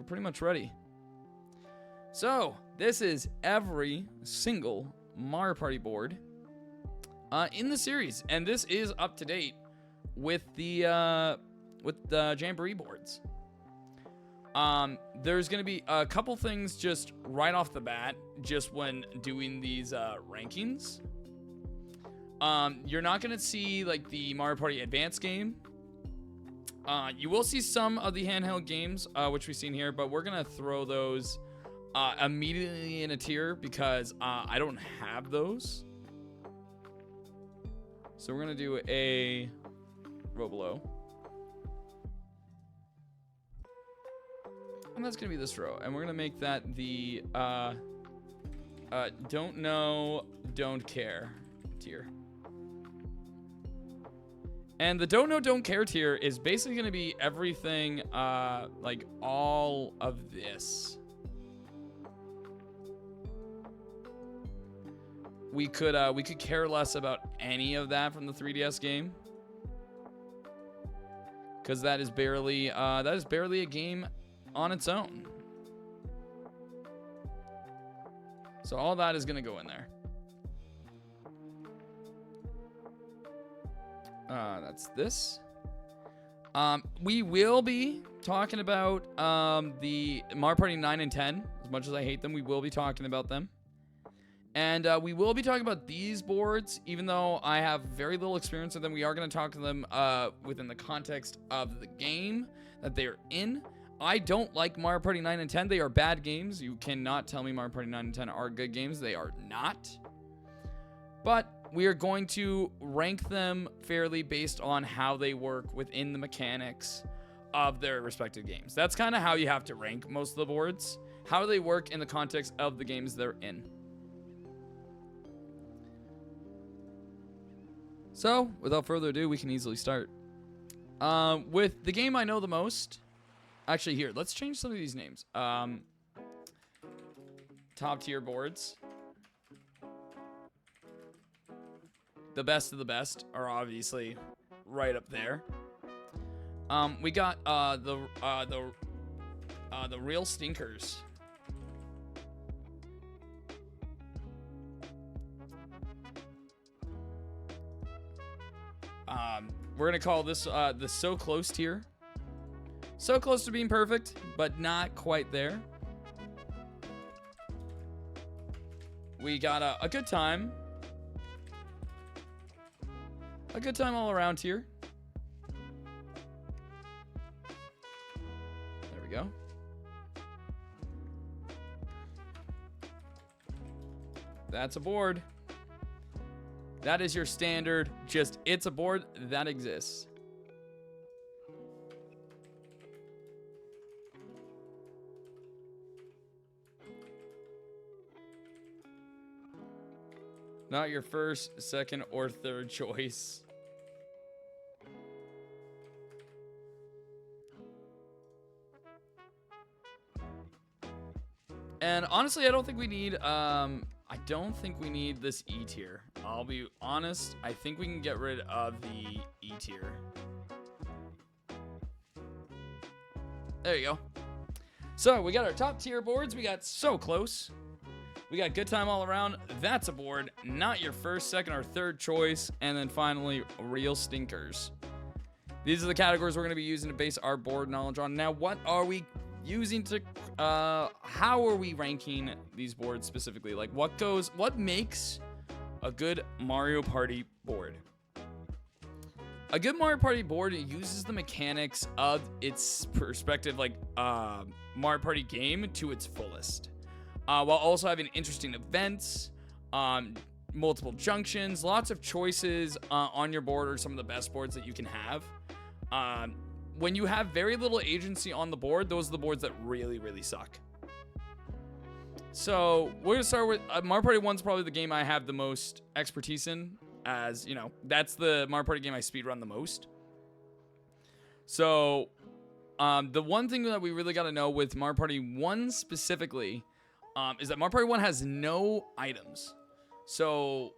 pretty much ready. So, this is every single Mario Party board in the series, and this is up to date with the Jamboree boards. There's going to be a couple things just right off the bat, just when doing these rankings. You're not going to see like the Mario Party Advance game. You will see some of the handheld games, which we've seen here, but we're going to throw those immediately in a tier because I don't have those. So we're going to do a row below. And that's going to be this row. And we're going to make that the don't know, don't care tier. And the don't know, don't care tier is basically going to be everything, like all of this. We could care less about any of that from the 3DS game, because that is barely a game on its own. So all that is going to go in there. That's this. We will be talking about the Mario Party 9 and 10. As much as I hate them, we will be talking about them. And we will be talking about these boards, even though I have very little experience with them. We are going to talk to them within the context of the game that they are in. I don't like Mario Party 9 and 10. They are bad games. You cannot tell me Mario Party 9 and 10 are good games. They are not. But we are going to rank them fairly based on how they work within the mechanics of their respective games. That's kind of how you have to rank most of the boards. How do they work in the context of the games they're in? So, without further ado, we can easily start. With the game I know the most... Actually, here, let's change some of these names. Top tier boards. The best of the best are obviously right up there. We got the real stinkers. We're gonna call this the so close tier. So close to being perfect, but not quite there. We got a good time. A good time all around here. There we go. That's a board. That is your standard, just it's a board that exists. Not your first, second, or third choice. And honestly, I don't think we need this E tier. I'll be honest, I think we can get rid of the E tier. There you go. So we got our top tier boards. We got so close. We got good time all around. That's a board. Not your first, second, or third choice. And then finally, real stinkers. These are the categories we're going to be using to base our board knowledge on. Now, what are we using to, how are we ranking these boards specifically? Like what makes a good Mario Party board? A good Mario Party board uses the mechanics of its perspective, like Mario Party game to its fullest. While also having interesting events, multiple junctions, lots of choices on your board are some of the best boards that you can have. When you have very little agency on the board, those are the boards that really, really suck. So we're gonna start with Mario Party 1's probably the game I have the most expertise in, as you know, that's the Mario Party game I speedrun the most. So the one thing that we really got to know with Mario Party 1 specifically is that Mario Party 1 has no items. So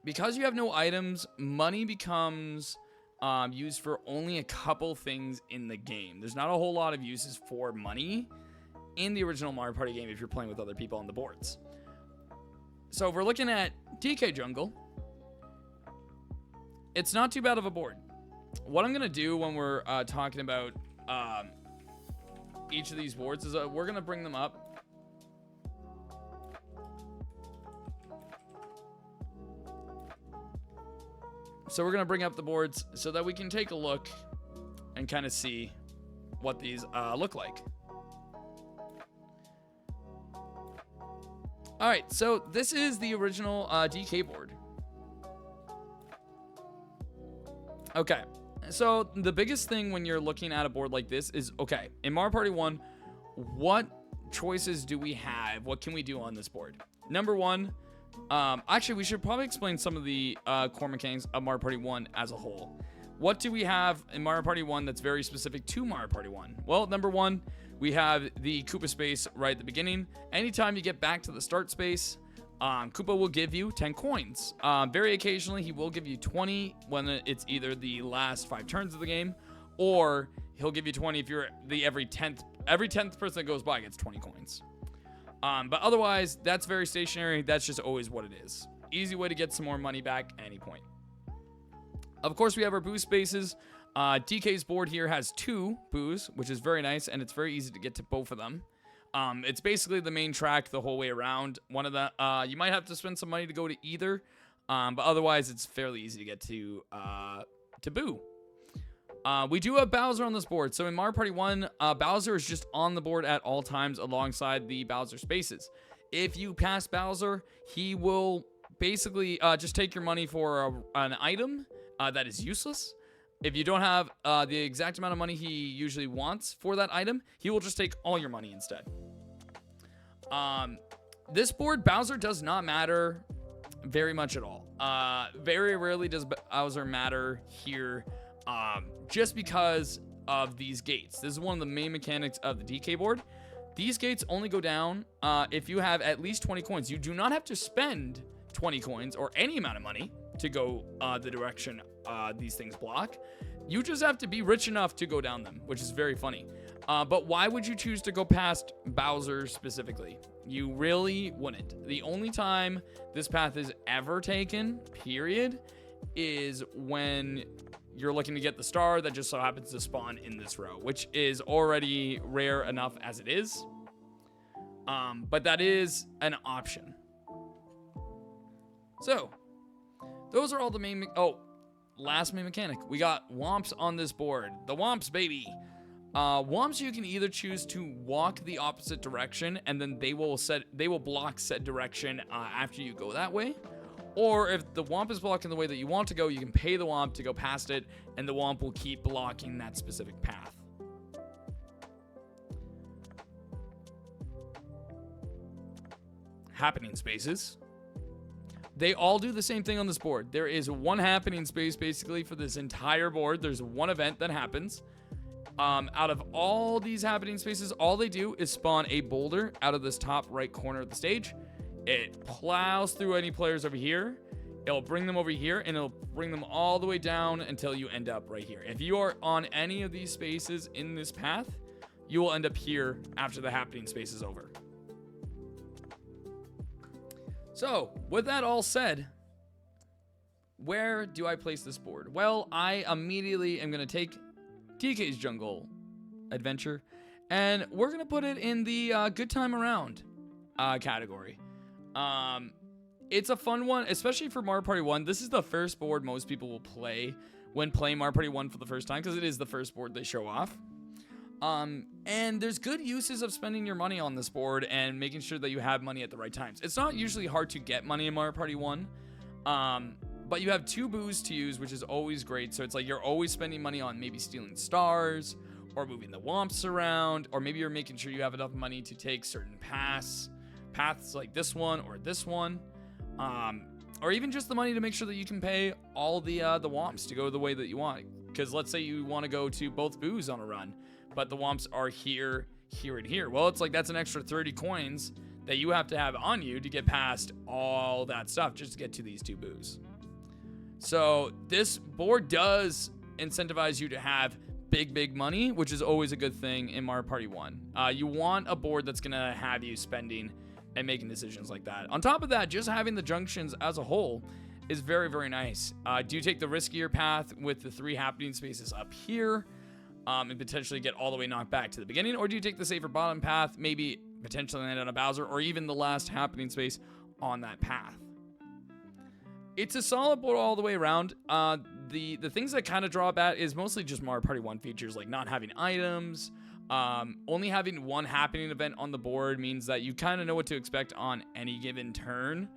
because you have no items, money becomes used for only a couple things in the game. There's not a whole lot of uses for money in the original Mario Party game if you're playing with other people on the boards. So if we're looking at DK Jungle, it's not too bad of a board. What I'm going to do when we're talking about each of these boards is we're going to bring them up. So we're going to bring up the boards so that we can take a look and kind of see what these look like. All right, so this is the original DK board. Okay, so the biggest thing when you're looking at a board like this is, okay, in Mario Party 1, what choices do we have? What can we do on this board? Number one, actually, we should probably explain some of the core mechanics of Mario Party 1 as a whole. What do we have in Mario Party 1 that's very specific to Mario Party 1? Well, number one, we have the Koopa space right at the beginning. Anytime you get back to the start space, Koopa will give you 10 coins. Very occasionally, he will give you 20 when it's either the last 5 turns of the game, or he'll give you 20 if you're the every 10th person that goes by gets 20 coins. But otherwise, that's very stationary. That's just always what it is. Easy way to get some more money back at any point. Of course, we have our boost spaces. DK's board here has 2 boos, which is very nice, and it's very easy to get to both of them. It's basically the main track the whole way around. One of the you might have to spend some money to go to either, but otherwise it's fairly easy to get to Boo. We do have Bowser on this board. So in Mario Party 1, Bowser is just on the board at all times alongside the Bowser spaces. If you pass Bowser, he will basically just take your money for an item that is useless. If you don't have the exact amount of money he usually wants for that item, he will just take all your money instead. This board, Bowser does not matter very much at all. Very rarely does Bowser matter here, just because of these gates. This is one of the main mechanics of the DK board. These gates only go down if you have at least 20 coins. You do not have to spend 20 coins or any amount of money to go the direction these things block. You just have to be rich enough to go down them, which is very funny. But why would you choose to go past Bowser specifically? You really wouldn't. The only time this path is ever taken, period, is when you're looking to get the star that just so happens to spawn in this row, which is already rare enough as it is. But that is an option. So, those are all the main... last main mechanic. We got Womps on this board. The Womps, baby. Womps, you can either choose to walk the opposite direction, and then they will block said direction after you go that way. Or if the Womp is blocking the way that you want to go, you can pay the Womp to go past it, and the Womp will keep blocking that specific path. Happening spaces. They all do the same thing on this board. There is one happening space basically for this entire board. There's one event that happens. Out of all these happening spaces, all they do is spawn a boulder out of this top right corner of the stage. It plows through any players over here. It'll bring them over here, and it'll bring them all the way down until you end up right here. If you are on any of these spaces in this path, you will end up here after the happening space is over. So, with that all said, where do I place this board? Well, I immediately am going to take DK's Jungle Adventure, and we're going to put it in the Good Time Around category. It's a fun one, especially for Mario Party 1. This is the first board most people will play when playing Mario Party 1 for the first time, because it is the first board they show off. And there's good uses of spending your money on this board and making sure that you have money at the right times. It's not usually hard to get money in Mario Party 1, but you have 2 boos to use, which is always great. So it's like you're always spending money on maybe stealing stars or moving the Womps around, or maybe you're making sure you have enough money to take certain paths like this one or this one, or even just the money to make sure that you can pay all the Womps to go the way that you want. Because let's say you want to go to both boos on a run, but the Womps are here, here, and here. Well, it's like that's an extra 30 coins that you have to have on you to get past all that stuff just to get to these 2 boos. So this board does incentivize you to have big money, which is always a good thing in Mario Party 1. You want a board that's going to have you spending and making decisions like that. On top of that, just having the junctions as a whole is very nice. Do you take the riskier path with the 3 happening spaces up here and potentially get all the way knocked back to the beginning? Or do you take the safer bottom path, maybe potentially land on a Bowser or even the last happening space on that path? It's a solid board all the way around. The things that kind of draw that is mostly just Mario Party 1 features, like not having items. Only having one happening event on the board means that you kind of know what to expect on any given turn.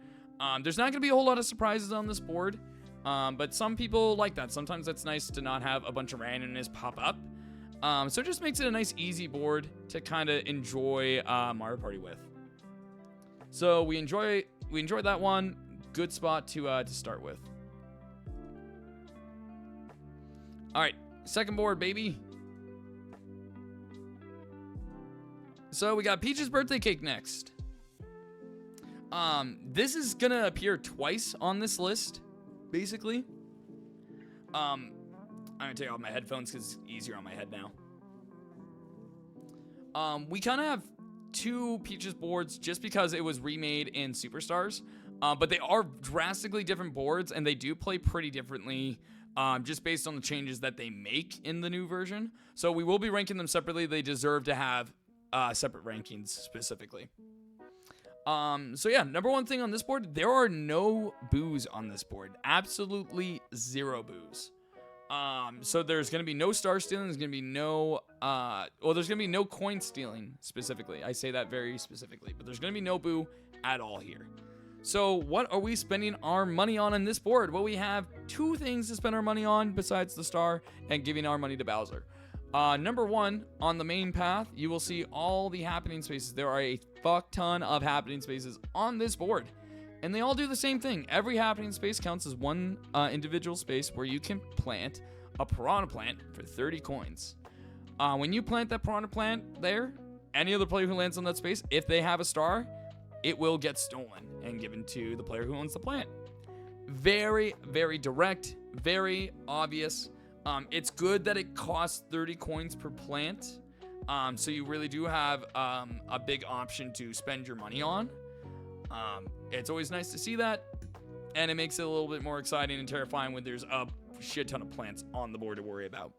There's not going to be a whole lot of surprises on this board, but some people like that. Sometimes it's nice to not have a bunch of randomness pop up. So it just makes it a nice, easy board to kind of enjoy Mario Party with. So we enjoyed that one. Good spot to start with. All right, second board, baby. So we got Peach's birthday cake next. This is gonna appear twice on this list, basically. I'm gonna take off my headphones because it's easier on my head now. We kind of have 2 Peach's boards just because it was remade in Superstars. But they are drastically different boards, and they do play pretty differently just based on the changes that they make in the new version. So we will be ranking them separately. They deserve to have separate rankings specifically. So yeah, number one thing on this board, there are no boos on this board. Absolutely 0 boos. So there's going to be no star stealing. There's going to be no, there's going to be no coin stealing specifically. I say that very specifically, but there's going to be no boo at all here. So what are we spending our money on this board? Well, we have 2 things to spend our money on besides the star and giving our money to Bowser. Number 1, on the main path, you will see all the happening spaces. There are a fuck ton of happening spaces on this board, and they all do the same thing. Every happening space counts as one individual space where you can plant a piranha plant for 30 coins. When you plant that piranha plant there, any other player who lands on that space, if they have a star, it will get stolen and given to the player who owns the plant. Very direct, very obvious. It's good that it costs 30 coins per plant. So you really do have a big option to spend your money on. It's always nice to see that. And it makes it a little bit more exciting and terrifying when there's a shit ton of plants on the board to worry about.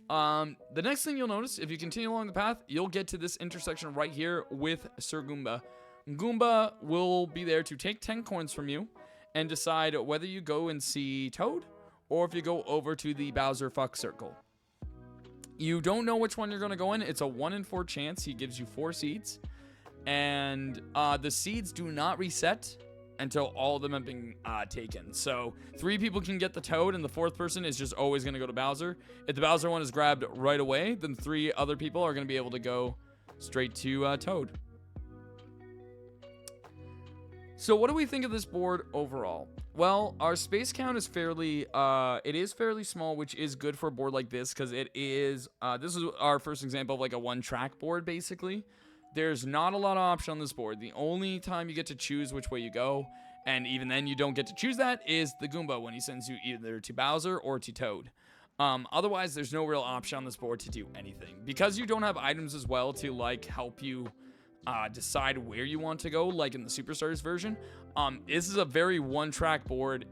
The next thing you'll notice, if you continue along the path, you'll get to this intersection right here with Sir Goomba. Goomba will be there to take 10 coins from you and decide whether you go and see Toad or if you go over to the Bowser fuck circle. You don't know which one you're going to go in. It's a 1 in 4 chance. He gives you 4 seeds. And the seeds do not reset until all of them have been taken. So 3 people can get the Toad, and the 4th person is just always going to go to Bowser. If the Bowser one is grabbed right away, then 3 other people are going to be able to go straight to Toad. So what do we think of this board overall? Well, our space count is fairly small, which is good for a board like this because it is, this is our first example of like a 1-track board, basically. There's not a lot of option on this board. The only time you get to choose which way you go, and even then you don't get to choose that, is the Goomba when he sends you either to Bowser or to Toad. Otherwise, there's no real option on this board to do anything. Because you don't have items as well to like help you decide where you want to go, like in the Superstars version. This is a very 1-track board.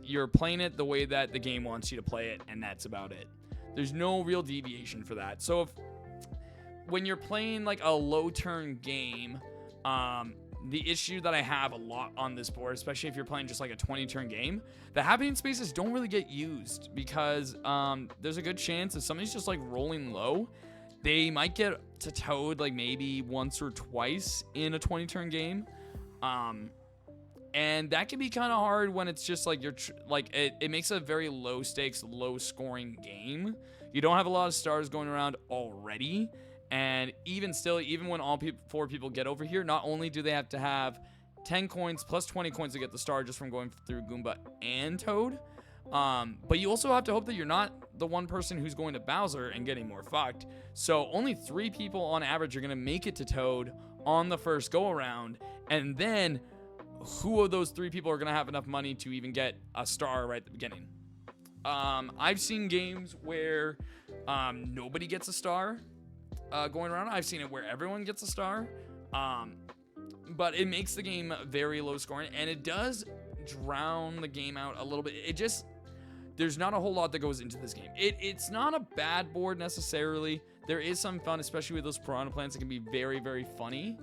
You're playing it the way that the game wants you to play it, and that's about it. There's no real deviation for that. So when you're playing like a low turn game, the issue that I have a lot on this board, especially if you're playing just like a 20 turn game, the happening spaces don't really get used because there's a good chance if somebody's just like rolling low, they might get to Toad like maybe once or twice in a 20 turn game. And that can be kind of hard when it's just like it makes a very low stakes, low scoring game. You don't have a lot of stars going around already. And even still, even when all 4 people get over here, not only do they have to have 10 coins plus 20 coins to get the star just from going through Goomba and Toad, but you also have to hope that you're not the one person who's going to Bowser and getting more fucked. So only 3 people on average are going to make it to Toad on the first go around, and then who of those 3 people are going to have enough money to even get a star right at the beginning? I've seen games where nobody gets a star going around. I've seen it where everyone gets a star. But it makes the game very low scoring, and it does drown the game out a little bit. There's not a whole lot that goes into this game. It's not a bad board necessarily. There is some fun, especially with those piranha plants. It can be very, very funny.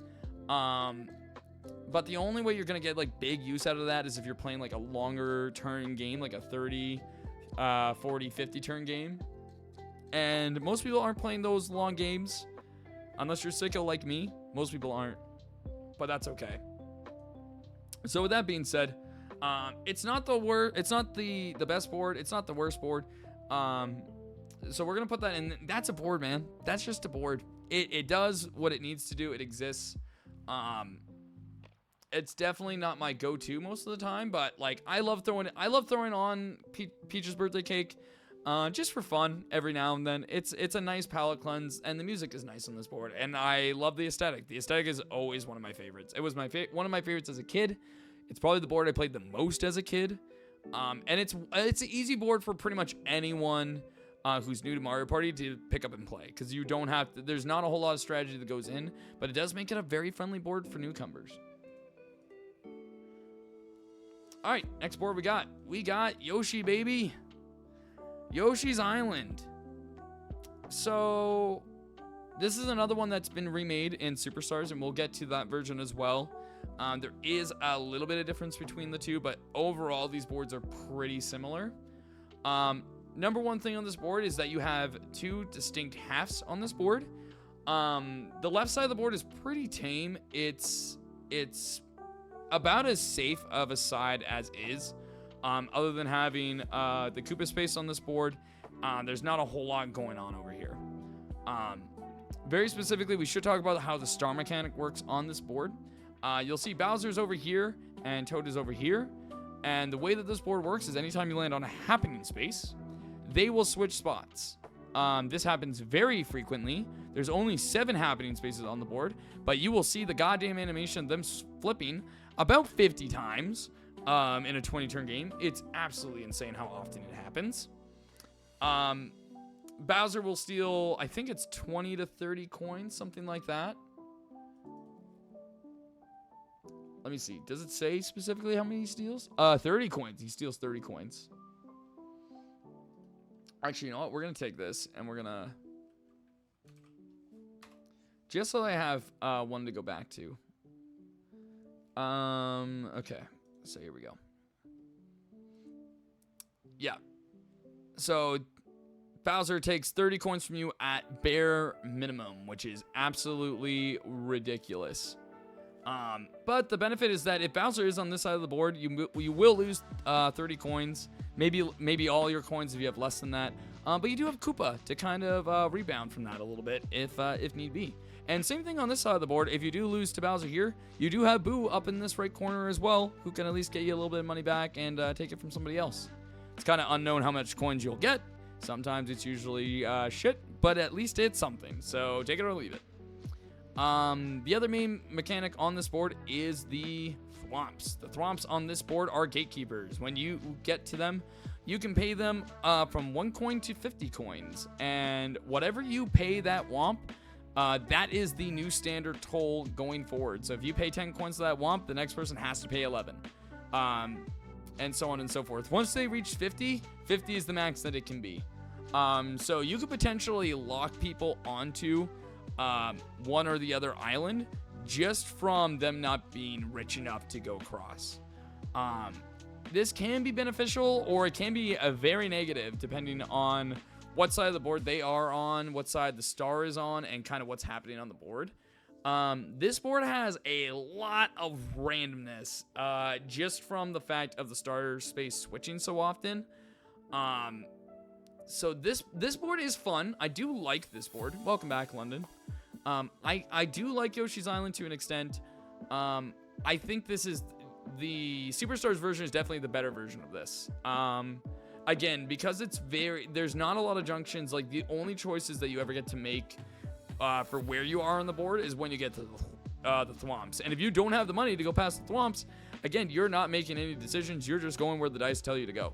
But the only way you're going to get like big use out of that is if you're playing like a longer turn game, like a 30, 40, 50 turn game. And most people aren't playing those long games. Unless you're sicko like me. Most people aren't. But that's okay. So with that being said, it's not the worst. It's not the best board. It's not the worst board. So we're gonna put that in. That's a board, man. That's just a board. It does what it needs to do. It exists. It's definitely not my go-to most of the time, but like I love throwing on Peach's birthday cake, just for fun every now and then. It's a nice palate cleanse, and the music is nice on this board, and I love the aesthetic. The aesthetic is always one of my favorites. It was one of my favorites as a kid. It's probably the board I played the most as a kid, and it's an easy board for pretty much anyone who's new to Mario Party to pick up and play, because you don't have to. There's not a whole lot of strategy that goes in, but it does make it a very friendly board for newcomers. All right, next board we got Yoshi, baby. Yoshi's Island. So this is another one that's been remade in Superstars, and we'll get to that version as well. There is a little bit of difference between the two, but overall these boards are pretty similar. Number one thing on this board is that you have two distinct halves on this board. The left side of the board is pretty tame. It's about as safe of a side as is. Other than having the Koopa space on this board, there's not a whole lot going on over here. Very specifically, we should talk about how the star mechanic works on this board. You'll see Bowser's over here and Toad is over here. And the way that this board works is anytime you land on a happening space, they will switch spots. This happens very frequently. There's only 7 happening spaces on the board, but you will see the goddamn animation of them flipping about 50 times in a 20-turn game. It's absolutely insane how often it happens. Bowser will steal, I think it's 20 to 30 coins, something like that. Let me see. Does it say specifically how many he steals? 30 coins. He steals 30 coins. Actually, you know what? We're going to take this, and we're going to... Just so I have one to go back to. Okay. So here we go. Yeah. So Bowser takes 30 coins from you at bare minimum, which is absolutely ridiculous. But the benefit is that if Bowser is on this side of the board, you will lose 30 coins. Maybe all your coins if you have less than that. But you do have Koopa to kind of rebound from that a little bit if need be. And same thing on this side of the board. If you do lose to Bowser here, you do have Boo up in this right corner as well, who can at least get you a little bit of money back and take it from somebody else. It's kind of unknown how much coins you'll get. Sometimes it's usually shit, but at least it's something. So take it or leave it. The other main mechanic on this board is the thwomps. The thwomps on this board are gatekeepers. When you get to them, you can pay them from 1 coin to 50 coins. And whatever you pay that womp, that is the new standard toll going forward. So if you pay 10 coins to that womp, the next person has to pay 11. And so on and so forth. Once they reach 50, 50 is the max that it can be. So you could potentially lock people onto one or the other island just from them not being rich enough to go across. This can be beneficial, or it can be a very negative depending on what side of the board they are on, what side the star is on, and kind of what's happening on the board. This board has a lot of randomness just from the fact of the star space switching so often. So this board is fun. I do like this board. Welcome back, London. I do like Yoshi's Island to an extent. I think this is the Superstars version is definitely the better version of this. Again, because there's not a lot of junctions. Like the only choices that you ever get to make for where you are on the board is when you get to the thwomps. And if you don't have the money to go past the thwomps, again, you're not making any decisions. You're just going where the dice tell you to go.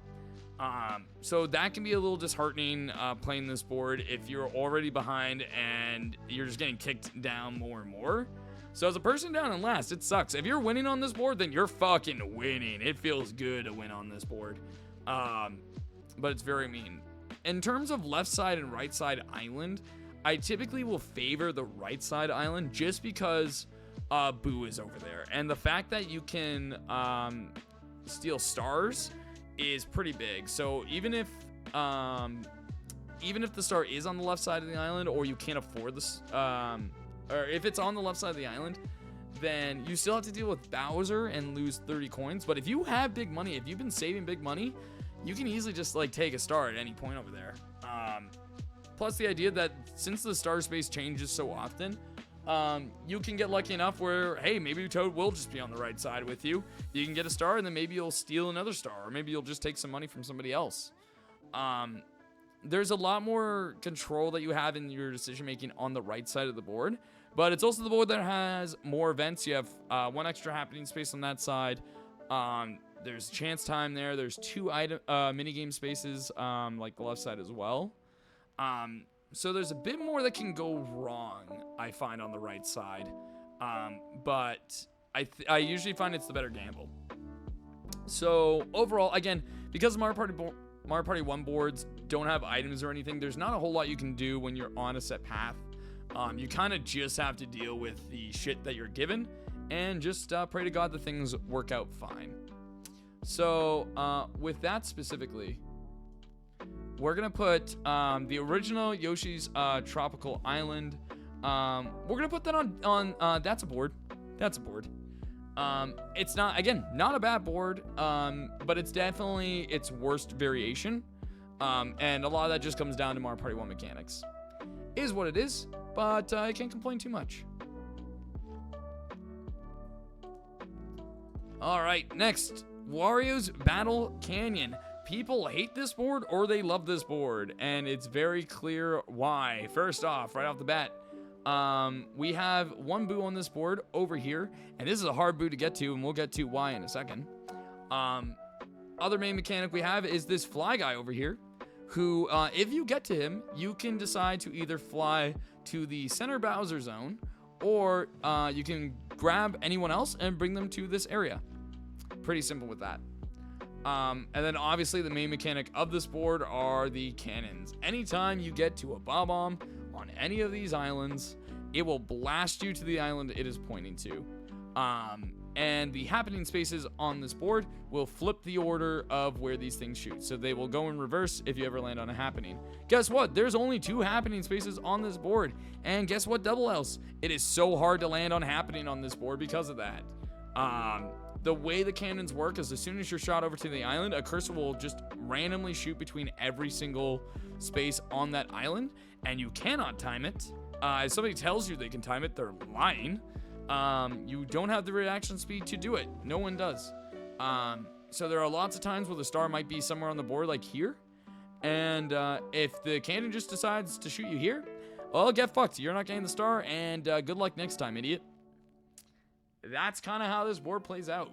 So that can be a little disheartening playing this board if you're already behind and you're just getting kicked down more and more. So as a person down in last, it sucks. If you're winning on this board, then you're fucking winning. It feels good to win on this board. But it's very mean. In terms of left side and right side island, I typically will favor the right side island just because Boo is over there. And the fact that you can steal stars is pretty big. So even if the star is on the left side of the island, or you can't afford this, or if it's on the left side of the island, then you still have to deal with Bowser and lose 30 coins. But if you have big money, if you've been saving big money, you can easily just like take a star at any point over there. Plus the idea that since the star space changes so often, you can get lucky enough where, hey, maybe Toad will just be on the right side with you. You can get a star, and then maybe you'll steal another star, or maybe you'll just take some money from somebody else. There's a lot more control that you have in your decision making on the right side of the board, but it's also the board that has more events. You have one extra happening space on that side. There's chance time there. There's 2 item minigame spaces, like the left side as well. So there's a bit more that can go wrong, I find, on the right side. But I usually find it's the better gamble. So overall, again, because Mario Party 1 boards don't have items or anything, there's not a whole lot you can do when you're on a set path. You kind of just have to deal with the shit that you're given and just pray to God that things work out fine. So with that specifically, we're going to put the original Yoshi's Tropical Island. We're going to put that on that's a board. That's a board. It's not, again, not a bad board, but it's definitely its worst variation. And a lot of that just comes down to Mario Party 1 mechanics. Is what it is, but I can't complain too much. All right, next, Wario's Battle Canyon. People hate this board or they love this board, and it's very clear why. First off, right off the bat, we have one Boo on this board over here, and this is a hard Boo to get to, and we'll get to why in a second. Other main mechanic we have is this fly guy over here, who, if you get to him, you can decide to either fly to the center Bowser zone, or you can grab anyone else and bring them to this area. Pretty simple with that. And then obviously the main mechanic of this board are the cannons. Anytime you get to a bomb on any of these islands, it will blast you to the island it is pointing to. And the happening spaces on this board will flip the order of where these things shoot. So they will go in reverse if you ever land on a happening. Guess what? There's only 2 happening spaces on this board. And guess what, double else? It is so hard to land on happening on this board because of that. The way the cannons work is as soon as you're shot over to the island, a cursor will just randomly shoot between every single space on that island, and you cannot time it. If somebody tells you they can time it, they're lying. You don't have the reaction speed to do it. No one does. So there are lots of times where the star might be somewhere on the board, like here. And if the cannon just decides to shoot you here, well, get fucked. You're not getting the star, and good luck next time, idiot. That's kind of how this board plays out.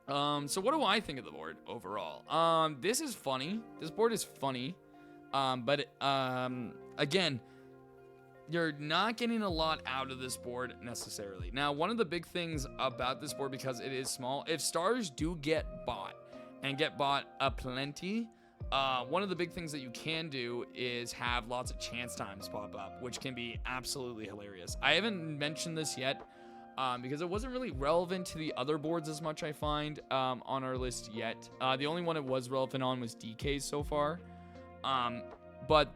So what do I think of the board overall? This is funny. This board is funny. But again, you're not getting a lot out of this board necessarily. Now, one of the big things about this board, because it is small, if stars do get bought and get bought aplenty, one of the big things that you can do is have lots of chance times pop up, which can be absolutely hilarious. I haven't mentioned this yet, because it wasn't really relevant to the other boards as much, I find, on our list yet. The only one it was relevant on was DK's so far. But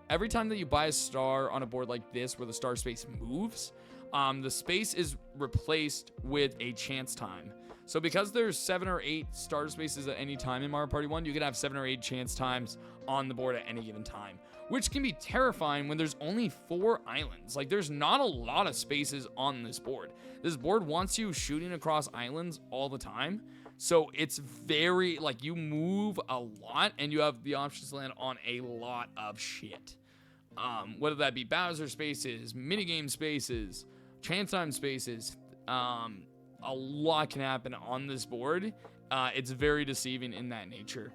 every time that you buy a star on a board like this where the star space moves, the space is replaced with a chance time. So because there's 7 or 8 star spaces at any time in Mario Party 1, you can have 7 or 8 chance times on the board at any given time, which can be terrifying when there's only 4 islands. Like, there's not a lot of spaces on this board. This board wants you shooting across islands all the time. So it's very, like, you move a lot and you have the options to land on a lot of shit. Whether that be Bowser spaces, minigame spaces, chance time spaces, a lot can happen on this board. It's very deceiving in that nature.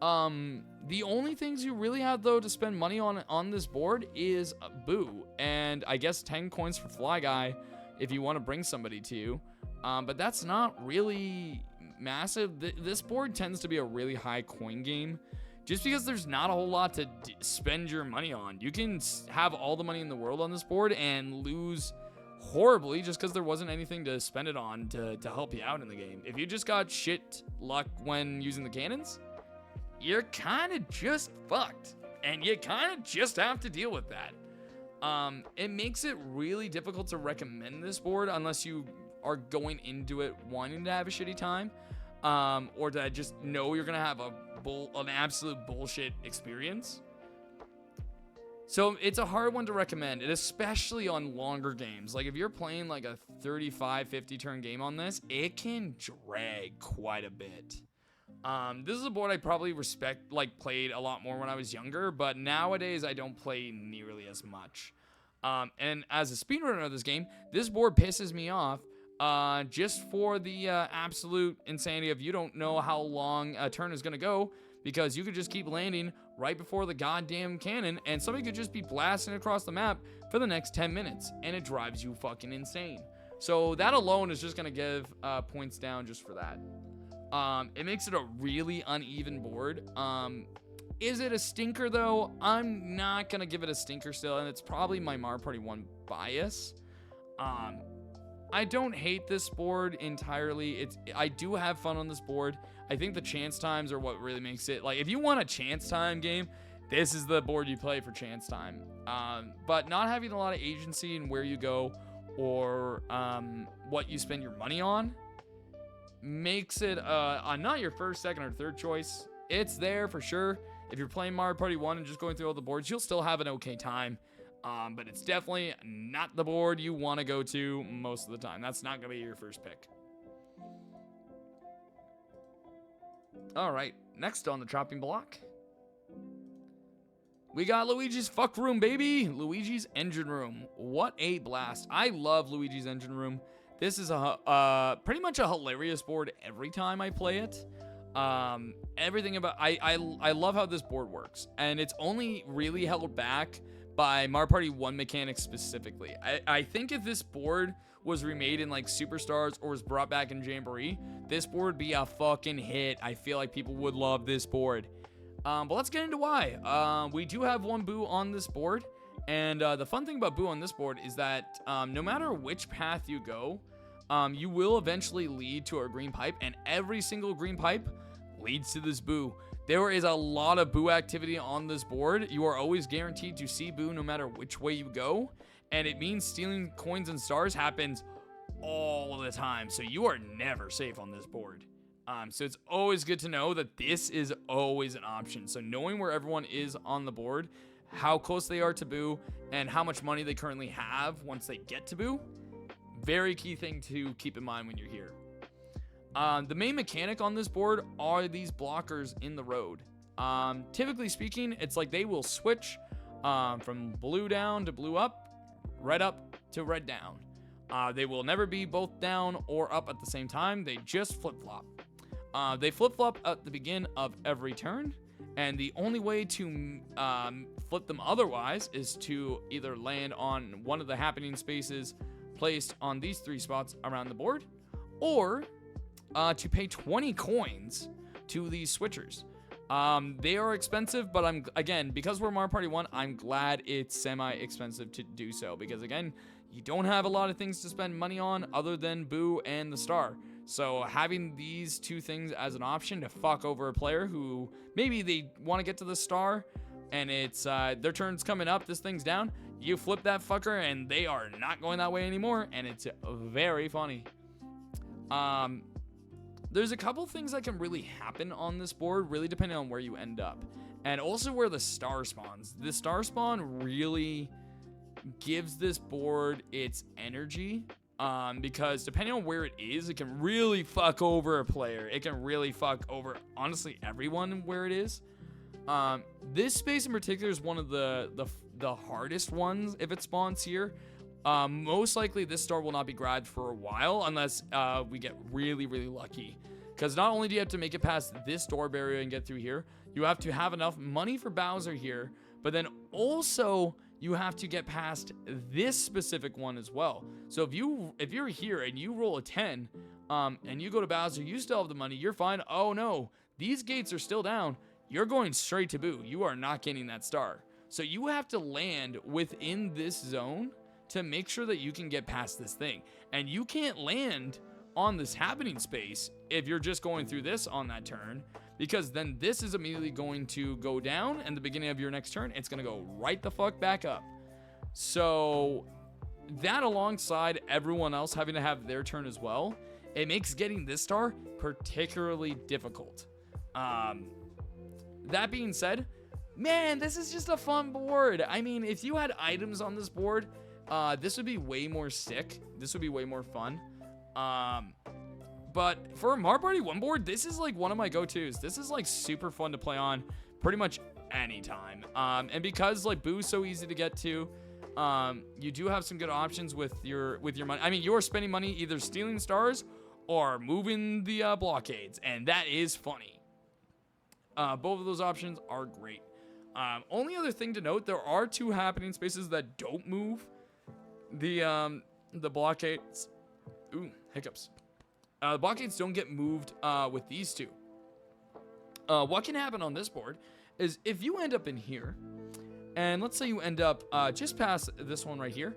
The only things you really have though to spend money on this board is Boo, and I guess 10 coins for Fly Guy if you want to bring somebody to you. But that's not really massive. This board tends to be a really high coin game, just because there's not a whole lot to spend your money on. You can have all the money in the world on this board and lose horribly just because there wasn't anything to spend it on to help you out in the game. If you just got shit luck when using the cannons, you're kind of just fucked, and you kind of just have to deal with that. It makes it really difficult to recommend this board unless you are going into it wanting to have a shitty time, or to just know you're gonna have an absolute bullshit experience. So it's a hard one to recommend, and especially on longer games. Like if you're playing like a 35, 50 turn game on this, it can drag quite a bit. This is a board I probably played a lot more when I was younger, but nowadays I don't play nearly as much. And as a speedrunner of this game, this board pisses me off, just for the absolute insanity of you don't know how long a turn is gonna go, because you could just keep landing right before the goddamn cannon, and somebody could just be blasting across the map for the next 10 minutes, and it drives you fucking insane. So that alone is just gonna give points down just for that. It makes it a really uneven board. Is it a stinker though? I'm not gonna give it a stinker still, and it's probably my Mario Party 1 bias. I don't hate this board entirely. I do have fun on this board. I think the chance times are what really makes it, like, if you want a chance time game, this is the board you play for chance time. But not having a lot of agency in where you go or what you spend your money on makes it not your first, second, or third choice. It's there for sure. If you're playing Mario Party 1 and just going through all the boards, you'll still have an okay time. But it's definitely not the board you want to go to most of the time. That's not going to be your first pick. All right, next on the chopping block, we got Luigi's Fuck Room, baby. Luigi's Engine Room. What a blast. I love Luigi's Engine Room. This is pretty much a hilarious board every time I play it. Everything about I love how this board works, and it's only really held back by Mario Party 1 mechanics specifically. I think if this board was remade in like Superstars or was brought back in Jamboree, this board would be a fucking hit. I feel like people would love this board. But let's get into why. We do have one Boo on this board, and the fun thing about Boo on this board is that no matter which path you go, you will eventually lead to a green pipe, and every single green pipe leads to this Boo. There is a lot of Boo activity on this board. You are always guaranteed to see Boo no matter which way you go, and it means stealing coins and stars happens all the time, so you are never safe on this board. So it's always good to know that this is always an option. So knowing where everyone is on the board, how close they are to Boo, and how much money they currently have once they get to Boo, very key thing to keep in mind when you're here. The main mechanic on this board are these blockers in the road. Typically speaking, it's like they will switch from blue down to blue up, red up to red down. They will never be both down or up at the same time. They just flip-flop. They flip-flop at the beginning of every turn, and the only way to flip them otherwise is to either land on one of the happening spaces placed on these 3 spots around the board, or to pay 20 coins to these switchers. They are expensive, but because we're Mario Party 1, I'm glad it's semi-expensive to do so, because again, you don't have a lot of things to spend money on other than Boo and the star. So having these 2 things as an option to fuck over a player who maybe they want to get to the star and it's their turn's coming up, this thing's down, you flip that fucker and they are not going that way anymore, and it's very funny. There's a couple things that can really happen on this board, really depending on where you end up, and also where the star spawns. The star spawn really gives this board its energy, because depending on where it is, it can really fuck over a player. It can really fuck over, honestly, everyone where it is. This space in particular is one of the hardest ones if it spawns here. Most likely this star will not be grabbed for a while unless we get really, really lucky. Because not only do you have to make it past this door barrier and get through here, you have to have enough money for Bowser here, but then also you have to get past this specific one as well. So if you're here and you roll a 10, and you go to Bowser, you still have the money, you're fine. Oh no, these gates are still down. You're going straight to Boo. You are not getting that star. So you have to land within this zone to make sure that you can get past this thing. And you can't land on this happening space if you're just going through this on that turn, because then this is immediately going to go down, and the beginning of your next turn, it's going to go right the fuck back up. So that, alongside everyone else having to have their turn as well, it makes getting this star particularly difficult. That being said, man, this is just a fun board. I mean, if you had items on this board, this would be way more sick. This would be way more fun. But for a Mario Party 1 board, this is like one of my go-tos. This is like super fun to play on pretty much anytime. And because like Boo's so easy to get to, you do have some good options with your money. I mean, you're spending money either stealing stars or moving the blockades, and that is funny. Both of those options are great. Only other thing to note, there are 2 happening spaces that don't move the blockades. Ooh, hiccups. The blockades don't get moved with these 2. What can happen on this board is if you end up in here, and let's say you end up just past this one right here,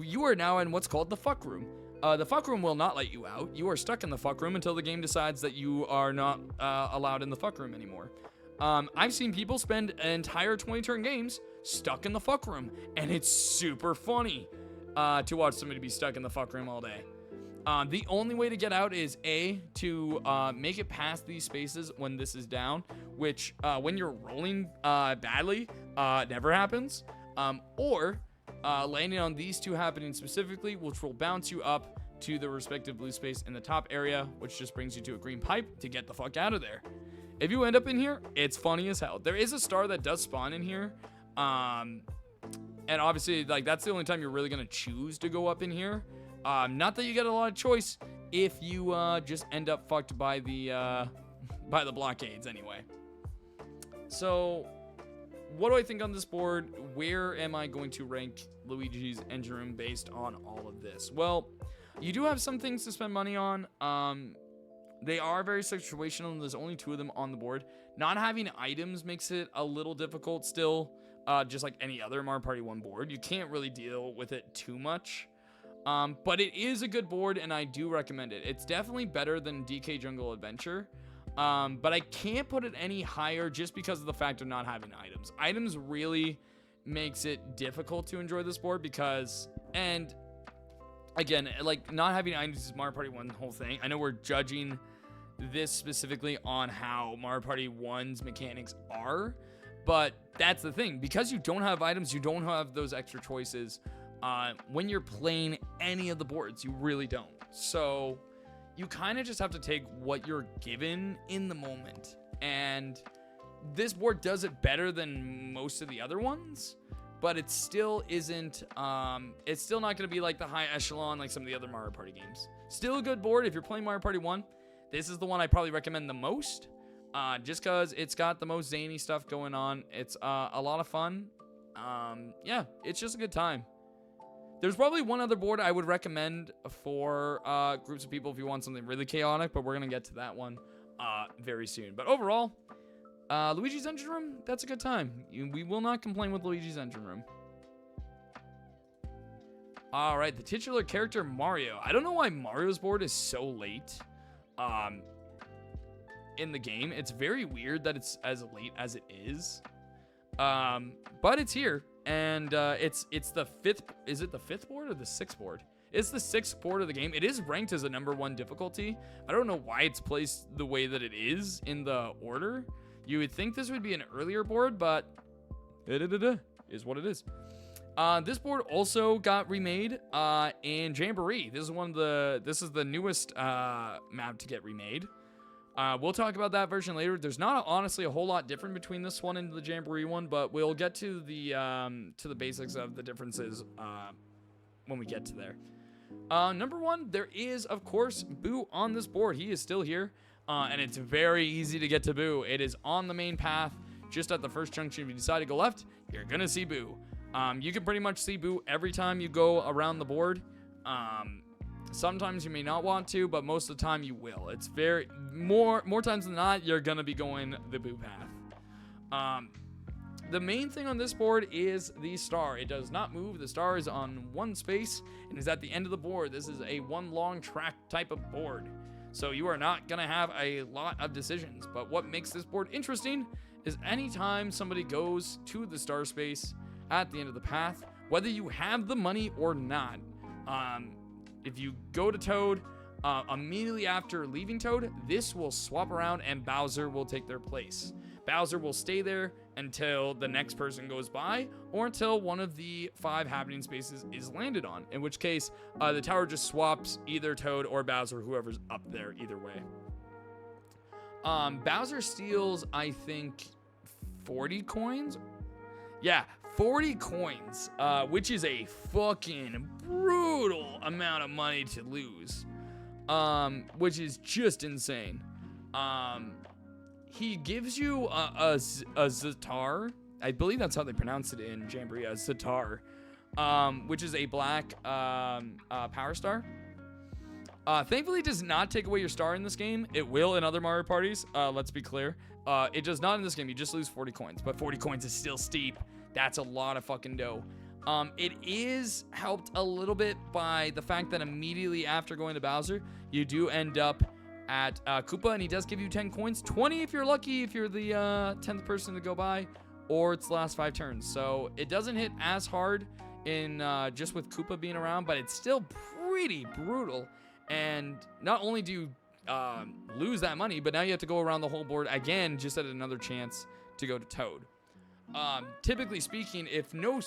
you are now in what's called the fuck room. The fuck room will not let you out. You are stuck in the fuck room until the game decides that you are not allowed in the fuck room anymore. I've seen people spend entire 20-turn games stuck in the fuck room, and it's super funny to watch somebody be stuck in the fuck room all day. The only way to get out is to make it past these spaces when this is down, which when you're rolling badly never happens, or landing on these 2 happening specifically, which will bounce you up to the respective blue space in the top area, which just brings you to a green pipe to get the fuck out of there. If you end up in here, it's funny as hell. There is a star that does spawn in here, and obviously like that's the only time you're really gonna choose to go up in here. Not that you get a lot of choice if you just end up fucked by the blockades anyway. So what do I think on this board? Where am I going to rank Luigi's Engine Room based on all of this? Well, you do have some things to spend money on. They are very situational, and there's only 2 of them on the board. Not having items makes it a little difficult still, just like any other Mario Party 1 board. You can't really deal with it too much. But it is a good board, and I do recommend it. It's definitely better than DK Jungle Adventure. But I can't put it any higher just because of the fact of not having items. Items really makes it difficult to enjoy this board because, and again, like not having items is Mario Party 1 whole thing. I know we're judging this specifically on how Mario Party 1's mechanics are, but that's the thing. Because you don't have items, you don't have those extra choices. When you're playing any of the boards, you really don't. So you kind of just have to take what you're given in the moment. And this board does it better than most of the other ones, but it still isn't, it's still not going to be like the high echelon like some of the other Mario Party games. Still a good board if you're playing Mario Party 1. This is the one I probably recommend the most, just because it's got the most zany stuff going on. It's a lot of fun. Yeah, it's just a good time. There's probably one other board I would recommend for groups of people if you want something really chaotic, but we're going to get to that one very soon. But overall, Luigi's Engine Room, that's a good time. We will not complain with Luigi's Engine Room. All right, the titular character Mario. I don't know why Mario's board is so late in the game. It's very weird that it's as late as it is. But it's here. And it's the 5th, is it the 5th board or the 6th board? It's the 6th board of the game. It is ranked as a #1 difficulty. I don't know why it's placed the way that it is in the order. You would think this would be an earlier board, but is what it is. This board also got remade in Jamboree. This is the newest map to get remade. We'll talk about that version later. There's not honestly a whole lot different between this one and the Jamboree one, but we'll get to the basics of the differences when we get to there. #1, there is of course Boo on this board. He is still here. and it's very easy to get to Boo. It is on the main path, just at the first junction. If you decide to go left, you're gonna see Boo. You can pretty much see Boo every time you go around the board. Sometimes you may not want to, but most of the time you will. It's very more times than not, you're gonna be going the Boo path. The main thing on this board is the star. It does not move. The star is on one space and is at the end of the board. This is a one long track type of board. So you are not going to have a lot of decisions. But what makes this board interesting is anytime somebody goes to the star space at the end of the path, whether you have the money or not, if you go to Toad, immediately after leaving Toad, this will swap around and Bowser will take their place. Bowser will stay there until the next person goes by or until one of the 5 happening spaces is landed on, in which case the tower just swaps either Toad or Bowser, whoever's up there, either way. Bowser steals, I think, 40 coins? Yeah, 40 coins, which is a fucking brutal amount of money to lose, which is just insane. He gives you a Zatar. I believe that's how they pronounce it in Jamboree, a Zatar, which is a black power star. Thankfully, it does not take away your star in this game. It will in other Mario parties, let's be clear. It does not in this game. You just lose 40 coins, but 40 coins is still steep. That's a lot of fucking dough. It is helped a little bit by the fact that immediately after going to Bowser, you do end up at Koopa, and he does give you 10 coins. 20 if you're lucky, if you're the 10th person to go by, or it's the last 5 turns. So it doesn't hit as hard in just with Koopa being around, but it's still pretty brutal. And not only do you lose that money, but now you have to go around the whole board again just at another chance to go to Toad. Typically speaking, if no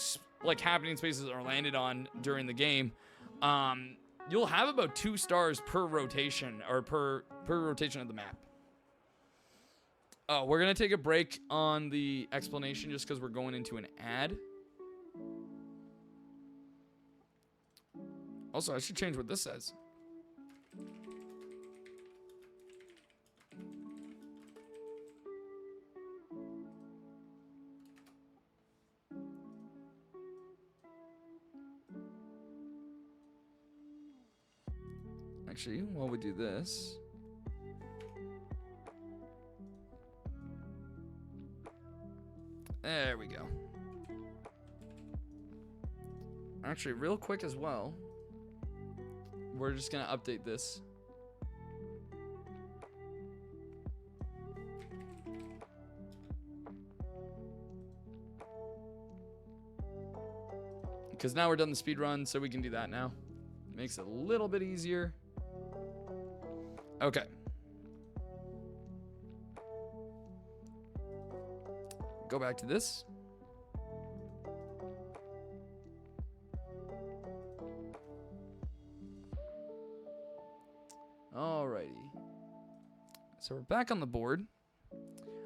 like happening spaces are landed on during the game, you'll have about 2 stars per rotation, or per rotation of the map. We're gonna take a break on the explanation just because we're going into an ad. Also, I should change what this says. Actually, while we do this, there we go. Actually, real quick as well, we're just gonna update this. Because now we're done the speed run, so we can do that now. Makes it a little bit easier. Okay. Go back to this. Alrighty. So we're back on the board.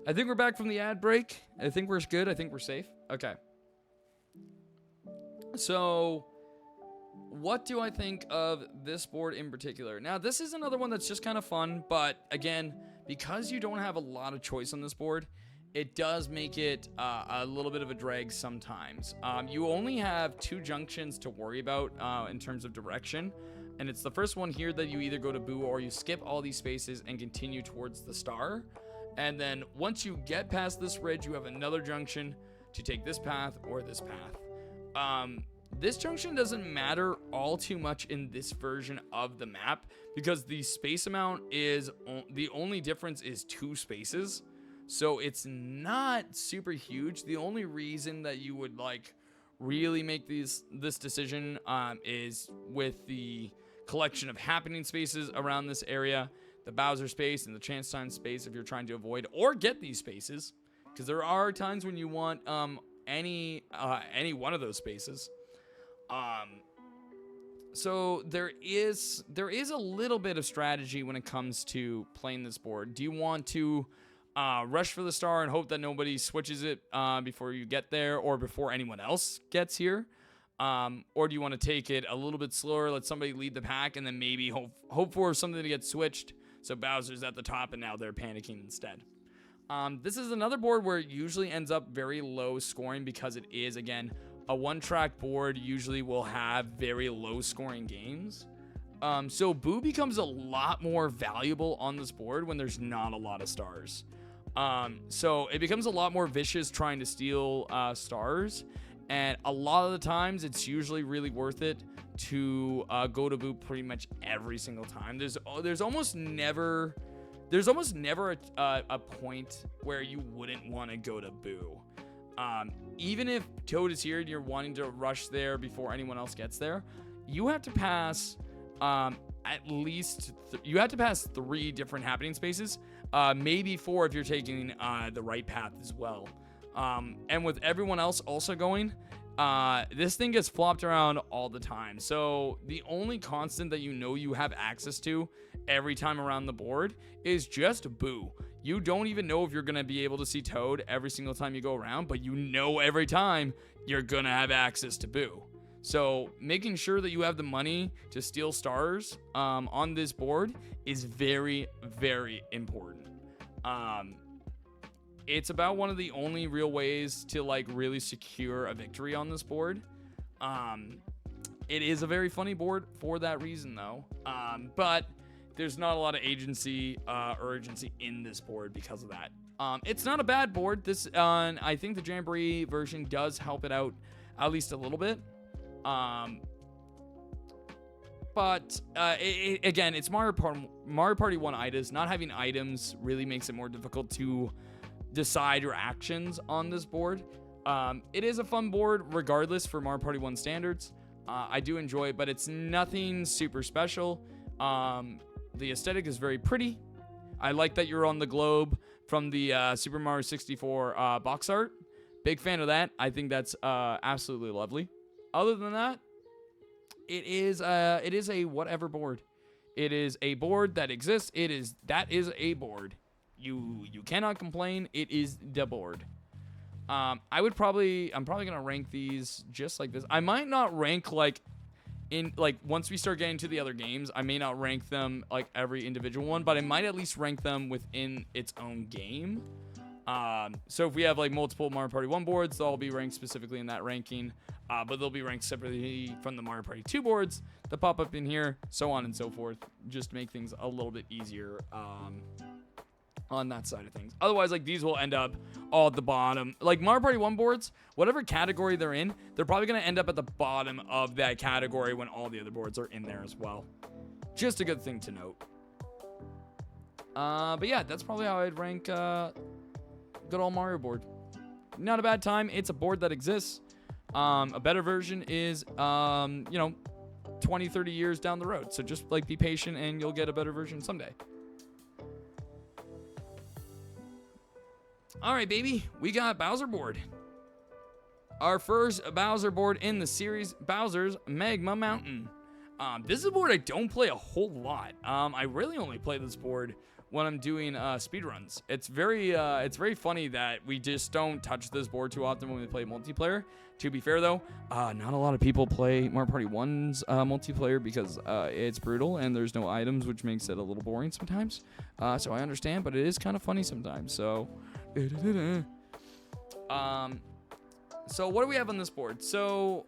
I think we're back from the ad break. I think we're good. I think we're safe. Okay. So, what do I think of this board in particular? Now, this is another one that's just kind of fun, but again, because you don't have a lot of choice on this board, it does make it a little bit of a drag sometimes. You only have 2 junctions to worry about in terms of direction, and it's the first one here that you either go to Boo or you skip all these spaces and continue towards the star. And then once you get past this ridge, you have another junction to take this path or this path. This junction doesn't matter all too much in this version of the map because the space amount is the only difference is 2 spaces. So it's not super huge. The only reason that you would like really make this decision is with the collection of happening spaces around this area, the Bowser space and the chance time space if you're trying to avoid or get these spaces, because there are times when you want any one of those spaces. So there is a little bit of strategy when it comes to playing this board. Do you want to rush for the star and hope that nobody switches it before you get there or before anyone else gets here? Or do you want to take it a little bit slower, let somebody lead the pack, and then maybe hope for something to get switched So Bowser's at the top, and now they're panicking instead. This is another board where it usually ends up very low scoring because it is, again, a one-track board. Usually will have very low scoring games. So Boo becomes a lot more valuable on this board when there's not a lot of stars. So it becomes a lot more vicious trying to steal stars. And a lot of the times, it's usually really worth it to go to Boo pretty much every single time. There's almost never a point where you wouldn't want to go to Boo. Even if Toad is here and you're wanting to rush there before anyone else gets there, you have to pass at least you have to pass 3 different happening spaces, maybe 4 if you're taking the right path as well. And with everyone else also going, this thing gets flopped around all the time. So the only constant that you have access to every time around the board is just Boo. You don't even know if you're going to be able to see Toad every single time you go around, but every time you're going to have access to Boo. So making sure that you have the money to steal stars on this board is very, very important. It's about one of the only real ways to really secure a victory on this board. It is a very funny board for that reason, though. But there's not a lot of agency or urgency in this board because of that. It's not a bad board. I think the Jamboree version does help it out at least a little bit. But again, it's Mario Party 1 items. Not having items really makes it more difficult to decide your actions on this board. It is a fun board regardless for Mario Party 1 standards. I do enjoy it, but it's nothing super special. The aesthetic is very pretty. I like that you're on the globe from the Super Mario 64 box art. Big fan of that. I think that's absolutely lovely. Other than that, it is a whatever board. It is a board that exists. That is a board. You cannot complain. It is the board. I'm probably gonna rank these just like this. I might not rank once we start getting to the other games, I may not rank them like every individual one, but I might at least rank them within its own game. So if we have multiple Mario Party 1 boards, they'll all be ranked specifically in that ranking, but they'll be ranked separately from the Mario Party 2 boards that pop up in here, so on and so forth, just to make things a little bit easier on that side of things. Otherwise, these will end up all at the bottom. Mario Party 1 boards, whatever category they're in, they're probably going to end up at the bottom of that category when all the other boards are in there as well. Just a good thing to note. But yeah, that's probably how I'd rank good old Mario board. Not a bad time. It's a board that exists. A better version is 20, 30 years down the road. So just be patient and you'll get a better version someday. All right, baby, we got Bowser board. Our first Bowser board in the series, Bowser's Magma Mountain. This is a board I don't play a whole lot. I really only play this board when I'm doing speedruns. It's very funny that we just don't touch this board too often when we play multiplayer. To be fair, though, not a lot of people play Mario Party 1's multiplayer because it's brutal and there's no items, which makes it a little boring sometimes. So I understand, but it is kind of funny sometimes. So, so what do we have on this board? So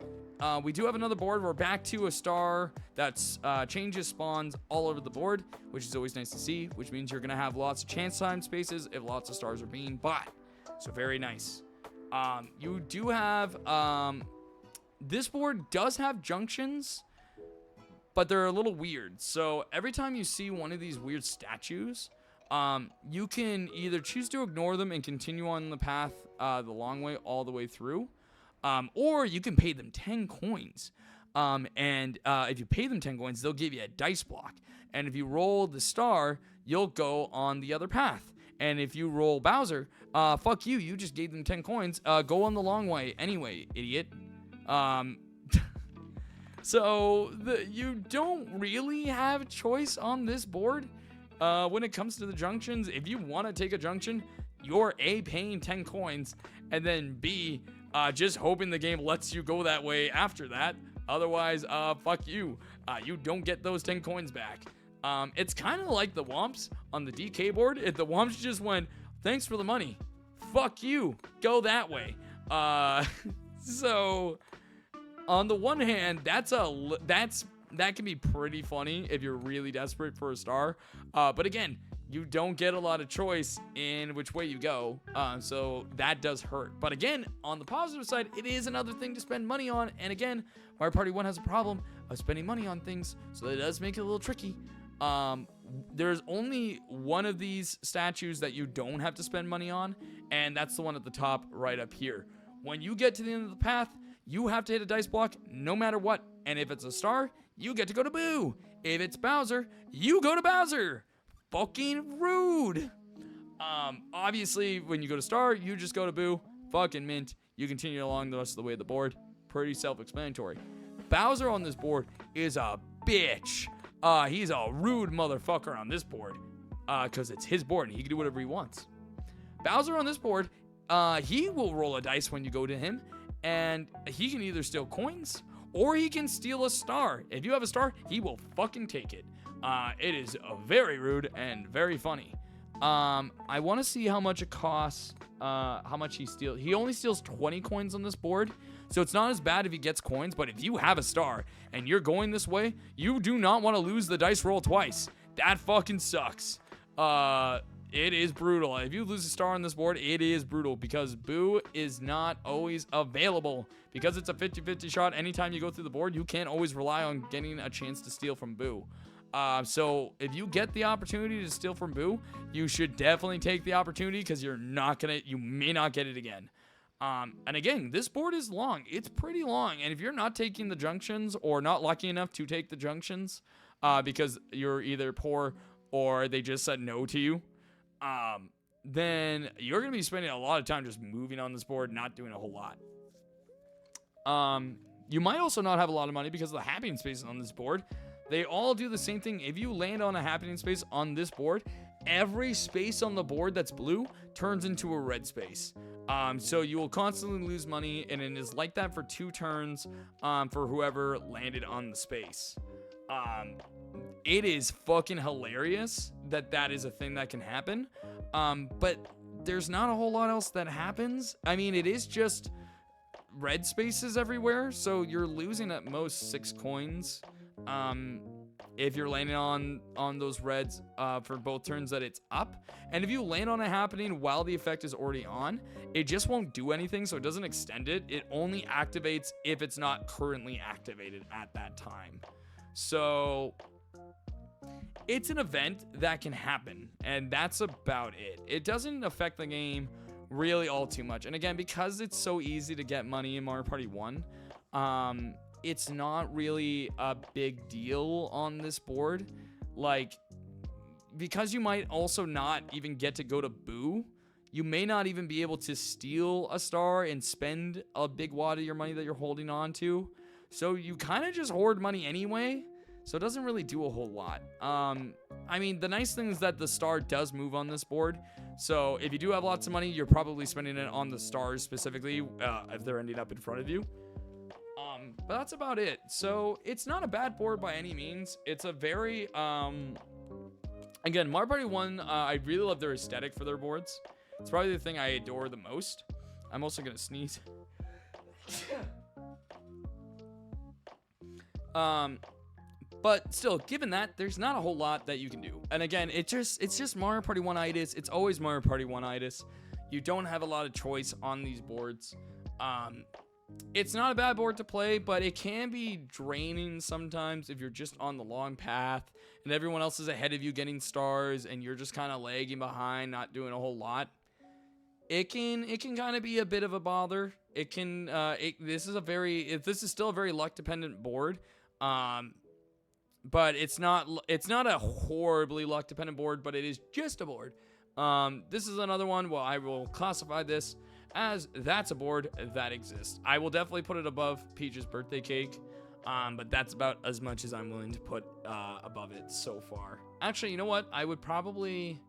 we do have another board. We're back to a star that's changes spawns all over the board, which is always nice to see, which means you're going to have lots of chance time spaces if lots of stars are being bought. So very nice. You do have, this board does have junctions, but they're a little weird. So every time you see one of these weird statues, you can either choose to ignore them and continue on the path the long way all the way through, or you can pay them 10 coins. And if you pay them 10 coins, they'll give you a dice block. And if you roll the star, you'll go on the other path. And if you roll Bowser, fuck you, you just gave them 10 coins. Go on the long way anyway, idiot. So you don't really have a choice on this board. When it comes to the junctions, if you want to take a junction, you're A, paying 10 coins, and then B, just hoping the game lets you go that way after that. Otherwise, fuck you. You don't get those 10 coins back. It's kind of like the Womps on the DK board. If the Womps just went, thanks for the money, fuck you, go that way. So on the one hand, that can be pretty funny if you're really desperate for a star. But again, you don't get a lot of choice in which way you go. So that does hurt. But again, on the positive side, it is another thing to spend money on. And again, Mario Party 1 has a problem of spending money on things, so it does make it a little tricky. There's only one of these statues that you don't have to spend money on, and that's the one at the top right up here. When you get to the end of the path, you have to hit a dice block no matter what. And if it's a star, you get to go to Boo. If it's Bowser, you go to Bowser. Fucking rude. Obviously, when you go to star, you just go to Boo. Fucking mint. You continue along the rest of the way of the board. Pretty self-explanatory. Bowser on this board is a bitch. He's a rude motherfucker on this board. Because it's his board and he can do whatever he wants. Bowser on this board, he will roll a dice when you go to him. And he can either steal coins or he can steal a star. If you have a star, he will fucking take it. It is very rude and very funny. I want to see how much it costs, how much he steals. He only steals 20 coins on this board, so it's not as bad if he gets coins, but if you have a star and you're going this way, you do not want to lose the dice roll twice. That fucking sucks. It is brutal. If you lose a star on this board, it is brutal because Boo is not always available. Because it's a 50-50 shot, anytime you go through the board, you can't always rely on getting a chance to steal from Boo. So if you get the opportunity to steal from Boo, you should definitely take the opportunity because you may not get it again. And again, this board is long. It's pretty long. And if you're not taking the junctions or not lucky enough to take the junctions, because you're either poor or they just said no to you, then you're going to be spending a lot of time just moving on this board, not doing a whole lot. You might also not have a lot of money because of the happening spaces on this board. They all do the same thing. If you land on a happening space on this board, every space on the board that's blue turns into a red space. So you will constantly lose money, and it is like that for 2 turns for whoever landed on the space. It is fucking hilarious that is a thing that can happen. But there's not a whole lot else that happens. I mean, it is just red spaces everywhere, so you're losing at most 6 coins. If you're landing on those reds for both turns that it's up. And if you land on a happening while the effect is already on, it just won't do anything, so it doesn't extend it. It only activates if it's not currently activated at that time. So it's an event that can happen, and that's about it. It doesn't affect the game really all too much. And again, because it's so easy to get money in Mario Party 1, it's not really a big deal on this board. Like, because you might also not even get to go to Boo, you may not even be able to steal a star and spend a big wad of your money that you're holding on to. So you kind of just hoard money anyway. So it doesn't really do a whole lot. I mean, the nice thing is that the star does move on this board. So if you do have lots of money, you're probably spending it on the stars specifically if they're ending up in front of you. But that's about it. So it's not a bad board by any means. It's a very, again, Mario Party 1, I really love their aesthetic for their boards. It's probably the thing I adore the most. I'm also going to sneeze. But still, given that, there's not a whole lot that you can do. And again, it's just Mario Party 1-itis. It's always Mario Party 1-itis. You don't have a lot of choice on these boards. It's not a bad board to play, but it can be draining sometimes if you're just on the long path and everyone else is ahead of you getting stars and you're just kind of lagging behind, not doing a whole lot. It can kind of be a bit of a bother. It can this is still a very luck dependent board. But it's not a horribly luck dependent board, but it is just a board. This is another one. Well, I will classify this as that's a board that exists. I will definitely put it above Peach's birthday cake. But that's about as much as I'm willing to put above it so far. Actually, you know what? I would probably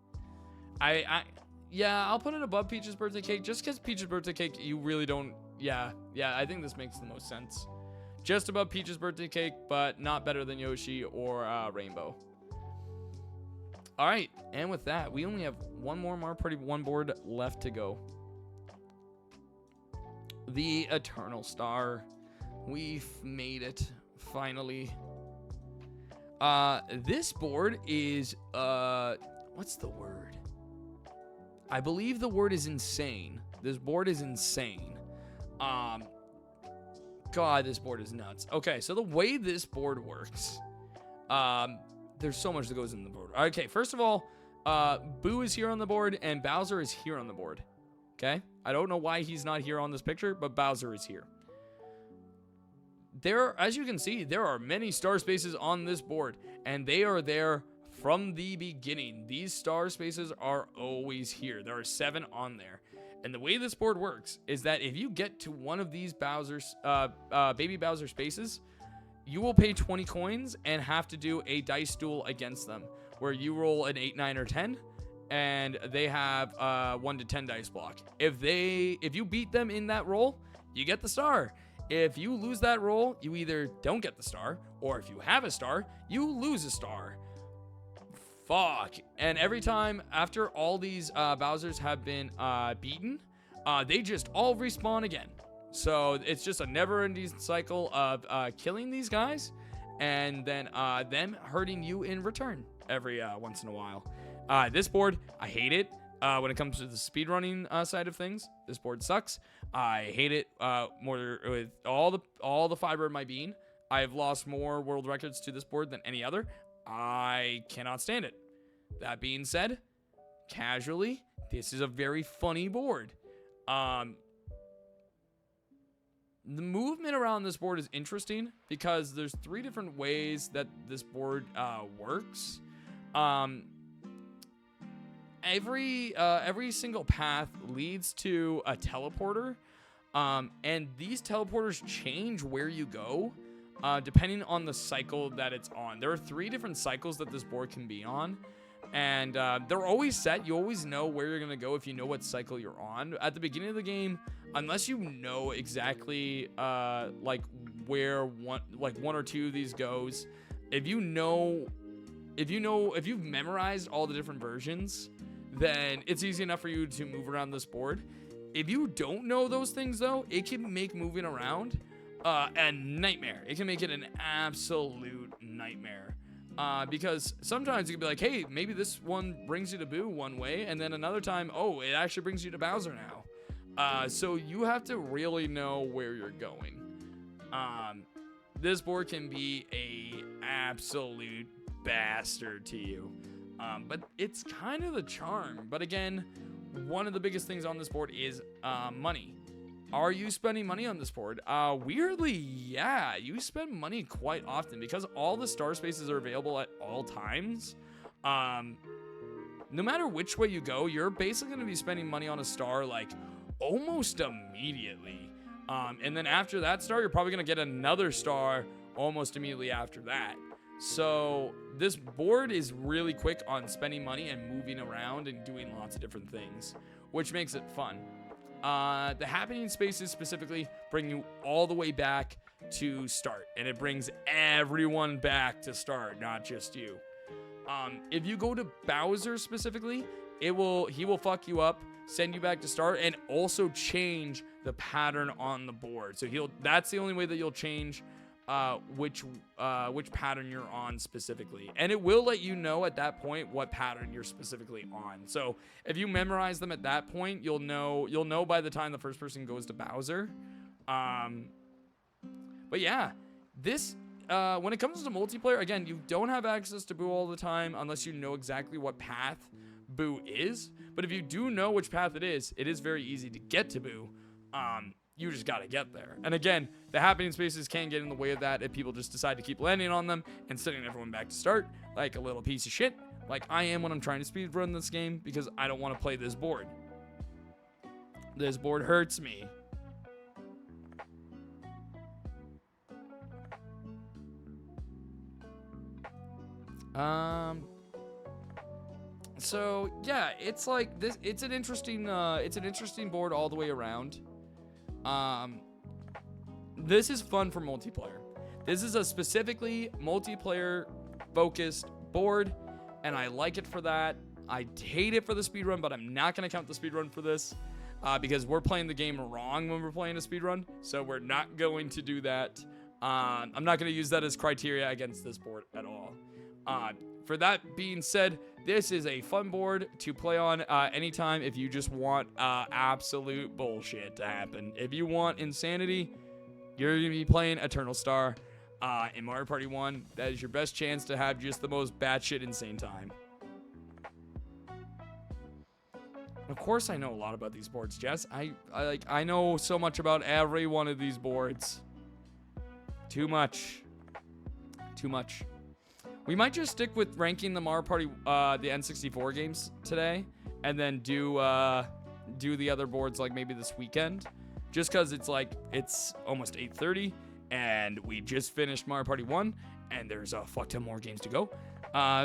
I'll put it above Peach's birthday cake just because Peach's birthday cake, you really don't. Yeah, I think this makes the most sense. Just above Peach's birthday cake, but not better than Yoshi or Rainbow. All right, and with that, we only have one board left to go. The Eternal Star. We've made it, finally. This board is, what's the word? I believe the word is insane. This board is insane. God, this board is nuts. Okay, so the way this board works, there's so much that goes in the board. Okay, first of all, Boo is here on the board, and Bowser is here on the board. Okay? I don't know why he's not here on this picture, but Bowser is here. As you can see, there are many star spaces on this board, and they are there from the beginning. These star spaces are always here. There are 7 on there. And the way this board works is that if you get to one of these Baby Bowser spaces, you will pay 20 coins and have to do a dice duel against them, where you roll an 8, 9, or 10, and they have 1 to 10 dice block. If you beat them in that roll, you get the star. If you lose that roll, you either don't get the star, or if you have a star, you lose a star. Fuck. And every time after all these Bowsers have been beaten, they just all respawn again. So it's just a never-ending cycle of killing these guys and then them hurting you in return every once in a while. This board, I hate it. When it comes to the speedrunning side of things, this board sucks. I hate it more with all the fiber in my being. I've lost more world records to this board than any other. I cannot stand it. That being said, casually, this is a very funny board. The movement around this board is interesting because there's 3 different ways that this board works. Every single path leads to a teleporter, and these teleporters change where you go depending on the cycle that it's on. There are 3 different cycles that this board can be on, and they're always set. You always know where you're gonna go if you know what cycle you're on at the beginning of the game, unless you know exactly like where one or 2 of these goes. If you've memorized all the different versions, then it's easy enough for you to move around this board. If you don't know those things, though, it can make moving around a nightmare. It can make it an absolute nightmare. Because sometimes you can be like, hey, maybe this one brings you to Boo one way, and then another time, oh, it actually brings you to Bowser now. So you have to really know where you're going. This board can be a absolute bastard to you. But it's kind of the charm. But again, one of the biggest things on this board is money. Are you spending money on this board? Weirdly, yeah, you spend money quite often because all the star spaces are available at all times. No matter which way you go, you're basically going to be spending money on a star like almost immediately. And then after that star, you're probably going to get another star almost immediately after that. So this board is really quick on spending money and moving around and doing lots of different things, which makes it fun. The happening spaces specifically bring you all the way back to start, and it brings everyone back to start, not just you. If you go to Bowser specifically, he will fuck you up, send you back to start, and also change the pattern on the board. So that's the only way that you'll change which pattern you're on specifically, and it will let you know at that point what pattern you're specifically on. So if you memorize them at that point, you'll know by the time the first person goes to Bowser. But yeah, this when it comes to multiplayer, again, you don't have access to Boo all the time unless you know exactly what path Boo is. But if you do know which path it is very easy to get to Boo. You just gotta get there. And again, the happening spaces can get in the way of that if people just decide to keep landing on them and sending everyone back to start like a little piece of shit, like I am when I'm trying to speedrun this game because I don't want to play this board. This board hurts me. So yeah, it's like this. It's an interesting board all the way around. This is fun for multiplayer. This is a specifically multiplayer focused board, and I like it for that. I hate it for the speedrun, but I'm not going to count the speedrun for this because we're playing the game wrong when we're playing a speedrun, so we're not going to do that. I'm not going to use that as criteria against this board at all. For that being said, this is a fun board to play on anytime if you just want absolute bullshit to happen. If you want insanity, you're going to be playing Eternal Star in Mario Party 1. That is your best chance to have just the most batshit insane time. Of course I know a lot about these boards, Jess. I know so much about every one of these boards. Too much. Too much. We might just stick with ranking the Mario Party, the N64 games today, and then do the other boards like maybe this weekend, just because it's almost 8:30, and we just finished Mario Party 1, and there's a fuck ton more games to go.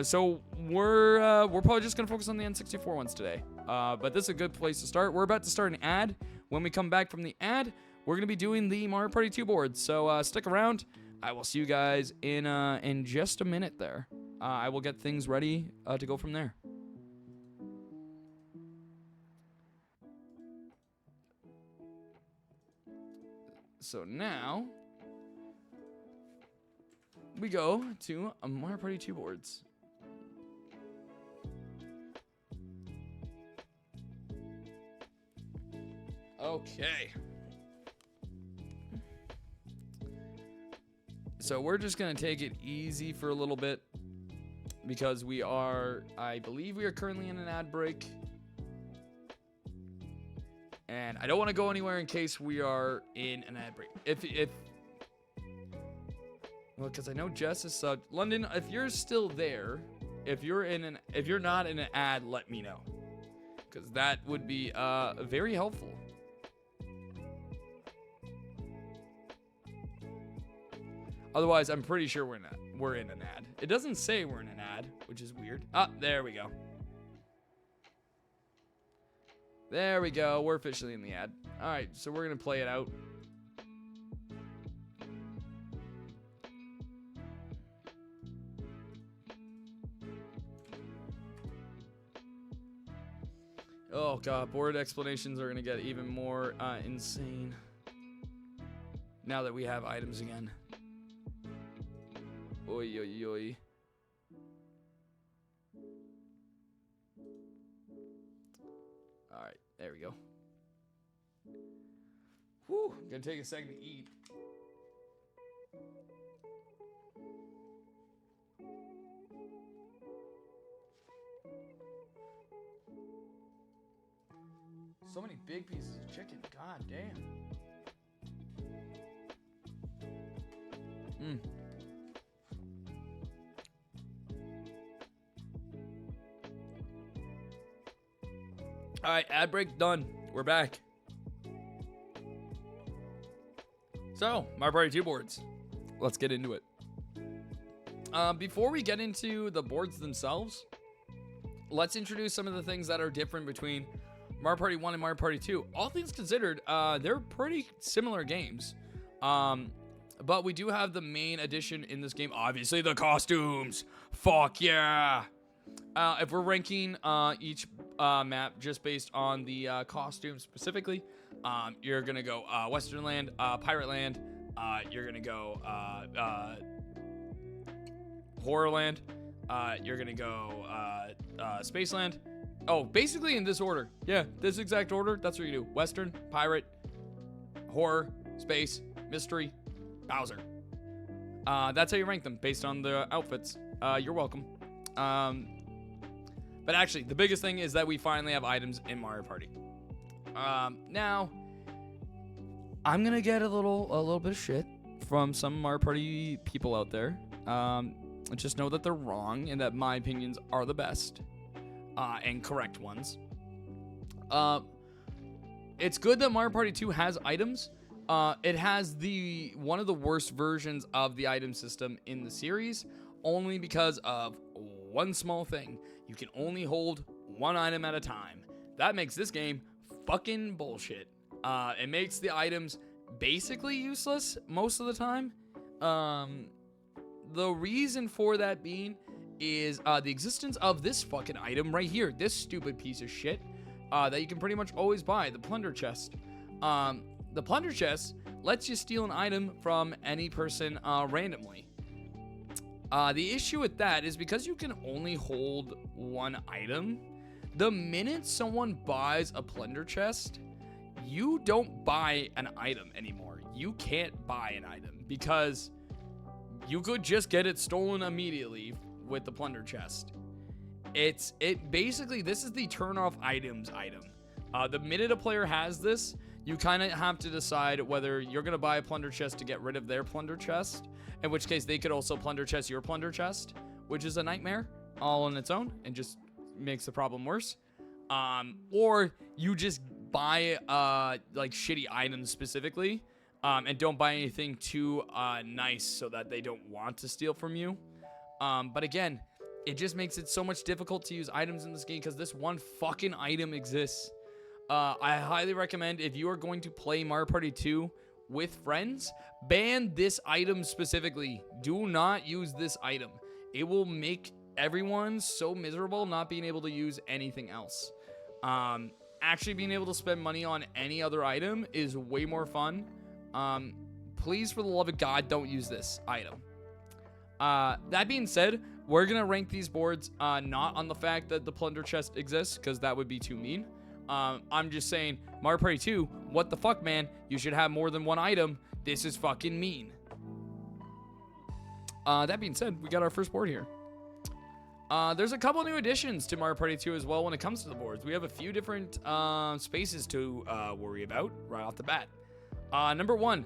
So we're probably just gonna focus on the N64 ones today. But this is a good place to start. We're about to start an ad. When we come back from the ad, we're gonna be doing the Mario Party 2 boards. So stick around. I will see you guys in just a minute there. I will get things ready to go from there. So now we go to Mario Party 2 boards. Okay. So we're just going to take it easy for a little bit because I believe we are currently in an ad break. And I don't want to go anywhere in case we are in an ad break. Well, because I know Jess is subbed. London, if you're still there, if you're not in an ad, let me know. Because that would be very helpful. Otherwise, I'm pretty sure we're in an ad. It doesn't say we're in an ad, which is weird. Ah, there we go. There we go. We're officially in the ad. All right, so we're going to play it out. Oh, God. Board explanations are going to get even more insane now that we have items again. Oi, oi, oi. All right, there we go. Whew, gonna take a second to eat. So many big pieces of chicken, god damn. All right, ad break done. We're back. So, Mario Party 2 boards. Let's get into it. Before we get into the boards themselves, let's introduce some of the things that are different between Mario Party 1 and Mario Party 2. All things considered, they're pretty similar games. But we do have the main addition in this game, obviously the costumes. Fuck yeah. If we're ranking each map just based on the costumes specifically, you're gonna go Western Land, Pirate Land, you're gonna go Horror Land, you're gonna go Space Land. Oh, basically in this order. Yeah, this exact order. That's what you do: Western, Pirate, Horror, Space, Mystery, Bowser. That's how you rank them based on the outfits. You're welcome. But actually, the biggest thing is that we finally have items in Mario Party. Now, I'm gonna get a little bit of shit from some Mario Party people out there. Just know that they're wrong and that my opinions are the best and correct ones. It's good that Mario Party 2 has items. It has one of the worst versions of the item system in the series, only because of one small thing. You can only hold one item at a time. That makes this game fucking bullshit. It makes the items basically useless most of the time. The reason for that being is the existence of this fucking item right here. This stupid piece of shit that you can pretty much always buy, the plunder chest. The plunder chest lets you steal an item from any person randomly. The issue with that is because you can only hold one item, the minute someone buys a plunder chest, you don't buy an item anymore. You can't buy an item because you could just get it stolen immediately with the plunder chest. Basically, this is the turn off items item. The minute a player has this, you kind of have to decide whether you're going to buy a plunder chest to get rid of their plunder chest, in which case they could also plunder chest your plunder chest, which is a nightmare all on its own and just makes the problem worse. Or you just buy like shitty items specifically, and don't buy anything too nice so that they don't want to steal from you. But again, it just makes it so much difficult to use items in this game because this one fucking item exists. I highly recommend, if you are going to play Mario Party 2 with friends, ban this item specifically. Do not use this item. It will make everyone so miserable not being able to use anything else. Actually being able to spend money on any other item is way more fun. Please, for the love of God, don't use this item. That being said, we're going to rank these boards not on the fact that the plunder chest exists, because that would be too mean. I'm just saying, Mario Party 2, what the fuck, man? You should have more than one item. This is fucking mean. That being said, we got our first board here. There's a couple new additions to Mario Party 2 as well when it comes to the boards. We have a few different spaces to worry about right off the bat. Number one,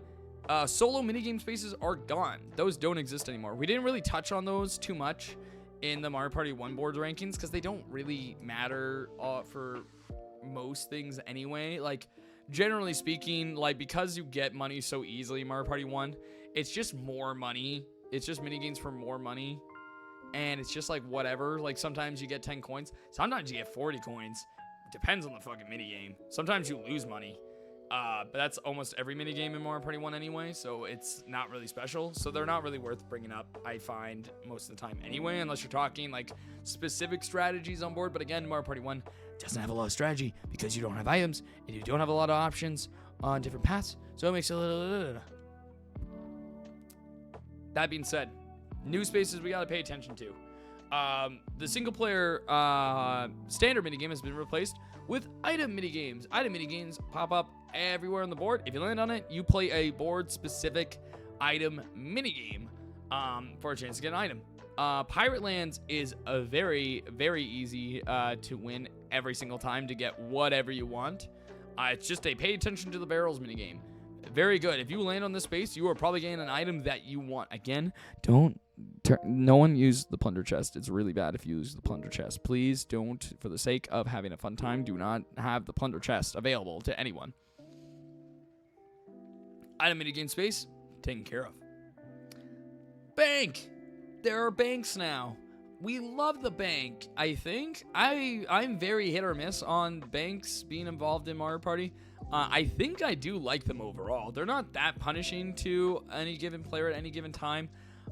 solo minigame spaces are gone. Those don't exist anymore. We didn't really touch on those too much in the Mario Party 1 board rankings because they don't really matter for most things anyway. Like, generally speaking, like, because you get money so easily in Mario Party 1, it's just more money. It's just minigames for more money. And it's just like whatever. Like, sometimes you get 10 coins. Sometimes you get 40 coins. Depends on the fucking minigame. Sometimes you lose money. But that's almost every minigame in Mario Party 1 anyway, so it's not really special. So they're not really worth bringing up, I find, most of the time anyway, unless you're talking, like, specific strategies on board. But again, Mario Party 1 doesn't have a lot of strategy because you don't have items, and you don't have a lot of options on different paths, so it makes it a little... That being said, new spaces we gotta pay attention to. The single-player standard minigame has been replaced with item minigames. Item minigames pop up everywhere on the board. If you land on it, you play a board-specific item minigame for a chance to get an item. Pirate Lands is a very, very easy to win every single time to get whatever you want. It's just a pay attention to the barrels minigame. Very good. If you land on this space, you are probably getting an item that you want. Again, no one use the plunder chest. It's really bad if you use the plunder chest. Please don't, for the sake of having a fun time, do not have the plunder chest available to anyone. Item minigame space, taken care of. Bank! There are banks now. We love the bank, I think. I'm very hit or miss on banks being involved in Mario Party. I think I do like them overall. They're not that punishing to any given player at any given time,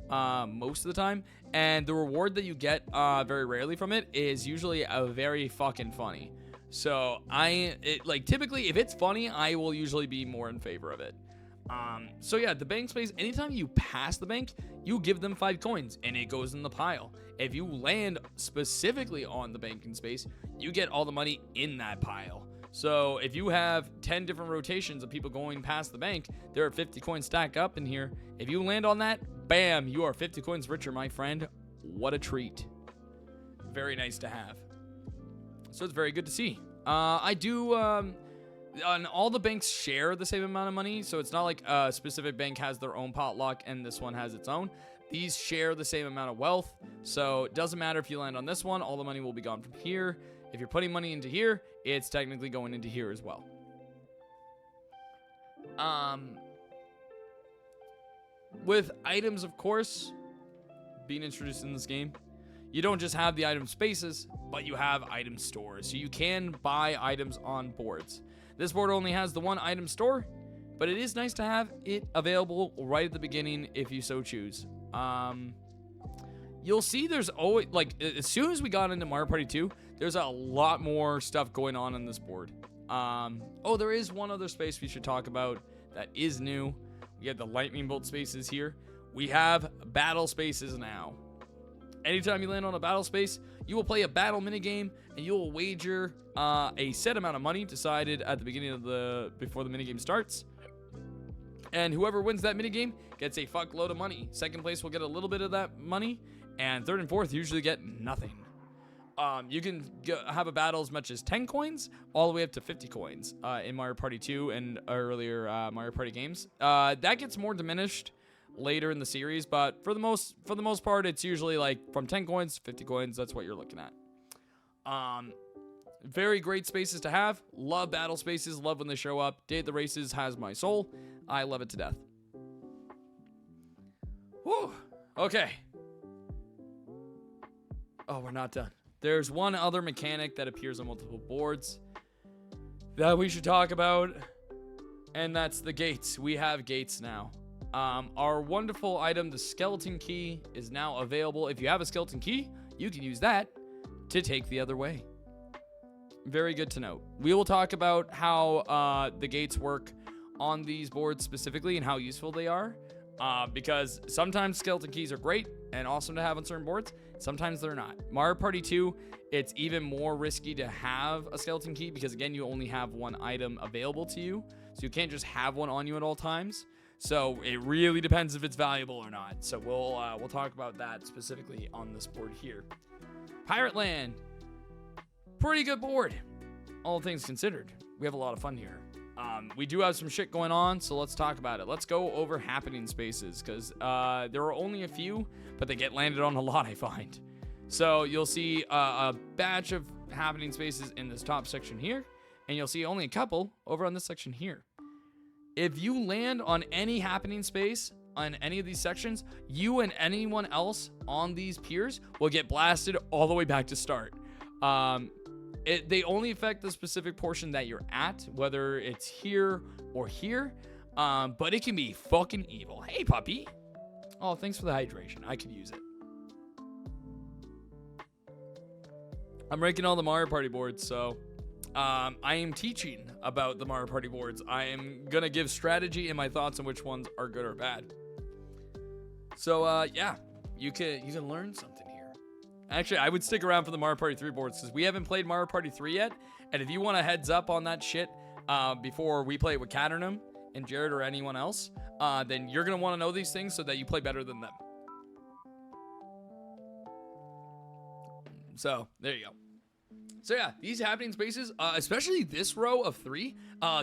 most of the time. And the reward that you get very rarely from it is usually a very fucking funny. So typically, if it's funny, I will usually be more in favor of it. So yeah, the bank space, anytime you pass the bank, you give them 5 coins and it goes in the pile. If you land specifically on the banking space, you get all the money in that pile. So if you have 10 different rotations of people going past the bank, there are 50 coins stacked up in here. If you land on that, bam, you are 50 coins richer, my friend. What a treat. Very nice to have. So it's very good to see. And all the banks share the same amount of money, so it's not like a specific bank has their own potluck and this one has its own. These share the same amount of wealth, so it doesn't matter if you land on this one, all the money will be gone from here. If you're putting money into here, it's technically going into here as well. With items, of course, being introduced in this game, you don't just have the item spaces, but you have item stores, so you can buy items on boards. This board only has the one item store, but it is nice to have it available right at the beginning if you so choose. you'll see there's always, like, as soon as we got into Mario Party 2, there's a lot more stuff going on this board. Oh, there is one other space we should talk about that is new. We have the lightning bolt spaces here. We have battle spaces now. Anytime you land on a battle space, you will play a battle minigame, and you will wager a set amount of money decided at the beginning of before the minigame starts. And whoever wins that minigame gets a fuckload of money. Second place will get a little bit of that money, and third and fourth usually get nothing. You can have a battle as much as 10 coins, all the way up to 50 coins in Mario Party 2 and earlier Mario Party games. That gets more diminished later in the series, but for the most part, it's usually like from 10 coins to 50 coins. That's what you're looking at. Very great spaces to have. Love battle spaces. Love when they show up. Day at the Races has my soul. I love it to death. Whew. Okay. Oh, we're not done. There's one other mechanic that appears on multiple boards that we should talk about, and that's the gates. We have gates now. Our wonderful item, the skeleton key, is now available. If you have a skeleton key, you can use that to take the other way. Very good to note. We will talk about how the gates work on these boards specifically and how useful they are, because sometimes skeleton keys are great and awesome to have on certain boards. Sometimes they're not. Mario Party 2, it's even more risky to have a skeleton key because, again, you only have one item available to you, so you can't just have one on you at all times. So it really depends if it's valuable or not. So we'll talk about that specifically on this board here. Pirate Land, pretty good board, all things considered. We have a lot of fun here. We do have some shit going on, so let's talk about it. Let's go over happening spaces, because there are only a few, but they get landed on a lot, I find. So you'll see a batch of happening spaces in this top section here, and you'll see only a couple over on this section here. If you land on any happening space on any of these sections, you and anyone else on these piers will get blasted all the way back to start. They only affect the specific portion that you're at, whether it's here or here, but it can be fucking evil. Hey, puppy. Oh, thanks for the hydration. I could use it. I'm ranking all the Mario Party boards, so I am teaching about the Mario Party boards. I am going to give strategy and my thoughts on which ones are good or bad. So, yeah, you can learn something here. Actually, I would stick around for the Mario Party 3 boards because we haven't played Mario Party 3 yet. And if you want a heads up on that shit before we play it with Caternum and Jared or anyone else, then you're going to want to know these things so that you play better than them. So, there you go. So yeah, these happening spaces, especially this row of 3,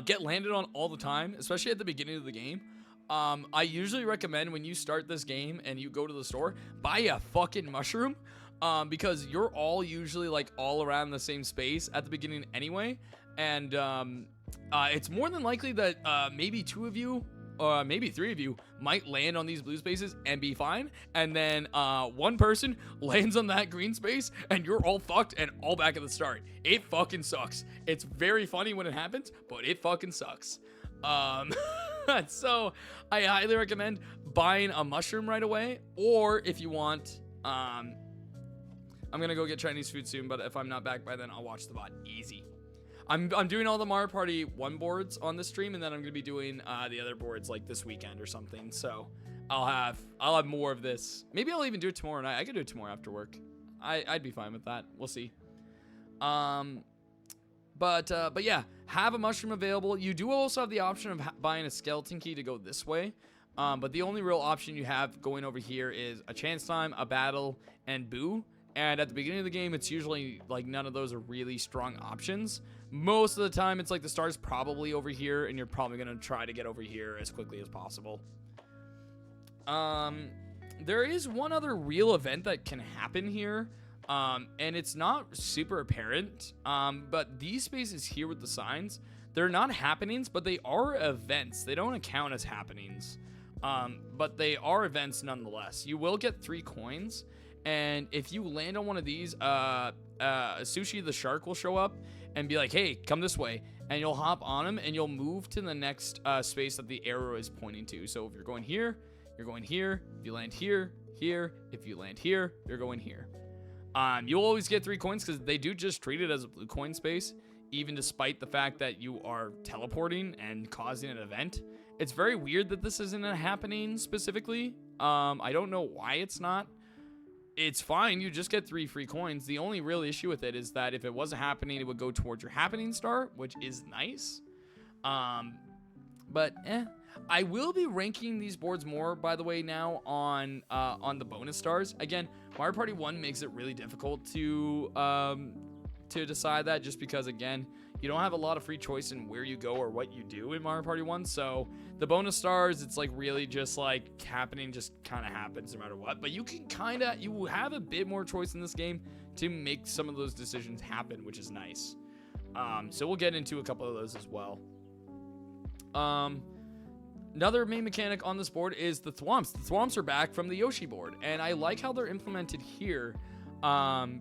get landed on all the time, especially at the beginning of the game. I usually recommend when you start this game and you go to the store, buy a fucking mushroom, because you're all usually like all around the same space at the beginning anyway. And it's more than likely that maybe 2 of you, or maybe 3 of you might land on these blue spaces and be fine, and then one person lands on that green space and you're all fucked and all back at the start. It fucking sucks. It's very funny when it happens, but it fucking sucks. So I highly recommend buying a mushroom right away, or if you want, I'm gonna go get Chinese food soon, but if I'm not back by then, I'll watch the VOD. Easy. I'm doing all the Mario Party 1 boards on this stream, and then I'm gonna be doing the other boards like this weekend or something. So I'll have more of this. Maybe I'll even do it tomorrow night. I could do it tomorrow after work. I'd be fine with that. We'll see. But yeah, have a mushroom available. You do also have the option of buying a skeleton key to go this way. But the only real option you have going over here is a chance time, a battle, and boo. And at the beginning of the game, it's usually like none of those are really strong options. Most of the time, it's like the star's probably over here, and you're probably going to try to get over here as quickly as possible. There is one other real event that can happen here, and it's not super apparent, but these spaces here with the signs, they're not happenings, but they are events. They don't account as happenings, but they are events nonetheless. You will get 3 coins. And if you land on one of these, Sushi the shark will show up and be like, hey, come this way. And you'll hop on him and you'll move to the next space that the arrow is pointing to. So if you're going here, you're going here. If you land here, here. If you land here, you're going here. You'll always get 3 coins because they do just treat it as a blue coin space, even despite the fact that you are teleporting and causing an event. It's very weird that this isn't happening specifically. I don't know why it's not. It's fine. You just get 3 free coins. The only real issue with it is that if it wasn't happening, it would go towards your happening star, which is nice. But I will be ranking these boards more, by the way, now on the bonus stars. Again, Mario Party 1 makes it really difficult to decide that, just because, again, you don't have a lot of free choice in where you go or what you do in Mario Party 1. So the bonus stars, it's like really just like happening, just kind of happens no matter what. But you can you have a bit more choice in this game to make some of those decisions happen, which is nice. So we'll get into a couple of those as well. Another main mechanic on this board is the thwomps. The thwomps are back from the Yoshi board, and I like how they're implemented here.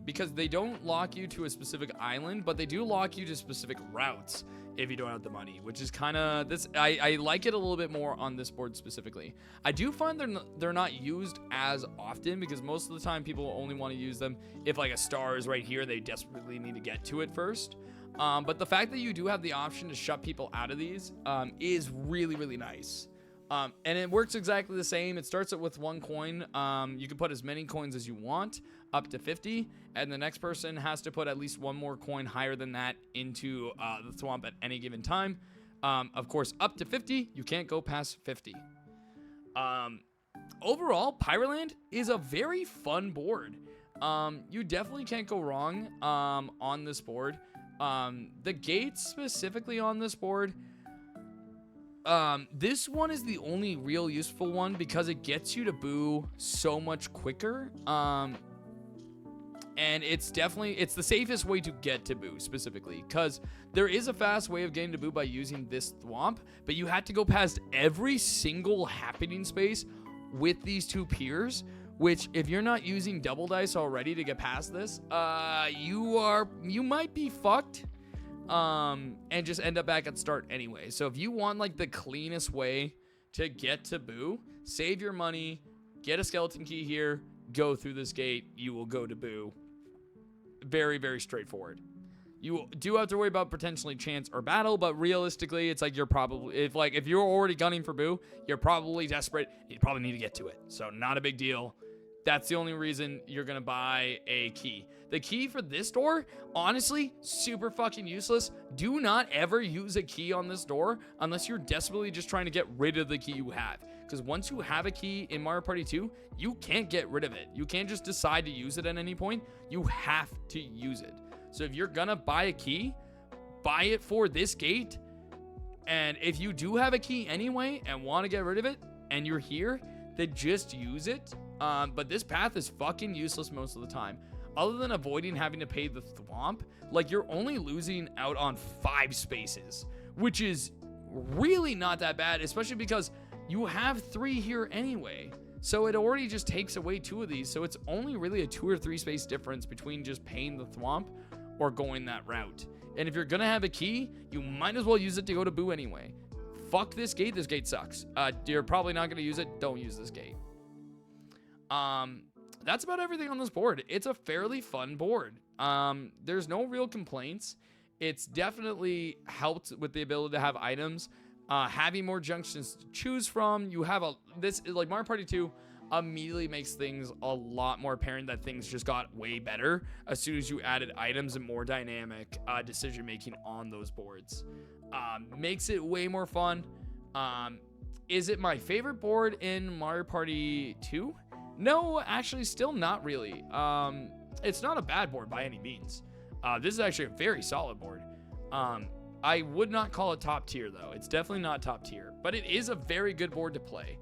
Because they don't lock you to a specific island, but they do lock you to specific routes if you don't have the money, which is kind of this. I like it a little bit more on this board specifically. I do find they're not used as often, because most of the time people only want to use them if like a star is right here, they desperately need to get to it first. But the fact that you do have the option to shut people out of these is really, really nice. And it works exactly the same. It starts it with 1 coin. You can put as many coins as you want, up to 50, and the next person has to put at least 1 more coin higher than that into the thwomp at any given time. Of course, up to 50, you can't go past 50. Overall, Pyroland is a very fun board. You definitely can't go wrong on this board. The gates specifically on this board, this one is the only real useful one because it gets you to Boo so much quicker. And it's the safest way to get to Boo specifically, because there is a fast way of getting to Boo by using this thwomp, but you had to go past every single happening space with these 2 piers, which if you're not using double dice already to get past this, you might be fucked. And just end up back at start anyway. So if you want like the cleanest way to get to Boo, save your money, get a skeleton key here, go through this gate, you will go to Boo. Very, very straightforward. You do have to worry about potentially chance or battle, but realistically, it's like you're probably, if you're already gunning for Boo, you're probably desperate, you probably need to get to it. So not a big deal. That's the only reason you're gonna buy a key. The key for this door, honestly, super fucking useless. Do not ever use a key on this door unless you're desperately just trying to get rid of the key you have. Because once you have a key in Mario Party 2, you can't get rid of it. You can't just decide to use it at any point. You have to use it. So if you're gonna buy a key, buy it for this gate. And if you do have a key anyway and want to get rid of it, and you're here, then just use it. But this path is fucking useless most of the time. Other than avoiding having to pay the thwomp, like you're only losing out on 5 spaces, which is really not that bad, especially because you have 3 here anyway. So it already just takes away 2 of these. So it's only really a 2 or 3 space difference between just paying the thwomp or going that route. And if you're going to have a key, you might as well use it to go to Boo anyway. Fuck this gate. This gate sucks. You're probably not going to use it. Don't use this gate. That's about everything on this board. It's a fairly fun board. There's no real complaints. It's definitely helped with the ability to have items. Having more junctions to choose from. You have like Mario Party 2 immediately makes things a lot more apparent that things just got way better as soon as you added items and more dynamic decision making on those boards. Makes it way more fun. Is it my favorite board in Mario Party 2? No, actually, still not really. It's not a bad board by any means. This is actually a very solid board. I would not call it top tier, though. It's definitely not top tier, but it is a very good board to play.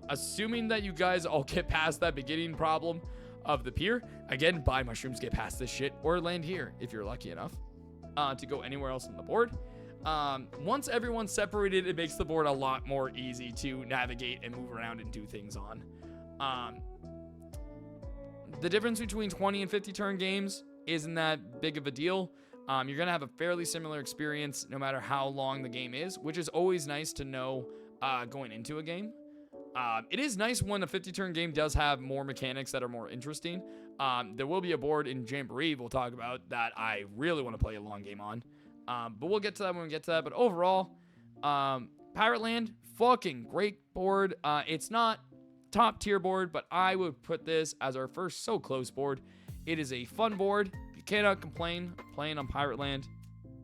Assuming that you guys all get past that beginning problem of the pier, again, buy mushrooms, get past this shit, or land here if you're lucky enough to go anywhere else on the board. Once everyone's separated, it makes the board a lot more easy to navigate and move around and do things on. The difference between 20 and 50 turn games isn't that big of a deal. You're going to have a fairly similar experience no matter how long the game is, which is always nice to know going into a game. It is nice when a 50-turn game does have more mechanics that are more interesting. There will be a board in Jamboree we'll talk about that I really want to play a long game on. But we'll get to that when we get to that. But overall, Pirate Land, fucking great board. It's not top tier board, but I would put this as our first So Close board. It is a fun board. You cannot complain playing on Pirate Land.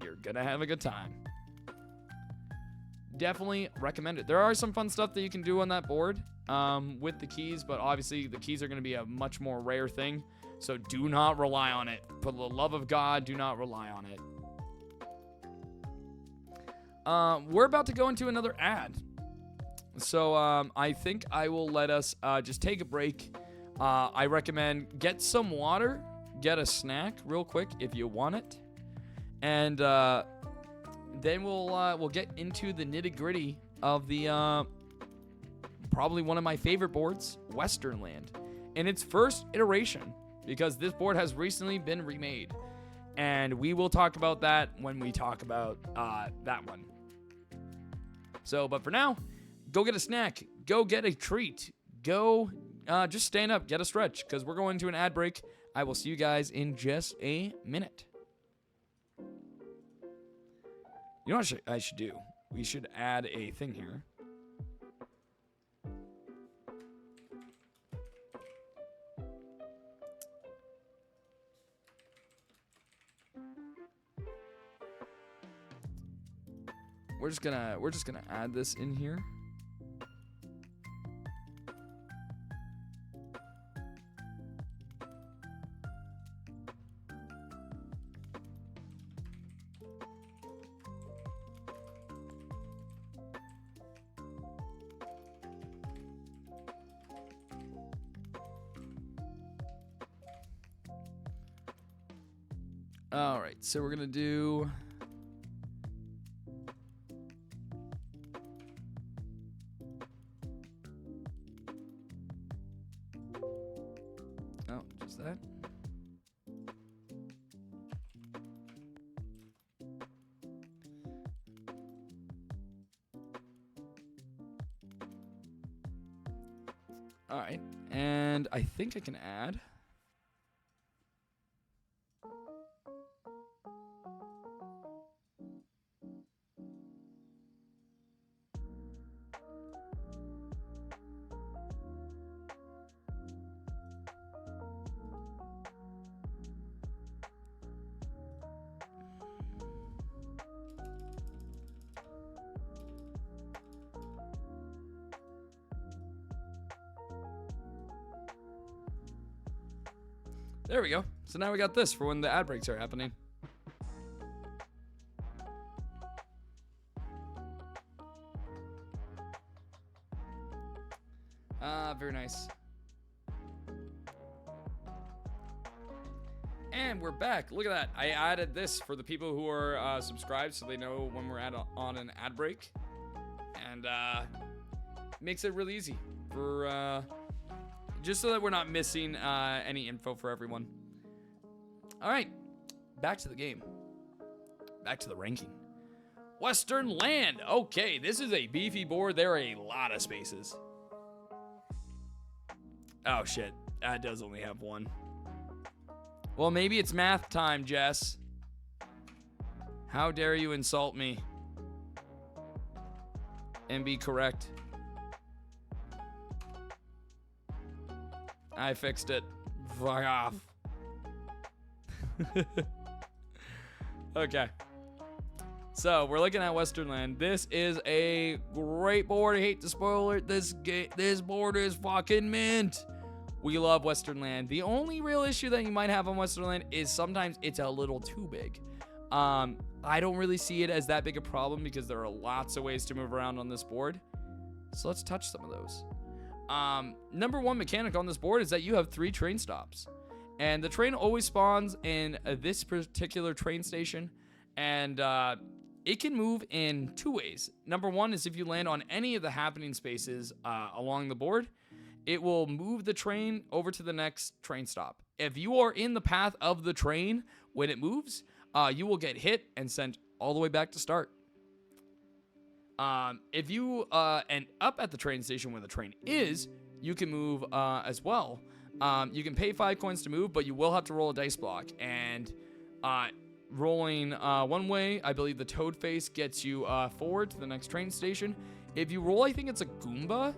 You're gonna have a good time. Definitely recommend it. There are some fun stuff that you can do on that board with the keys, but obviously the keys are going to be a much more rare thing, so do not rely on it. For the love of God, do not rely on it. We're about to go into another ad, so I think I will let us just take a break. I recommend get some water, get a snack real quick if you want it, and then we'll get into the nitty-gritty of the probably one of my favorite boards, Western Land, in its first iteration, because this board has recently been remade, and we will talk about that when we talk about that one. So, but for now, go get a snack, go get a treat, go just stand up, get a stretch, because we're going to an ad break. I will see you guys in just a minute. You know what I should do? We should add a thing here. We're just gonna add this in here. All right, so we're gonna do. Oh, just that. All right, and I think I can add. There we go. So now we got this for when the ad breaks are happening. Very nice. And we're back. Look at that. I added this for the people who are subscribed so they know when we're on an ad break. And makes it really easy for just so that we're not missing any info for everyone. All right, back to the game. Back to the ranking. Western Land. Okay, this is a beefy board. There are a lot of spaces. Oh, shit. That does only have one. Well, maybe it's math time, Jess. How dare you insult me and be correct? I fixed it. Fuck off. Okay. So, we're looking at Western Land. This is a great board. I hate to spoil it. This board is fucking mint. We love Western Land. The only real issue that you might have on Western Land is sometimes it's a little too big. I don't really see it as that big a problem because there are lots of ways to move around on this board. So let's touch some of those. Number one mechanic on this board is that you have 3 train stops. And the train always spawns in this particular train station. And it can move in 2 ways. Number one is if you land on any of the happening spaces along the board, it will move the train over to the next train stop. If you are in the path of the train when it moves, you will get hit and sent all the way back to start. If you end up at the train station where the train is, you can move as well. You can pay 5 coins to move, but you will have to roll a dice block. And rolling one way, I believe the toad face gets you forward to the next train station. If you roll, I think it's a Goomba,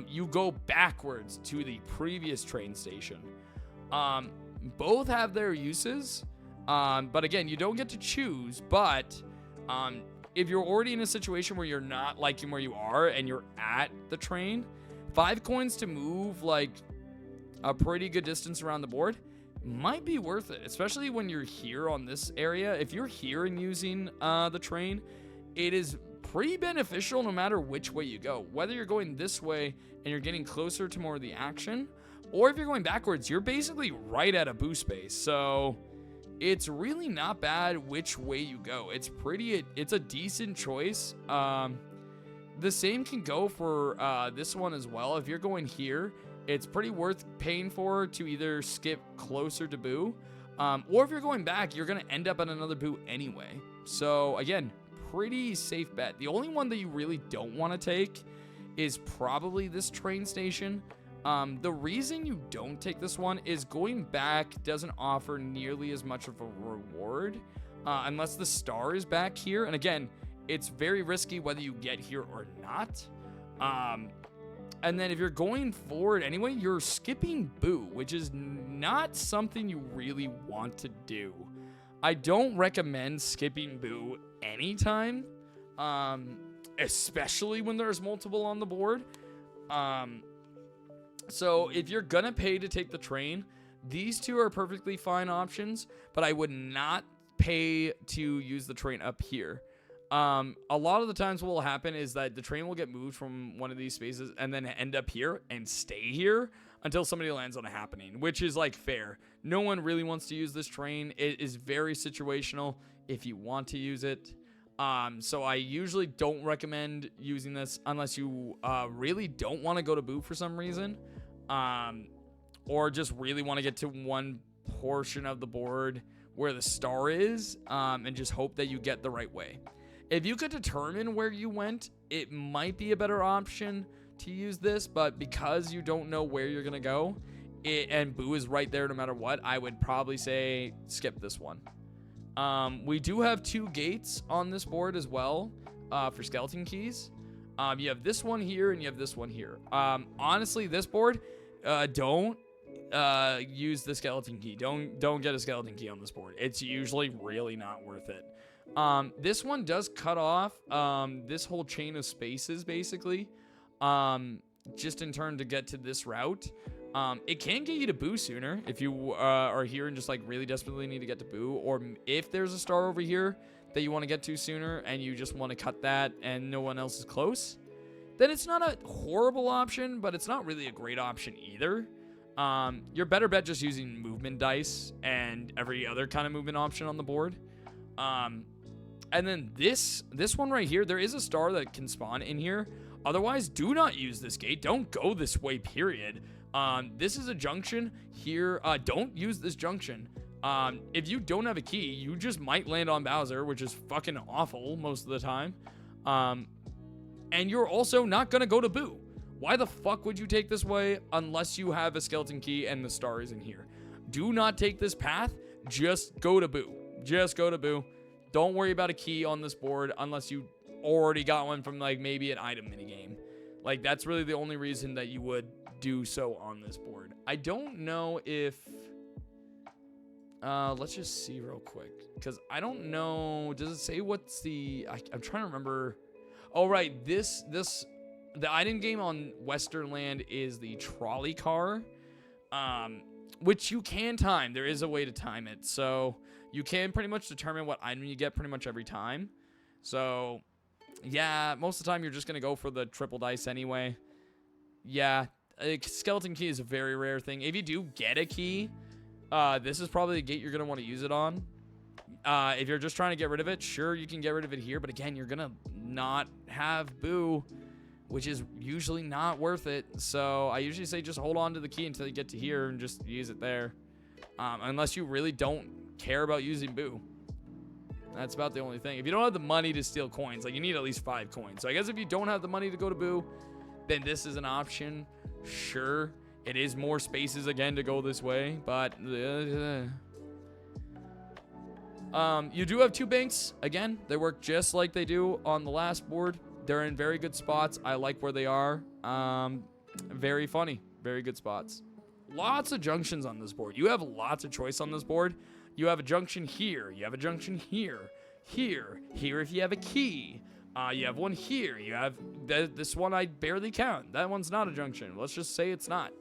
you go backwards to the previous train station. Both have their uses, but again, you don't get to choose. But if you're already in a situation where you're not liking where you are and you're at the train, 5 coins to move like a pretty good distance around the board might be worth it, especially when you're here on this area. If you're here and using the train, it is pretty beneficial no matter which way you go. Whether you're going this way and you're getting closer to more of the action, or if you're going backwards, you're basically right at a boost space. So it's really not bad which way you go. It's a decent choice. The same can go for this one as well. If you're going here, it's pretty worth paying for to either skip closer to Boo, or if you're going back, you're going to end up at another Boo anyway. So again, pretty safe bet. The only one that you really don't want to take is probably this train station. The reason you don't take this one is going back doesn't offer nearly as much of a reward unless the star is back here. And again, it's very risky whether you get here or not. And then if you're going forward anyway, you're skipping Boo, which is not something you really want to do. I don't recommend skipping Boo anytime, especially when there's multiple on the board. So if you're gonna pay to take the train, these two are perfectly fine options, but I would not pay to use the train up here. A lot of the times what will happen is that the train will get moved from one of these spaces and then end up here and stay here until somebody lands on a happening, which is like fair. No one really wants to use this train. It is very situational if you want to use it. So I usually don't recommend using this unless you really don't want to go to Boo for some reason, or just really want to get to one portion of the board where the star is, and just hope that you get the right way. If you could determine where you went, it might be a better option to use this, but because you don't know where you're gonna go, and Boo is right there no matter what, I would probably say skip this one. We do have 2 gates on this board as well, for skeleton keys. You have this one here and you have this one here. Honestly, this board, don't use the skeleton key. Don't get a skeleton key on this board. It's usually really not worth it. This one does cut off this whole chain of spaces basically, just in turn to get to this route. It can get you to Boo sooner if you are here and just like really desperately need to get to Boo, or if there's a star over here that you want to get to sooner and you just want to cut that and no one else is close, then it's not a horrible option, but it's not really a great option either. You're better bet just using movement dice and every other kind of movement option on the board. And then this one right here, there is a star that can spawn in here. Otherwise, do not use this gate. Don't go this way, period. This is a junction here. Don't use this junction. If you don't have a key, you just might land on Bowser, which is fucking awful most of the time. And you're also not gonna go to Boo. Why the fuck would you take this way unless you have a skeleton key and the star is in here? Do not take this path. Just go to Boo. Just go to Boo. Don't worry about a key on this board unless you already got one from like maybe an item minigame. Like that's really the only reason that you would do so on this board. I don't know if let's just see real quick, because I don't know, does it say what's the I'm trying to remember. Oh right, the item game on Western Land is the trolley car, which you can time. There is a way to time it, so you can pretty much determine what item you get pretty much every time. So yeah, most of the time you're just gonna go for the triple dice anyway. Yeah, a skeleton key is a very rare thing. If you do get a key, this is probably the gate you're gonna want to use it on. If you're just trying to get rid of it, sure, you can get rid of it here, but again, you're gonna not have Boo, which is usually not worth it. So I usually say just hold on to the key until you get to here and just use it there, unless you really don't care about using Boo. That's about the only thing. If you don't have the money to steal coins, like, you need at least 5 coins. So I guess if you don't have the money to go to Boo, then this is an option. Sure, it is more spaces again to go this way, but you do have 2 banks. Again, they work just like they do on the last board. They're in very good spots. I like where they are. Very funny. Very good spots. Lots of junctions on this board. You have lots of choice on this board. You have a junction here. You have a junction here. Here if you have a key. You have one here. You have this one I barely count. That one's not a junction. Let's just say it's not.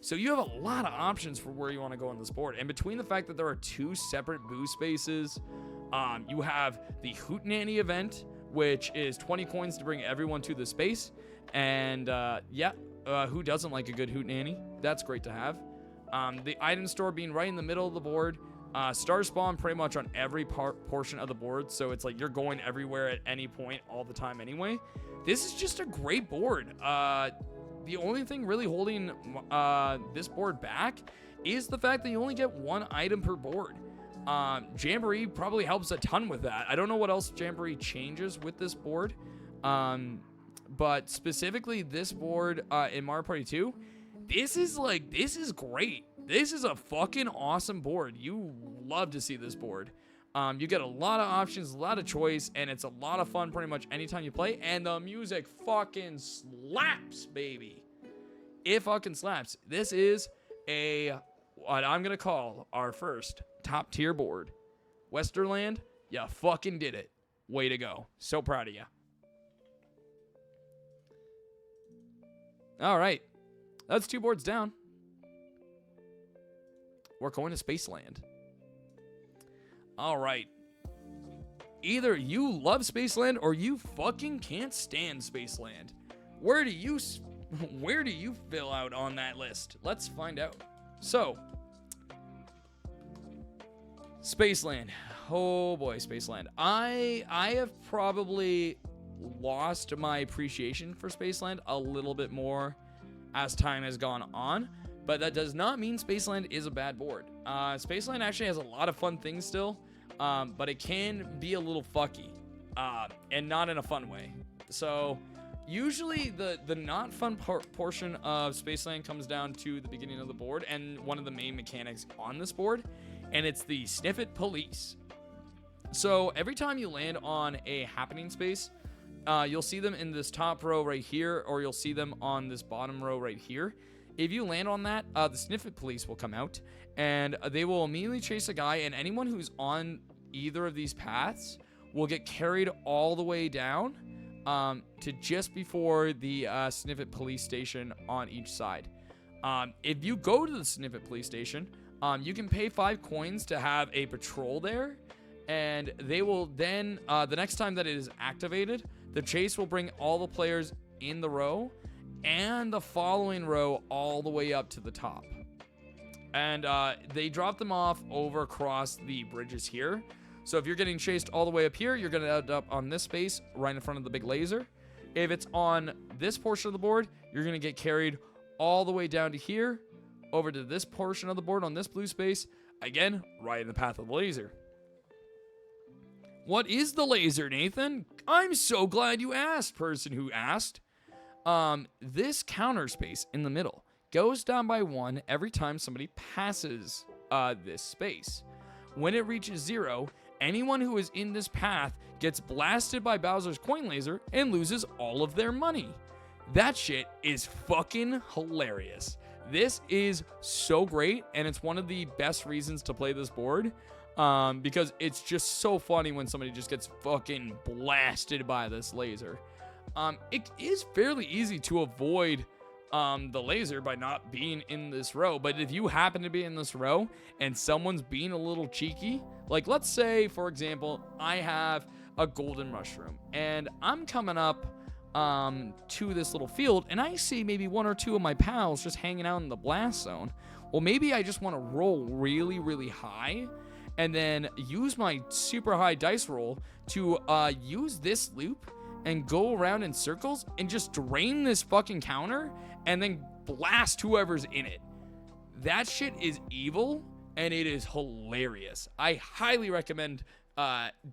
So you have a lot of options for where you want to go on this board. And between the fact that there are 2 separate Boo spaces, you have the Hootenanny event, which is 20 coins to bring everyone to the space. And who doesn't like a good Hootenanny? That's great to have. The item store being right in the middle of the board. Star spawn pretty much on every portion of the board, so it's like you're going everywhere at any point all the time anyway. This is just a great board. The only thing really holding this board back is the fact that you only get 1 item per board. Jamboree probably helps a ton with that. I don't know what else Jamboree changes with this board, but specifically this board in Mario Party 2, this is great. This is a fucking awesome board. You love to see this board. You get a lot of options, a lot of choice, and it's a lot of fun pretty much anytime you play. And the music fucking slaps, baby. It fucking slaps. This is what I'm going to call our first top tier board. Westerland, you fucking did it. Way to go. So proud of you. All right. That's 2 boards down. We're going to Spaceland. All right. Either you love Spaceland or you fucking can't stand Spaceland. Where do you fill out on that list? Let's find out. So, Spaceland. Oh boy, Spaceland. I have probably lost my appreciation for Spaceland a little bit more as time has gone on. But that does not mean Spaceland is a bad board. Spaceland actually has a lot of fun things still, but it can be a little fucky, and not in a fun way. So usually the not fun portion of Spaceland comes down to the beginning of the board and one of the main mechanics on this board, and it's the Sniff It Police. So every time you land on a happening space, you'll see them in this top row right here, or you'll see them on this bottom row right here. If you land on that, the Sniff It Police will come out, and they will immediately chase a guy, and anyone who's on either of these paths will get carried all the way down to just before the Sniff It Police station on each side. If you go to the Sniff It Police station, you can pay 5 coins to have a patrol there, and they will then, the next time that it is activated, the chase will bring all the players in the row and the following row all the way up to the top. And they drop them off over across the bridges here. So if you're getting chased all the way up here, you're going to end up on this space right in front of the big laser. If it's on this portion of the board, you're going to get carried all the way down to here, over to this portion of the board on this blue space, again, right in the path of the laser. What is the laser, Nathan? I'm so glad you asked, person who asked. This counter space in the middle goes down by 1 every time somebody passes this space. When it reaches 0, anyone who is in this path gets blasted by Bowser's coin laser and loses all of their money. That shit is fucking hilarious. This is so great, and it's one of the best reasons to play this board, because it's just so funny when somebody just gets fucking blasted by this laser. It is fairly easy to avoid the laser by not being in this row, but if you happen to be in this row and someone's being a little cheeky, like let's say, for example, I have a golden mushroom and I'm coming up to this little field and I see maybe 1 or 2 of my pals just hanging out in the blast zone. Well, maybe I just want to roll really, really high and then use my super high dice roll to use this loop and go around in circles and just drain this fucking counter and then blast whoever's in it. That shit is evil and it is hilarious. I highly recommend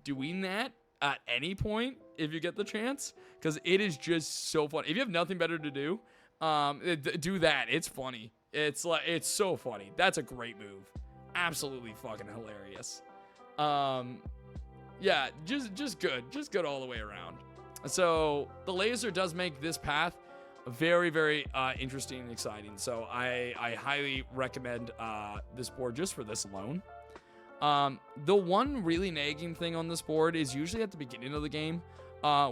doing that at any point if you get the chance, because it is just so fun. If you have nothing better to do, do that. It's funny. It's so funny. That's a great move. Absolutely fucking hilarious. Yeah, just good all the way around. So the laser does make this path very, very interesting and exciting. So I highly recommend this board just for this alone. The one really nagging thing on this board is usually at the beginning of the game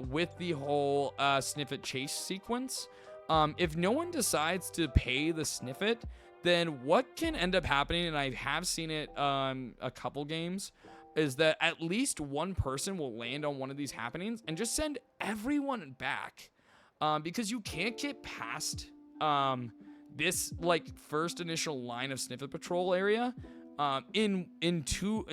with the whole sniff it chase sequence. If no one decides to pay the sniff it, then what can end up happening, and I have seen it a couple games, is that at least one person will land on one of these happenings and just send everyone back. Because you can't get past this like first initial line of sniff it patrol area in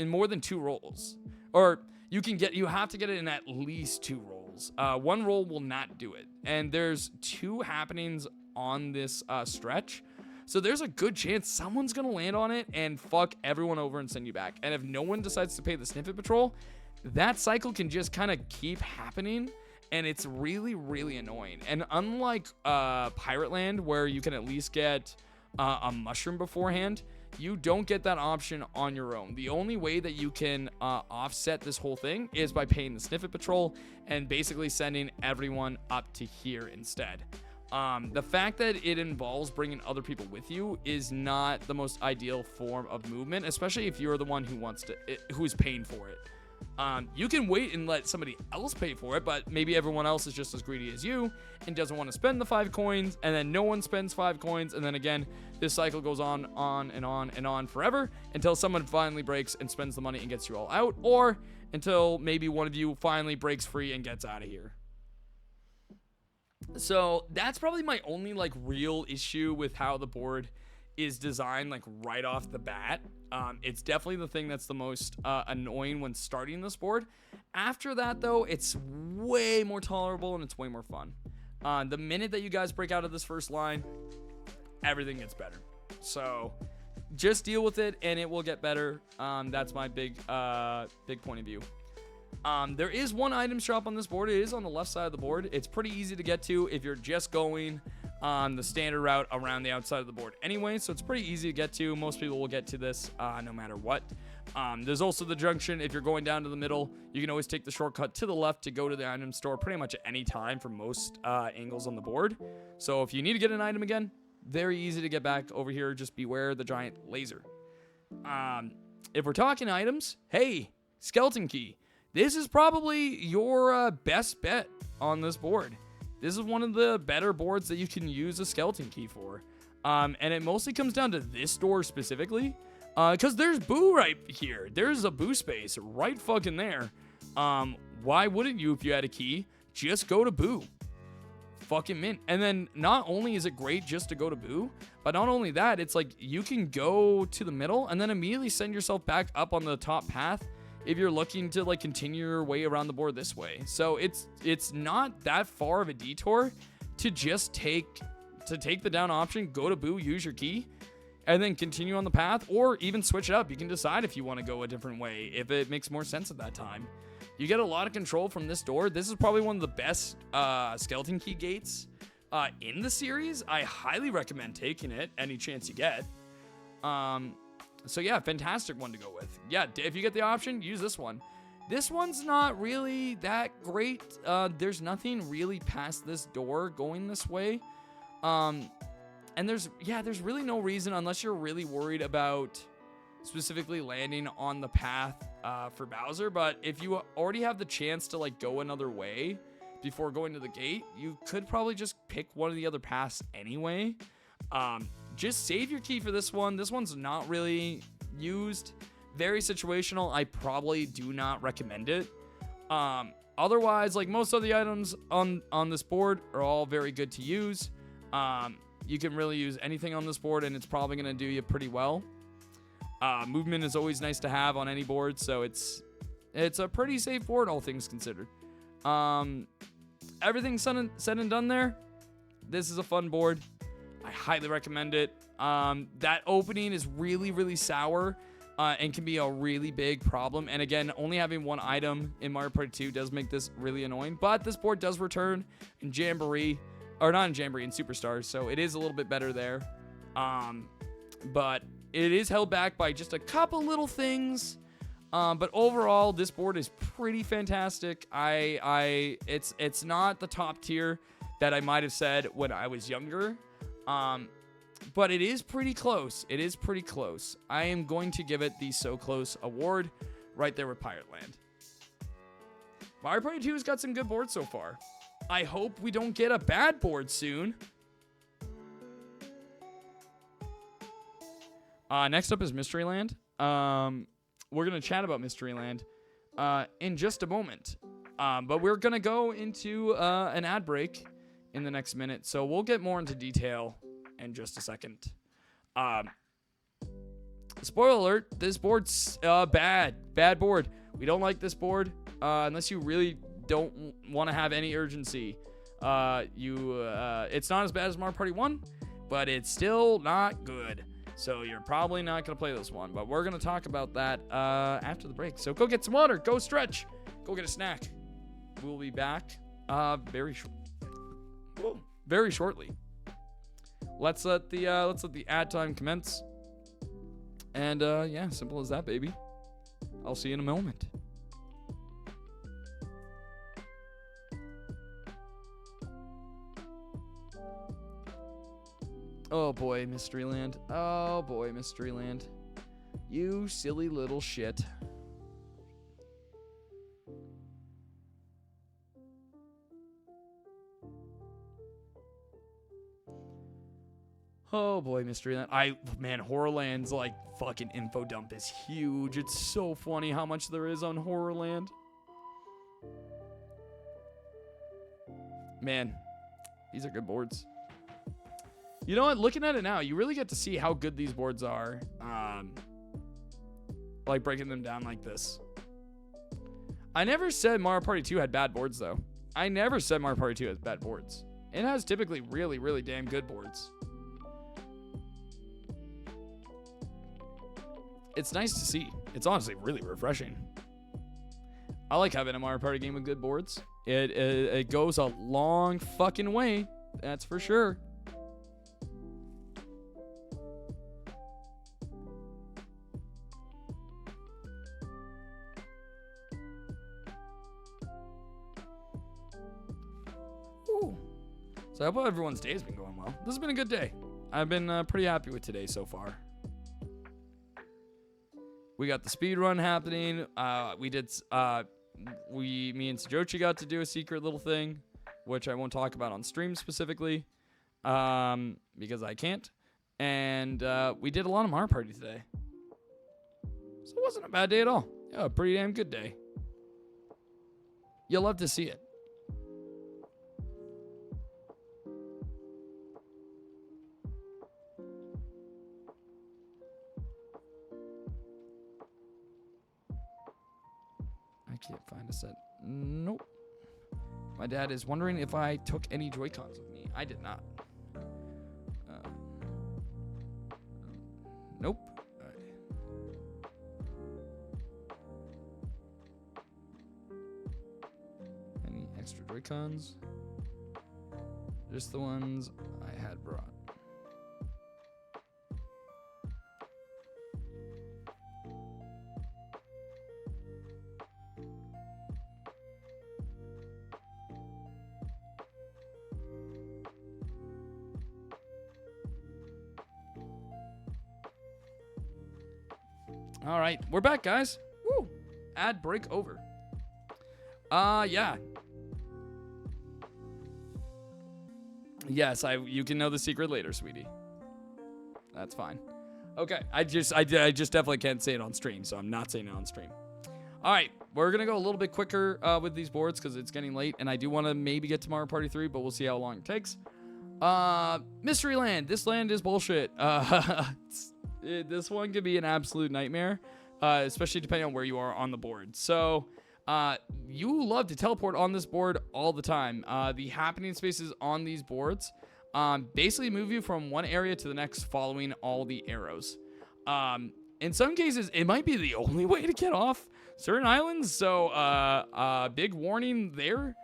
more than 2 rolls. Or you have to get it in at least 2 rolls. One roll will not do it. And there's 2 happenings on this stretch. So there's a good chance someone's going to land on it and fuck everyone over and send you back. And if no one decides to pay the sniff it patrol, that cycle can just kind of keep happening. And it's really, really annoying. And unlike Pirate Land, where you can at least get a mushroom beforehand, you don't get that option on your own. The only way that you can offset this whole thing is by paying the Sniff It Patrol and basically sending everyone up to here instead. The fact that it involves bringing other people with you is not the most ideal form of movement, especially if you're the one who's paying for it. You can wait and let somebody else pay for it, but maybe everyone else is just as greedy as you and doesn't want to spend the 5 coins, and then no one spends 5 coins, and then again, this cycle goes on and on and on forever until someone finally breaks and spends the money and gets you all out, or until maybe one of you finally breaks free and gets out of here. So that's probably my only like real issue with how the board is designed like right off the bat. It's definitely the thing that's the most annoying when starting this board. After that though, it's way more tolerable and it's way more fun. The minute that you guys break out of this first line, everything gets better. So just deal with it and it will get better. That's my big point of view. There is one item shop on this board. It is on the left side of the board. It's pretty easy to get to if you're just going on the standard route around the outside of the board anyway, so it's pretty easy to get to. Most people will get to this no matter what. There's also the junction. If you're going down to the middle, you can always take the shortcut to the left to go to the item store pretty much at any time for most angles on the board. So if you need to get an item again, very easy to get back over here. Just beware the giant laser. If we're talking items, hey, skeleton key. This is probably your best bet on this board. This is one of the better boards that you can use a skeleton key for. And it mostly comes down to this door specifically. Because there's Boo right here. There's a Boo space right fucking there. Why wouldn't you if you had a key? Just go to Boo. Fucking mint. And then not only is it great just to go to Boo, but not only that, it's like you can go to the middle and then immediately send yourself back up on the top path if you're looking to like continue your way around the board this way. So it's not that far of a detour to just take the down option, go to Boo, use your key, and then continue on the path, or even switch it up. You can decide if you want to go a different way if it makes more sense at that time. You get a lot of control from this door. This is probably one of the best skeleton key gates in the series. I highly recommend taking it any chance you get. So yeah, fantastic one to go with. Yeah, if you get the option, use this one. This one's not really that great. There's nothing really past this door going this way. And there's really no reason unless you're really worried about specifically landing on the path for Bowser. But if you already have the chance to like go another way before going to the gate, you could probably just pick one of the other paths anyway. Just save your key for this one. This one's not really used. Very situational. I probably do not recommend it. Otherwise, like most of the items on this board are all very good to use. You can really use anything on this board and it's probably going to do you pretty well. Movement is always nice to have on any board, so it's a pretty safe board, all things considered. Everything said and done there, this is a fun board. I highly recommend it. That opening is really, really sour. and can be a really big problem. And again, only having one item in Mario Party 2 does make this really annoying. But this board does return in Jamboree, or not in Jamboree, in Superstars, so it is a little bit better there. But it is held back by just a couple little things. But overall, this board is pretty fantastic. It's not the top tier that I might have said when I was younger. But it is pretty close. It is pretty close. I am going to give it the So Close award right there with Pirate Land. Mario Party 2 has got some good boards so far. I hope we don't get a bad board soon. Next up is Mystery Land. We're going to chat about Mystery Land in just a moment. But we're going to go into an ad break in the next minute. So we'll get more into detail in just a second. Spoiler alert, this board's bad board. We don't like this board unless you really don't want to have any urgency. It's not as bad as Mario Party 1, but it's still not good. So you're probably not going to play this one, but we're going to talk about that after the break. So go get some water, go stretch, go get a snack. We'll be back very shortly. Let's let the ad time commence. And yeah, simple as that, baby. I'll see you in a moment. Oh boy, Mystery Land. Oh boy, Mystery Land. You silly little shit. Oh boy, Mystery Land. Man, Horrorland's like fucking info dump is huge. It's so funny how much there is on Horrorland. Man, these are good boards. You know what? Looking at it now, you really get to see how good these boards are. Like breaking them down like this. I never said Mario Party 2 had bad boards, though. I never said Mario Party 2 has bad boards. It has typically really, really damn good boards. It's nice to see. It's honestly really refreshing. I like having a Mario Party game with good boards. It goes a long fucking way. That's for sure. Ooh. So I hope everyone's day has been going well. This has been a good day. I've been pretty happy with today so far. We got the speed run happening. Me and Sajochi got to do a secret little thing, which I won't talk about on stream specifically, because I can't. And we did a lot of Mario Party today, so it wasn't a bad day at all. Yeah, a pretty damn good day. You'll love to see it. I can't find a set. Nope. My dad is wondering if I took any Joy-Cons with me. I did not. Nope. Any extra Joy-Cons? Just the ones I had brought. All right, we're back, guys. Woo! Ad break over. Yeah. Yes, you can know the secret later, sweetie. That's fine. Okay, I just definitely can't say it on stream, so I'm not saying it on stream. All right, we're gonna go a little bit quicker with these boards because it's getting late, and I do want to maybe get to Mario Party 3, but we'll see how long it takes. Mystery Land. This land is bullshit. This one could be an absolute nightmare, especially depending on where you are on the board. So, you love to teleport on this board all the time. The happening spaces on these boards basically move you from one area to the next following all the arrows. In some cases, it might be the only way to get off certain islands. So, big warning there.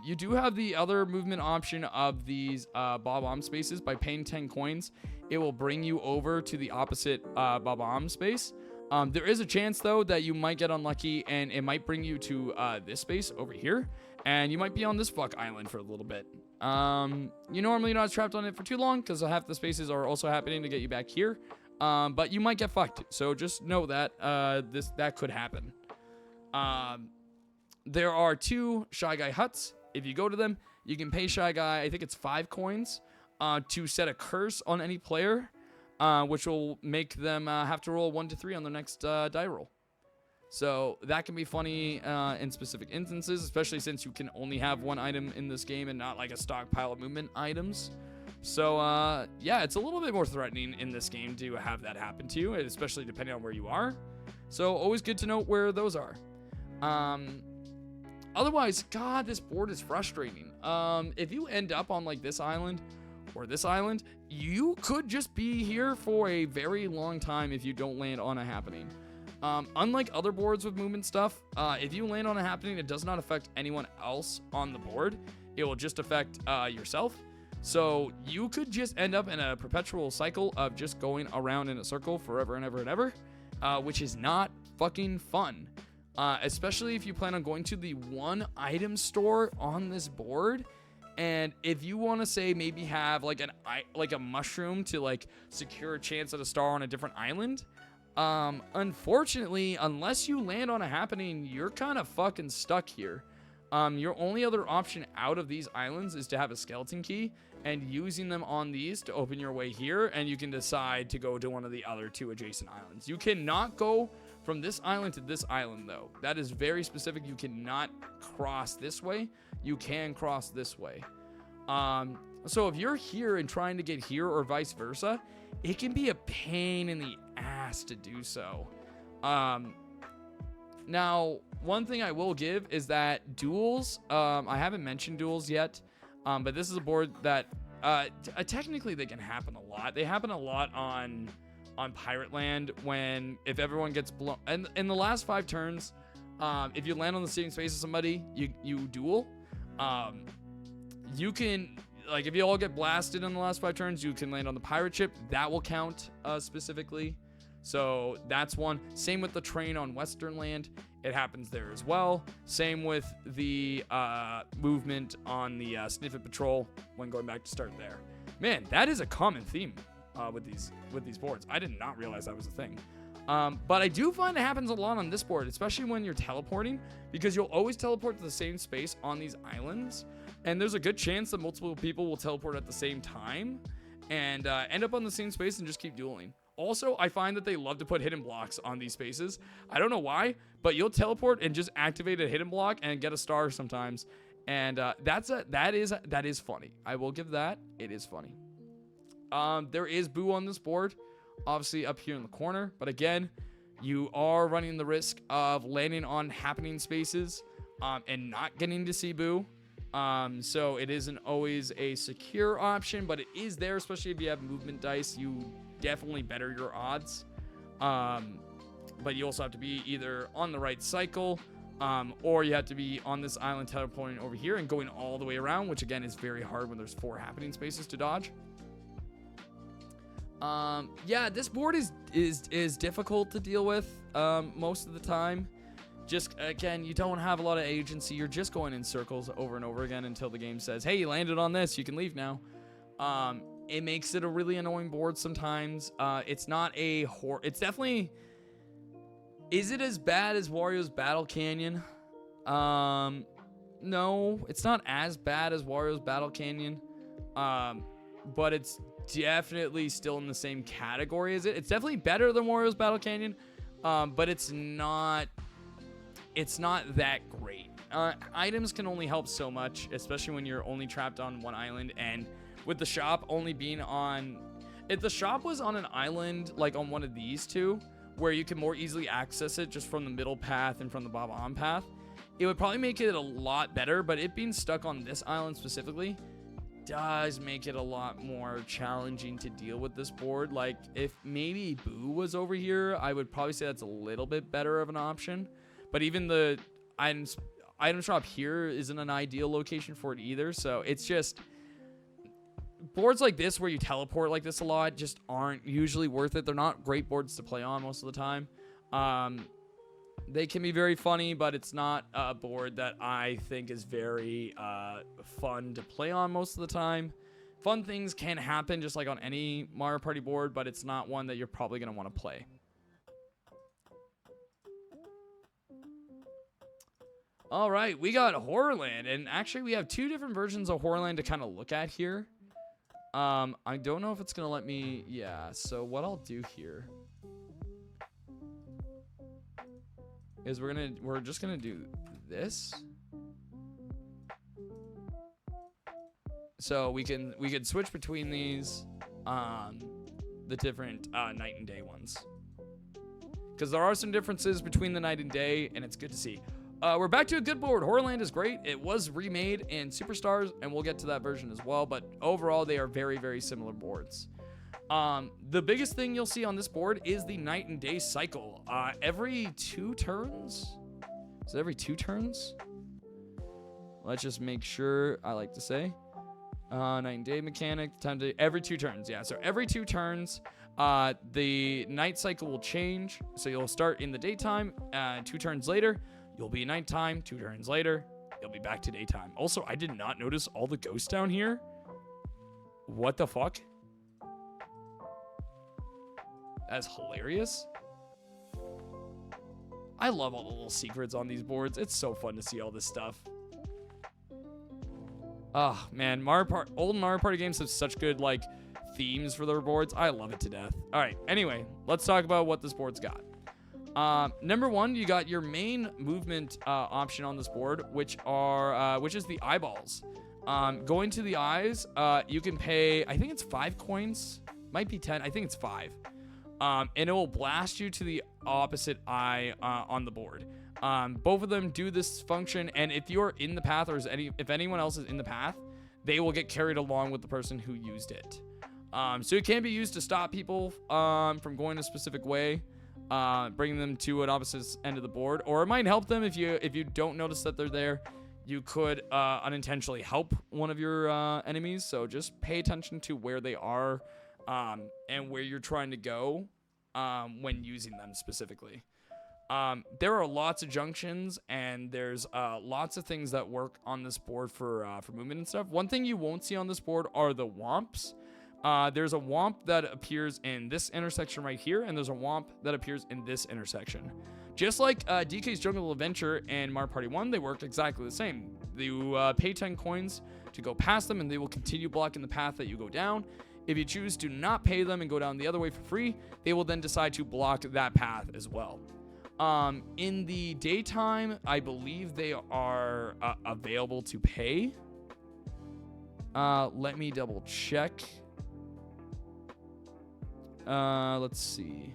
You do have the other movement option of these Bob-omb spaces. By paying 10 coins, it will bring you over to the opposite Bob-omb space. There is a chance, though, that you might get unlucky, and it might bring you to this space over here, and you might be on this fuck island for a little bit. You normally not trapped on it for too long, because half the spaces are also happening to get you back here, but you might get fucked, so just know that that could happen. There are 2 Shy Guy huts. If you go to them, you can pay Shy Guy, I think it's 5 coins, to set a curse on any player, which will make them have to roll 1 to 3 on their next die roll. So that can be funny in specific instances, especially since you can only have 1 item in this game and not like a stockpile of movement items. So yeah, it's a little bit more threatening in this game to have that happen to you, especially depending on where you are. So always good to note where those are. Otherwise, God, this board is frustrating. If you end up on like this island or this island, you could just be here for a very long time if you don't land on a happening. Unlike other boards with movement stuff, if you land on a happening, it does not affect anyone else on the board. It will just affect yourself. So you could just end up in a perpetual cycle of just going around in a circle forever and ever and ever, which is not fucking fun. Especially if you plan on going to the 1 item store on this board. And if you want to say maybe have like a mushroom to like secure a chance at a star on a different island, unfortunately, unless you land on a happening, you're kind of fucking stuck here. Your only other option out of these islands is to have a skeleton key and using them on these to open your way here, and you can decide to go to one of the other 2 adjacent islands. You cannot go from this island to this island, though. That is very specific. You cannot cross this way. You can cross this way. So if you're here and trying to get here or vice versa, it can be a pain in the ass to do so. Now, one thing I will give is that duels, I haven't mentioned duels yet, but this is a board that technically they can happen a lot. They happen a lot on Pirate Land if everyone gets blown. And in the last 5 turns, if you land on the same space as somebody, you duel. You can, like, if you all get blasted in the last 5 turns, you can land on the pirate ship. That will count specifically. So that's one. Same with the train on Western Land. It happens there as well. Same with the movement on the Sniffet Patrol when going back to start there. Man, that is a common theme with these boards. I did not realize that was a thing. But I do find it happens a lot on this board, especially when you're teleporting, because you'll always teleport to the same space on these islands. And there's a good chance that multiple people will teleport at the same time and end up on the same space and just keep dueling. Also, I find that they love to put hidden blocks on these spaces. I don't know why, but you'll teleport and just activate a hidden block and get a star sometimes. And that is funny. I will give that. It is funny. There is Boo on this board, obviously up here in the corner. But again, you are running the risk of landing on happening spaces and not getting to see Boo. So it isn't always a secure option, but it is there, especially if you have movement dice. You definitely better your odds. But you also have to be either on the right cycle, or you have to be on this island teleporting over here and going all the way around, which again is very hard when there's 4 happening spaces to dodge. Yeah, this board is difficult to deal with most of the time. Just, again, you don't have a lot of agency. You're just going in circles over and over again until the game says, hey, you landed on this, you can leave now. It makes it a really annoying board sometimes. It's not it's definitely... Is it as bad as Wario's Battle Canyon? No, it's not as bad as Wario's Battle Canyon. But it's definitely still in the same category as it. It's definitely better than Wario's Battle Canyon, but it's not that great. Items can only help so much, especially when you're only trapped on one island, and with the shop only being on... If the shop was on an island, like on one of these 2, where you can more easily access it just from the middle path and from the Bob-omb path, it would probably make it a lot better, but it being stuck on this island specifically does make it a lot more challenging to deal with this board. Like, if maybe Boo was over here, I would probably say that's a little bit better of an option. But even the item shop here isn't an ideal location for it either. So it's just, boards like this where you teleport like this a lot just aren't usually worth it. They're not great boards to play on most of the time. They can be very funny, but it's not a board that I think is very fun to play on most of the time. Fun things can happen just like on any Mario Party board, but it's not one that you're probably going to want to play. All right, we got Horrorland, and actually we have two different versions of Horrorland to kind of look at here. I don't know if it's going to let me, yeah, so what I'll do here is we're just gonna do this. So we can switch between these, the different night and day ones, because there are some differences between the night and day, and it's good to see. We're back to a good board. Horrorland is great. It was remade in Superstars, and we'll get to that version as well. But overall, they are very, very similar boards. The biggest thing you'll see on this board is the night and day cycle. Every 2 turns? Is it every 2 turns? Let's just make sure. I like to say night and day mechanic, time to every 2 turns. Yeah, so every 2 turns, the night cycle will change. So you'll start in the daytime, 2 turns later, you'll be nighttime, 2 turns later, you'll be back to daytime. Also, I did not notice all the ghosts down here. What the fuck? That's hilarious. I love all the little secrets on these boards. It's so fun to see all this stuff. Oh, man. Old Mario Party games have such good, like, themes for their boards. I love it to death. All right. Anyway, let's talk about what this board's got. Number 1, you got your main movement option on this board, which is the eyeballs. Going to the eyes, you can pay, I think it's 5 coins. Might be 10. I think it's 5. And it will blast you to the opposite eye on the board. Both of them do this function, and if you're in the path, or if anyone else is in the path, they will get carried along with the person who used it. So it can be used to stop people from going a specific way, bringing them to an opposite end of the board, or it might help them if you don't notice that they're there. You could unintentionally help one of your enemies, so just pay attention to where they are. And where you're trying to go when using them specifically. There are lots of junctions, and there's lots of things that work on this board for movement and stuff. One thing you won't see on this board are the womps. There's a womp that appears in this intersection right here, and there's a womp that appears in this intersection. Just like DK's Jungle Adventure and Mario Party 1, they work exactly the same. You pay 10 coins to go past them, and they will continue blocking the path that you go down. If you choose to not pay them and go down the other way for free, they will then decide to block that path as well. In the daytime, I believe they are available to pay. Let me double check. Let's see.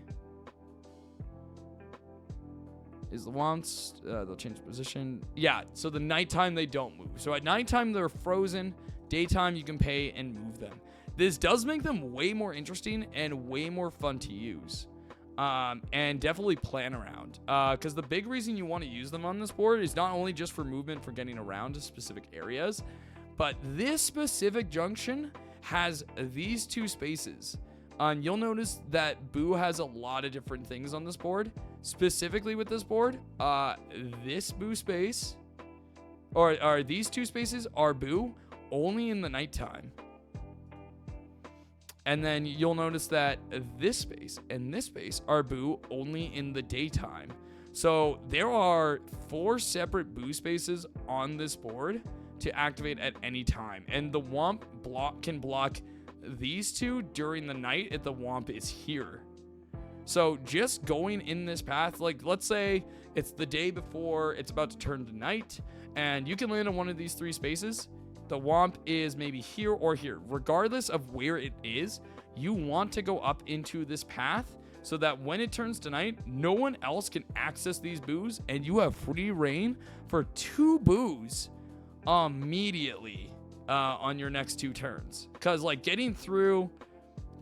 Is the wants, they'll change position. Yeah, so the nighttime, they don't move. So at nighttime, they're frozen. Daytime, you can pay and move them. This does make them way more interesting and way more fun to use. And definitely plan around. Because the big reason you want to use them on this board is not only just for movement, for getting around to specific areas, but this specific junction has these 2 spaces. You'll notice that Boo has a lot of different things on this board. Specifically with this board, this Boo space, or these 2 spaces are Boo only in the nighttime. And then you'll notice that this space and this space are Boo only in the daytime. So there are 4 separate Boo spaces on this board to activate at any time. And the Womp can block these 2 during the night if the Womp is here. So just going in this path, like let's say it's the day before it's about to turn to night, and you can land on one of these 3 spaces. The Womp is maybe here or here. Regardless of where it is, you want to go up into this path so that when it turns to night, no one else can access these Boos, and you have free reign for 2 Boos immediately. on your next 2 turns. Because, like, getting through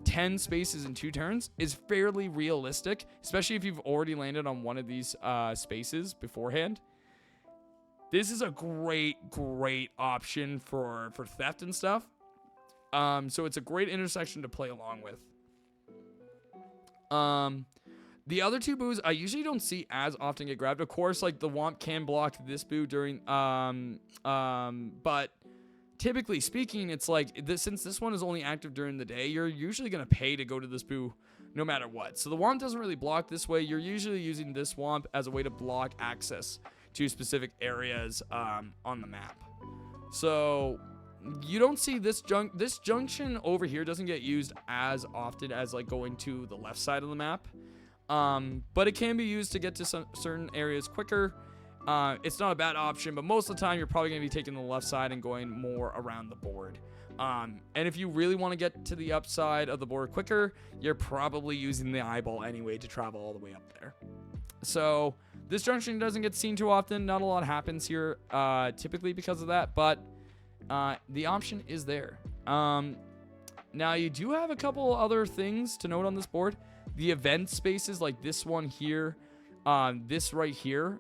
10 spaces in 2 turns is fairly realistic, especially if you've already landed on one of these spaces beforehand. This is a great option for theft and stuff. So it's a great intersection to play along with. The other 2 boos I usually don't see as often get grabbed. Of course, like the Womp can block this boo during, but typically speaking, it's like since this one is only active during the day, you're usually going to pay to go to this boo no matter what. So the Womp doesn't really block this way. You're usually using this Womp as a way to block access to specific areas on the map. So you don't see this junction over here doesn't get used as often as like going to the left side of the map. But it can be used to get to some certain areas quicker. It's not a bad option, but most of the time you're probably going to be taking the left side and going more around the board. And if you really want to get to the upside of the board quicker, you're probably using the eyeball anyway to travel all the way up there. So this junction doesn't get seen too often. Not a lot happens here, typically because of that, but the option is there. Now you do have a couple other things to note on this board. The event spaces like this one here, this right here,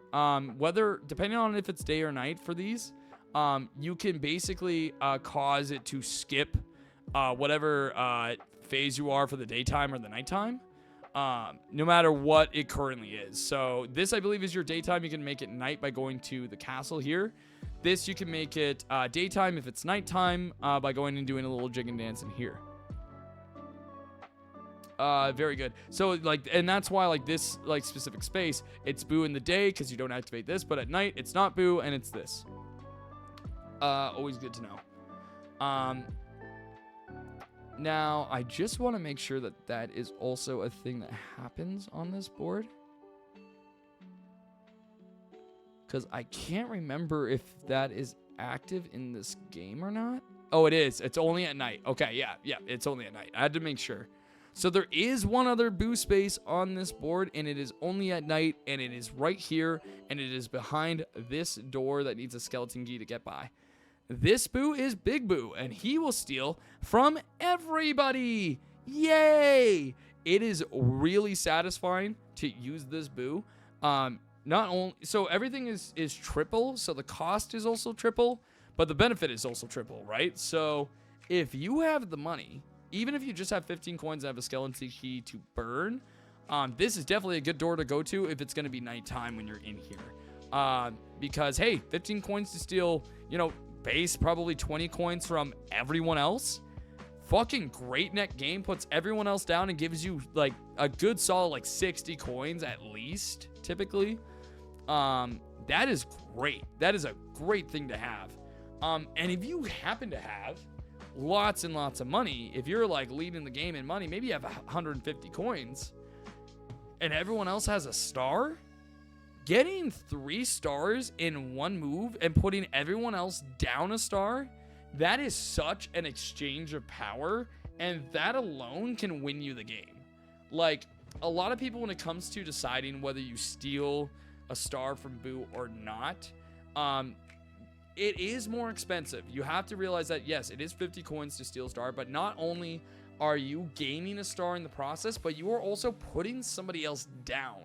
whether depending on if it's day or night for these, you can basically cause it to skip whatever phase you are for the daytime or the nighttime, no matter what it currently is. So this, I believe, is your daytime. You can make it night by going to the castle here. This, you can make it daytime if it's nighttime by going and doing a little jig and dance in here. Very good. So like, and that's why like this like specific space, it's boo in the day because you don't activate this, but at night it's not boo and it's this. Always good to know. Now I just want to make sure that that is also a thing that happens on this board, because I can't remember if that is active in this game or not. Oh, it is. It's only at night. Okay, yeah, it's only at night. I had to make sure. So there is one other boo space on this board, and it is only at night, and it is right here, and it is behind this door that needs a skeleton key to get by. This boo is Big Boo, and he will steal from everybody. Yay! It is really satisfying to use this boo. Not only so everything is triple, so the cost is also triple, but the benefit is also triple, right? So if you have the money, even if you just have 15 coins and have a skeleton key to burn, this is definitely a good door to go to if it's going to be nighttime when you're in here. Because, hey, 15 coins to steal, base probably 20 coins from everyone else. Fucking great net game, puts everyone else down and gives you, like, a good solid, like, 60 coins at least, typically. That is great. That is a great thing to have. And if you happen to have lots and lots of money, if you're like leading the game in money, maybe you have 150 coins and everyone else has a star, getting 3 stars in one move and putting everyone else down a star, that is such an exchange of power, and that alone can win you the game. Like, a lot of people, when it comes to deciding whether you steal a star from Boo or not, it is more expensive. You have to realize that, yes, it is 50 coins to steal a star, but not only are you gaining a star in the process, but you are also putting somebody else down.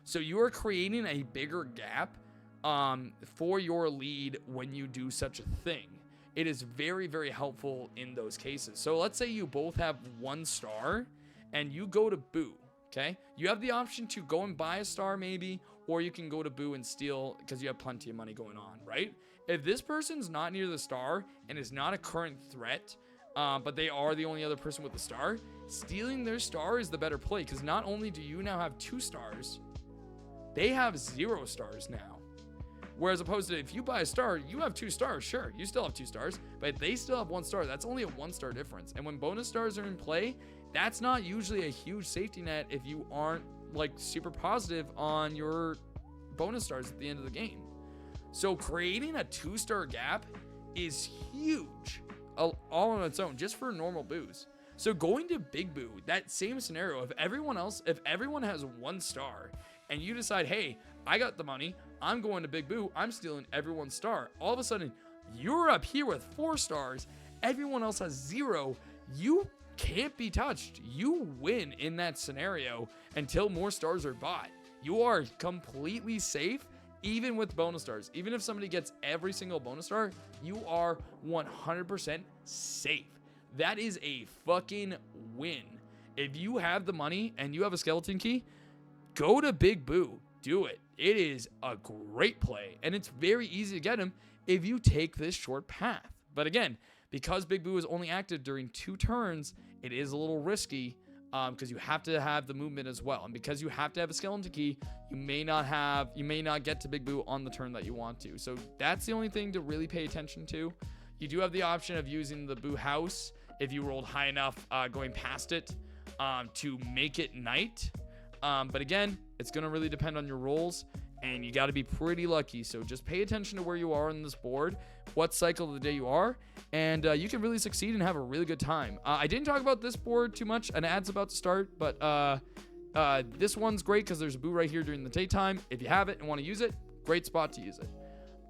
So you are creating a bigger gap for your lead when you do such a thing. It is very, very helpful in those cases. So let's say you both have 1 star and you go to Boo, okay? You have the option to go and buy a star maybe, or you can go to Boo and steal because you have plenty of money going on, right? If this person's not near the star and is not a current threat, but they are the only other person with the star, stealing their star is the better play, because not only do you now have 2 stars, they have 0 stars now. Whereas opposed to if you buy a star, you have 2 stars, sure, you still have 2 stars, but they still have 1 star. That's only a 1 star difference. And when bonus stars are in play, that's not usually a huge safety net if you aren't like super positive on your bonus stars at the end of the game. So creating a 2-star gap is huge, all on its own, just for normal boos. So going to Big Boo, that same scenario, if everyone has 1 star and you decide, hey, I got the money, I'm going to Big Boo, I'm stealing everyone's star. All of a sudden, You're up here with 4 stars. Everyone else has 0. You can't be touched. You win in that scenario until more stars are bought. You are completely safe, even with bonus stars. Even if somebody gets every single bonus star, you are 100% safe. That is a fucking win. If you have the money and you have a skeleton key, go to Big Boo. Do it. It is a great play, and it's very easy to get him if you take this short path. But again, because Big Boo is only active during 2 turns, it is a little risky because you have to have the movement as well. And because you have to have a skeleton key, you may not get to Big Boo on the turn that you want to. So that's the only thing to really pay attention to. You do have the option of using the Boo House if you rolled high enough going past it to make it night. But again, it's going to really depend on your rolls, and you got to be pretty lucky. So just pay attention to where you are on this board, what cycle of the day you are, and you can really succeed and have a really good time. I didn't talk about this board too much. An ad's about to start, but this one's great because there's a Boo right here during the daytime. If you have it and want to use it, great spot to use it.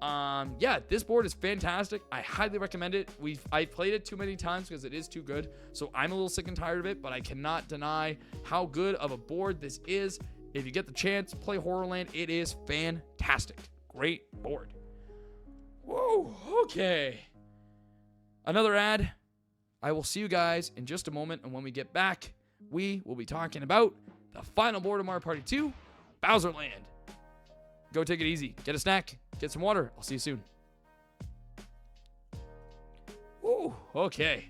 Yeah, this board is fantastic. I highly recommend it. I've played it too many times because it is too good. So I'm a little sick and tired of it, but I cannot deny how good of a board this is. If you get the chance, play Horrorland. It is fantastic. Great board. Whoa, okay. Another ad. I will see you guys in just a moment, and when we get back, we will be talking about the final board of Mario Party 2, Bowser Land. Go take it easy. Get a snack. Get some water. I'll see you soon. Ooh, okay.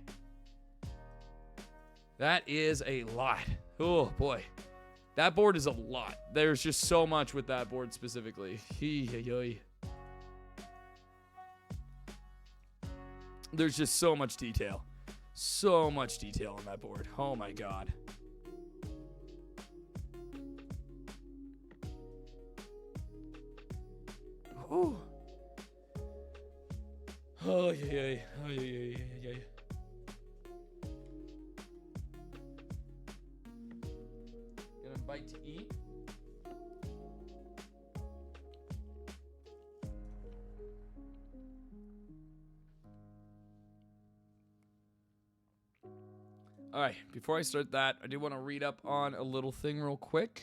That is a lot. Oh, boy. That board is a lot. There's just so much with that board specifically. There's just so much detail. So much detail on that board. Oh, my God. Oh. Oh, yeah. Oh, yeah. Gonna bite to eat. All right, before I start that, I do want to read up on a little thing real quick.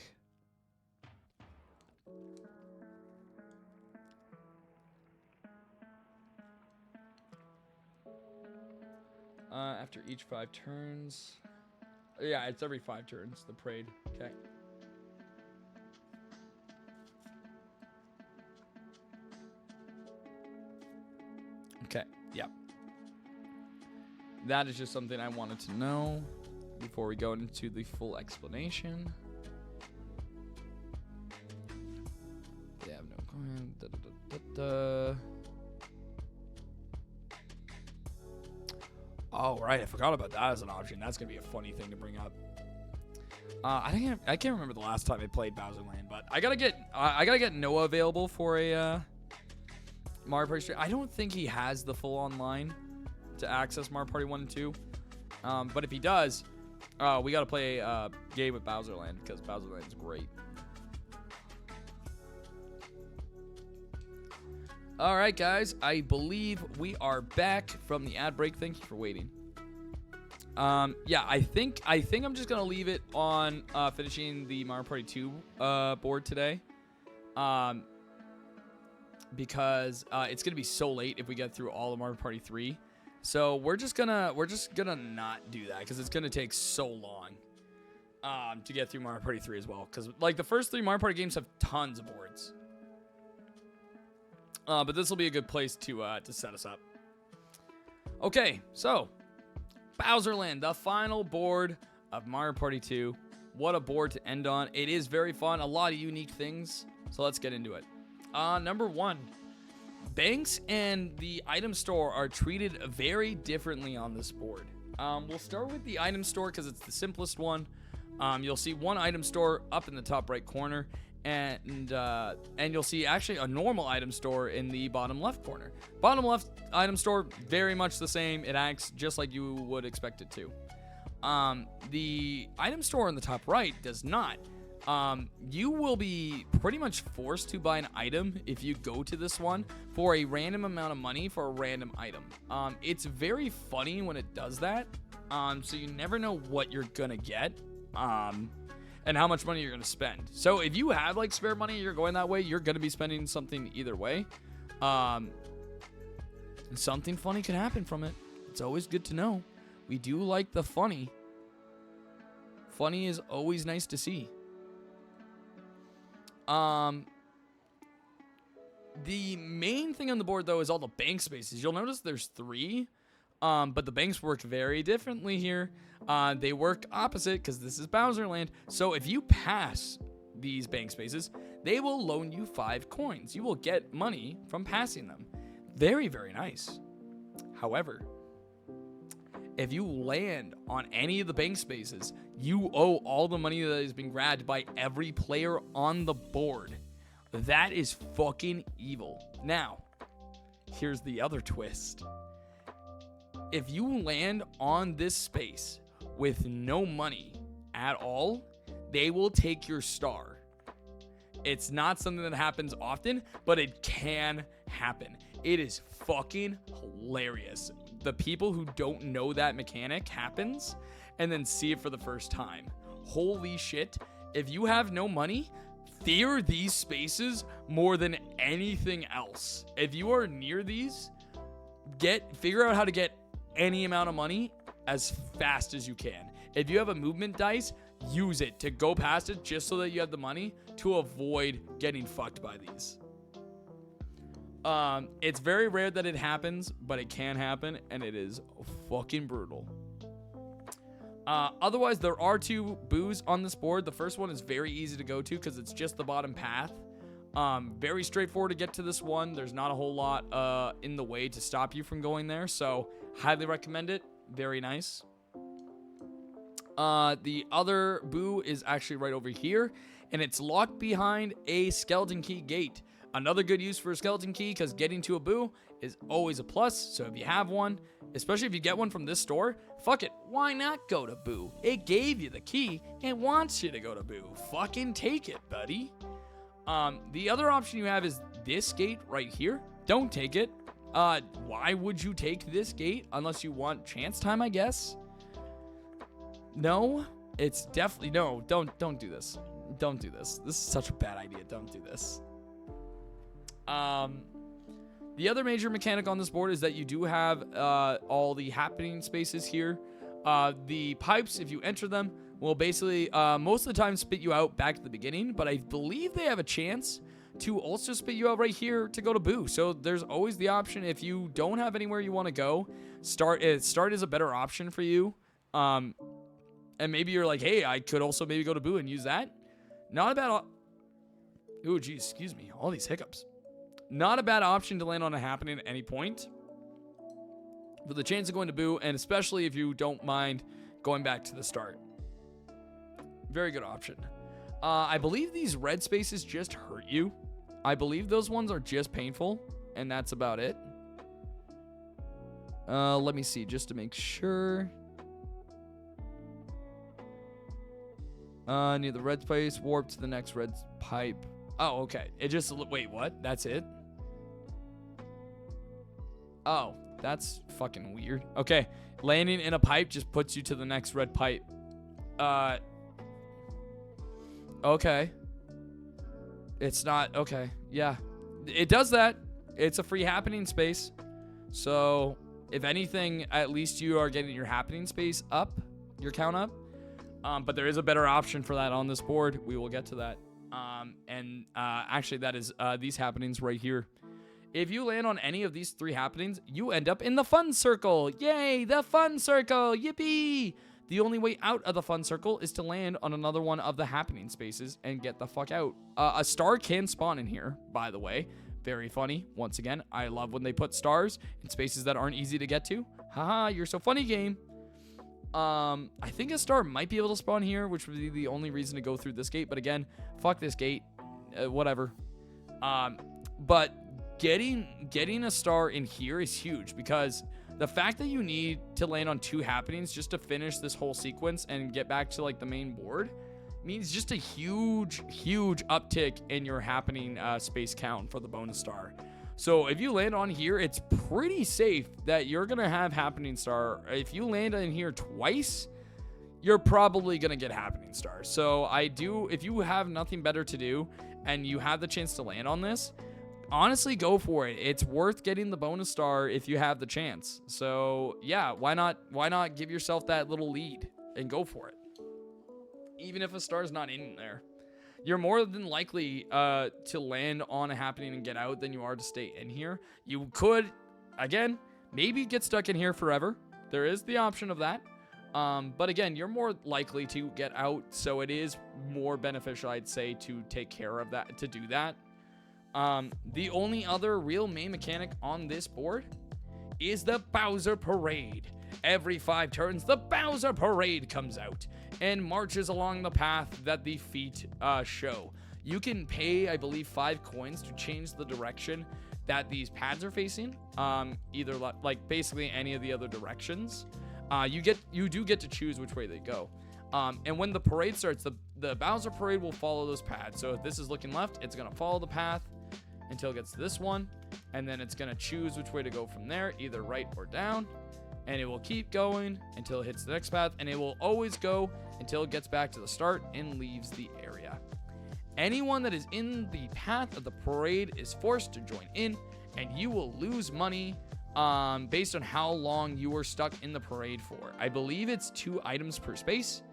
After each 5 turns. Yeah, it's every 5 turns, the parade. Okay. Okay, yeah. That is just something I wanted to know before we go into the full explanation. They have no coin. Oh, right. I forgot about that as an option. That's going to be a funny thing to bring up. I can't remember the last time I played Bowser Land, but I gotta get Noah available for a Mario Party stream. I don't think he has the full online to access Mario Party 1 and 2. But if he does, we gotta play a game with Bowser Land because Bowser Land is great. All right, guys. I believe we are back from the ad break. Thank you for waiting. Yeah, I think I'm just gonna leave it on finishing the Mario Party 2 board today, because it's gonna be so late if we get through all of Mario Party 3. So we're just gonna not do that because it's gonna take so long to get through Mario Party 3 as well. Because like the first 3 Mario Party games have tons of boards, but this will be a good place to set us up. Okay, so. Bowser Land, the final board of Mario Party 2. What a board to end on. It is very fun. A lot of unique things. So let's get into it. Number 1. Banks and the item store are treated very differently on this board. We'll start with the item store because it's the simplest one. You'll see one item store up in the top right corner. And you'll see actually a normal item store in the bottom left corner. Bottom left item store, very much the same. It acts just like you would expect it to. The item store in the top right does not. You will be pretty much forced to buy an item if you go to this one for a random amount of money for a random item. It's very funny when it does that. So you never know what you're gonna get, and how much money you're gonna spend. So if you have like spare money, you're going that way, you're gonna be spending something either way. Something funny could happen from it. It's always good to know. We do like the funny. Funny is always nice to see. The main thing on the board though is all the bank spaces. You'll notice there's 3, but the banks work very differently here. They work opposite because this is Bowser Land. So if you pass these bank spaces, they will loan you 5 coins. You will get money from passing them. Very, very nice. However, if you land on any of the bank spaces, you owe all the money that has been grabbed by every player on the board. That is fucking evil. Now, here's the other twist. If you land on this space with no money at all, they will take your star. It's not something that happens often, but it can happen. It is fucking hilarious. The people who don't know that mechanic happens and then see it for the first time. Holy shit. If you have no money, fear these spaces more than anything else. If you are near these, figure out how to get any amount of money as fast as you can. If you have a movement dice, use it to go past it just so that you have the money to avoid getting fucked by these. It's very rare that it happens, but it can happen, and it is fucking brutal. Otherwise, there are 2 boos on this board. The first one is very easy to go to because it's just the bottom path. Very straightforward to get to this one. There's not a whole lot in the way to stop you from going there, so highly recommend it. Very nice. The other boo is actually right over here, and it's locked behind a skeleton key gate. Another good use for a skeleton key, because getting to a boo is always a plus. So if you have one, especially if you get one from this store, fuck it. Why not go to boo? It gave you the key. It wants you to go to boo. Fucking take it, buddy. The other option you have is this gate right here. Don't take it. Why would you take this gate unless you want chance time, I guess? No, it's definitely no. Don't do this. Don't do this. This is such a bad idea. Don't do this. The other major mechanic on this board is that you do have all the happening spaces here. The pipes, if you enter them, will basically most of the time spit you out back to the beginning, but I believe they have a chance to also spit you out right here to go to boo. So there's always the option, if you don't have anywhere you want to go, start is a better option for you. And maybe you're like, hey, I could also maybe go to boo and use that. Not a bad ooh, geez, excuse me, all these hiccups. Not a bad option to land on a happening at any point. With the chance of going to boo, and especially if you don't mind going back to the start. Very good option. I believe these red spaces just hurt you. I believe those ones are just painful, and that's about it. Let me see, just to make sure. Near the red space, warp to the next red pipe. Oh, okay. It just, wait, what? That's it? Oh, that's fucking weird. Okay, landing in a pipe just puts you to the next red pipe. Okay. It's not, okay, yeah. It does that. It's a free happening space. So, if anything, at least you are getting your happening space up, your count up. But there is a better option for that on this board. We will get to that. Actually, that is these happenings right here. If you land on any of these 3 happenings, you end up in the fun circle. Yay, the fun circle. Yippee. The only way out of the fun circle is to land on another one of the happening spaces and get the fuck out. A star can spawn in here, by the way. Very funny. Once again, I love when they put stars in spaces that aren't easy to get to. Haha, you're so funny, game. I think a star might be able to spawn here, which would be the only reason to go through this gate. But again, fuck this gate. Whatever. But getting a star in here is huge, because the fact that you need to land on 2 happenings just to finish this whole sequence and get back to like the main board means just a huge uptick in your happening space count for the bonus star. So if you land on here, it's pretty safe that you're gonna have happening star. If you land in here twice, you're probably gonna get happening star. So if you have nothing better to do and you have the chance to land on this, honestly, go for it. It's worth getting the bonus star if you have the chance. So yeah, why not give yourself that little lead and go for it? Even if a star's not in there, you're more than likely to land on a happening and get out than you are to stay in here. You could, again, maybe get stuck in here forever. There is the option of that. But again, you're more likely to get out, so it is more beneficial, I'd say, to take care of that, to do that. The only other real main mechanic on this board is the Bowser Parade. Every 5 turns, the Bowser Parade comes out and marches along the path that the feet show. You can pay, I believe, 5 coins to change the direction that these pads are facing, either like basically any of the other directions. You do get to choose which way they go. And when the parade starts, the Bowser Parade will follow those pads. So if this is looking left, it's going to follow the path until it gets to this one, and then it's going to choose which way to go from there, either right or down, and it will keep going until it hits the next path, and it will always go until it gets back to the start and leaves the area. Anyone that is in the path of the parade is forced to join in, and you will lose money based on how long you were stuck in the parade for. I believe it's 2 items per space.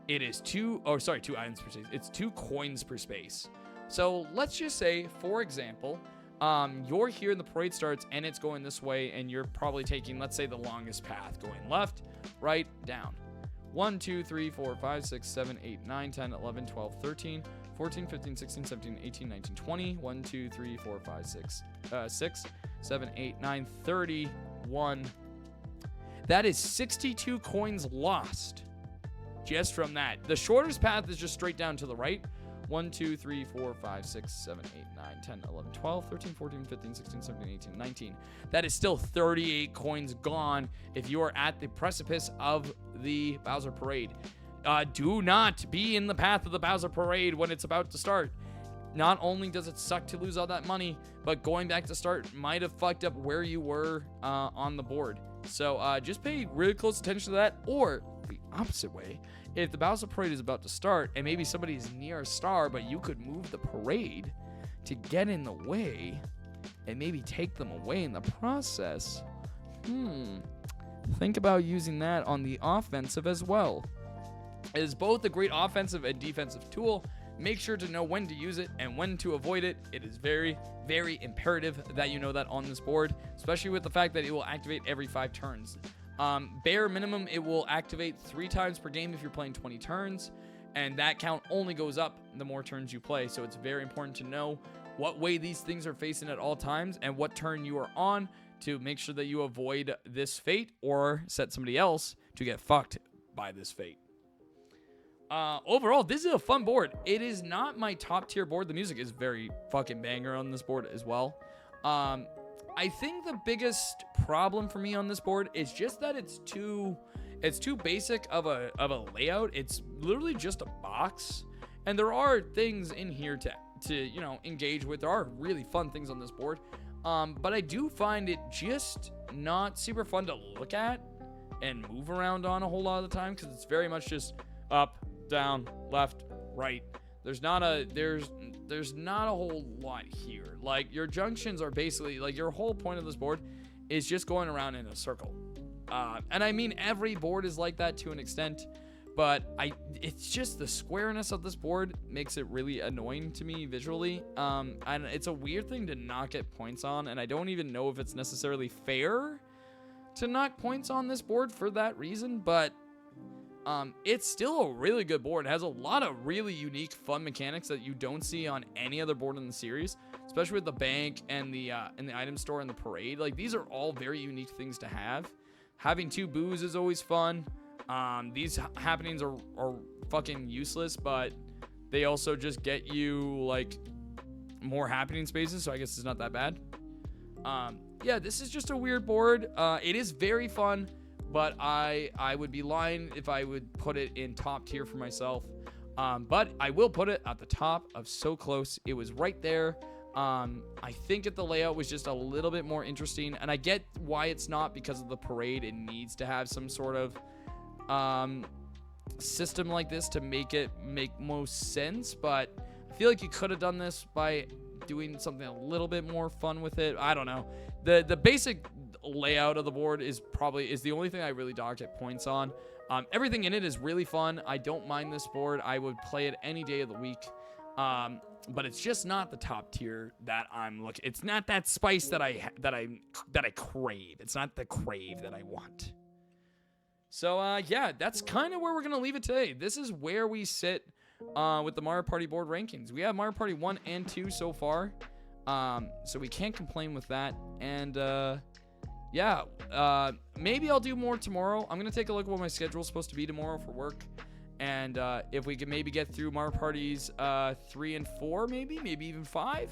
It is 2 items per space. It's 2 coins per space. So let's just say, for example, you're here and the parade starts and it's going this way, and you're probably taking, let's say, the longest path, going left, right, down. 1, 2, 3, 4, 5, 6, 7, 8, 9, 10, 11, 12, 13, 14, 15, 16, 17, 18, 19, 20. 1, 2, 3, 4, 5, 6, 7, 8, 9, 31. That is 62 coins lost just from that. The shortest path is just straight down to the right. 1, 2, 3, 4, 5, 6, 7, 8, 9, 10, 11, 12, 13, 14, 15, 16, 17, 18, 19. That is still 38 coins gone if you are at the precipice of the Bowser Parade. Do not be in the path of the Bowser Parade when it's about to start. Not only does it suck to lose all that money, but going back to start might have fucked up where you were on the board. So just pay really close attention to that, or the opposite way. If the Bowser Parade is about to start and maybe somebody's near a star, but you could move the parade to get in the way and maybe take them away in the process. Think about using that on the offensive as well. It is both a great offensive and defensive tool. Make sure to know when to use it and when to avoid it. It is very, very imperative that you know that on this board, especially with the fact that it will activate every 5 turns. Bare minimum, it will activate 3 times per game if you're playing 20 turns, and that count only goes up the more turns you play. So it's very important to know what way these things are facing at all times and what turn you are on to make sure that you avoid this fate or set somebody else to get fucked by this fate. Overall, this is a fun board. It is not my top tier board. The music is very fucking banger on this board as well. I think the biggest problem for me on this board is just that it's too basic of a layout. It's literally just a box, and there are things in here to engage with. There are really fun things on this board, but I do find it just not super fun to look at and move around on a whole lot of the time, because it's very much just up, down, left, right. There's not a whole lot here. Like, your junctions are basically, like, your whole point of this board is just going around in a circle. And I mean, every board is like that to an extent, but it's just the squareness of this board makes it really annoying to me visually. And it's a weird thing to not get points on, and I don't even know if it's necessarily fair to knock points on this board for that reason, but it's still a really good board. It has a lot of really unique, fun mechanics that you don't see on any other board in the series, especially with the bank and the item store and the parade. Like, these are all very unique things to have. Having 2 boos is always fun. These happenings are fucking useless, but they also just get you, like, more happening spaces, so I guess it's not that bad. Yeah, this is just a weird board. It is very fun, but I would be lying if I would put it in top tier for myself. But I will put it at the top of so close. It was right there. I think that the layout was just a little bit more interesting, and I get why it's not because of the parade. It needs to have some sort of system like this to make it make most sense, but I feel like you could have done this by doing something a little bit more fun with it. I don't know. The basic layout of the board is the only thing I really docked at points on. Everything in it is really fun. I don't mind this board. I would play it any day of the week. But it's just not the top tier that I'm looking. It's not that spice that I crave. It's not the crave that I want. So yeah, that's kind of where we're gonna leave it today. This is where we sit with the Mario Party board rankings. We have Mario Party 1 and 2 so far, so we can't complain with that. And yeah, maybe I'll do more tomorrow. I'm gonna take a look at what my schedule is supposed to be tomorrow for work. And if we can maybe get through Mario Parties 3 and 4, maybe even 5.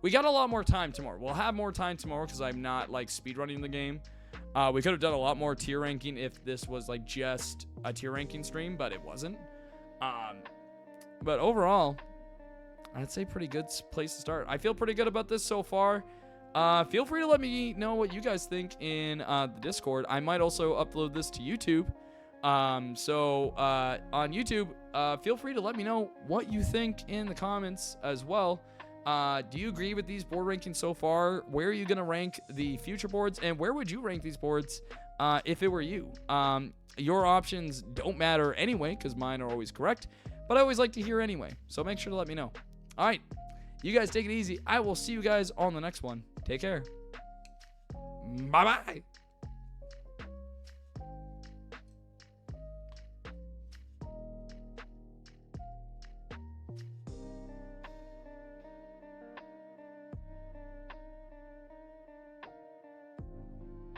We got a lot more time tomorrow. We'll have more time tomorrow because I'm not like speedrunning the game. We could have done a lot more tier ranking if this was like just a tier ranking stream, but it wasn't. But overall, I'd say pretty good place to start. I feel pretty good about this so far. Feel free to let me know what you guys think in the Discord. I might also upload this to YouTube. On YouTube, feel free to let me know what you think in the comments as well. Do you agree with these board rankings so far? Where are you going to rank the future boards? And where would you rank these boards if it were you? Your options don't matter anyway, because mine are always correct. But I always like to hear anyway. So make sure to let me know. All right. You guys take it easy. I will see you guys on the next one. Take care. Bye-bye.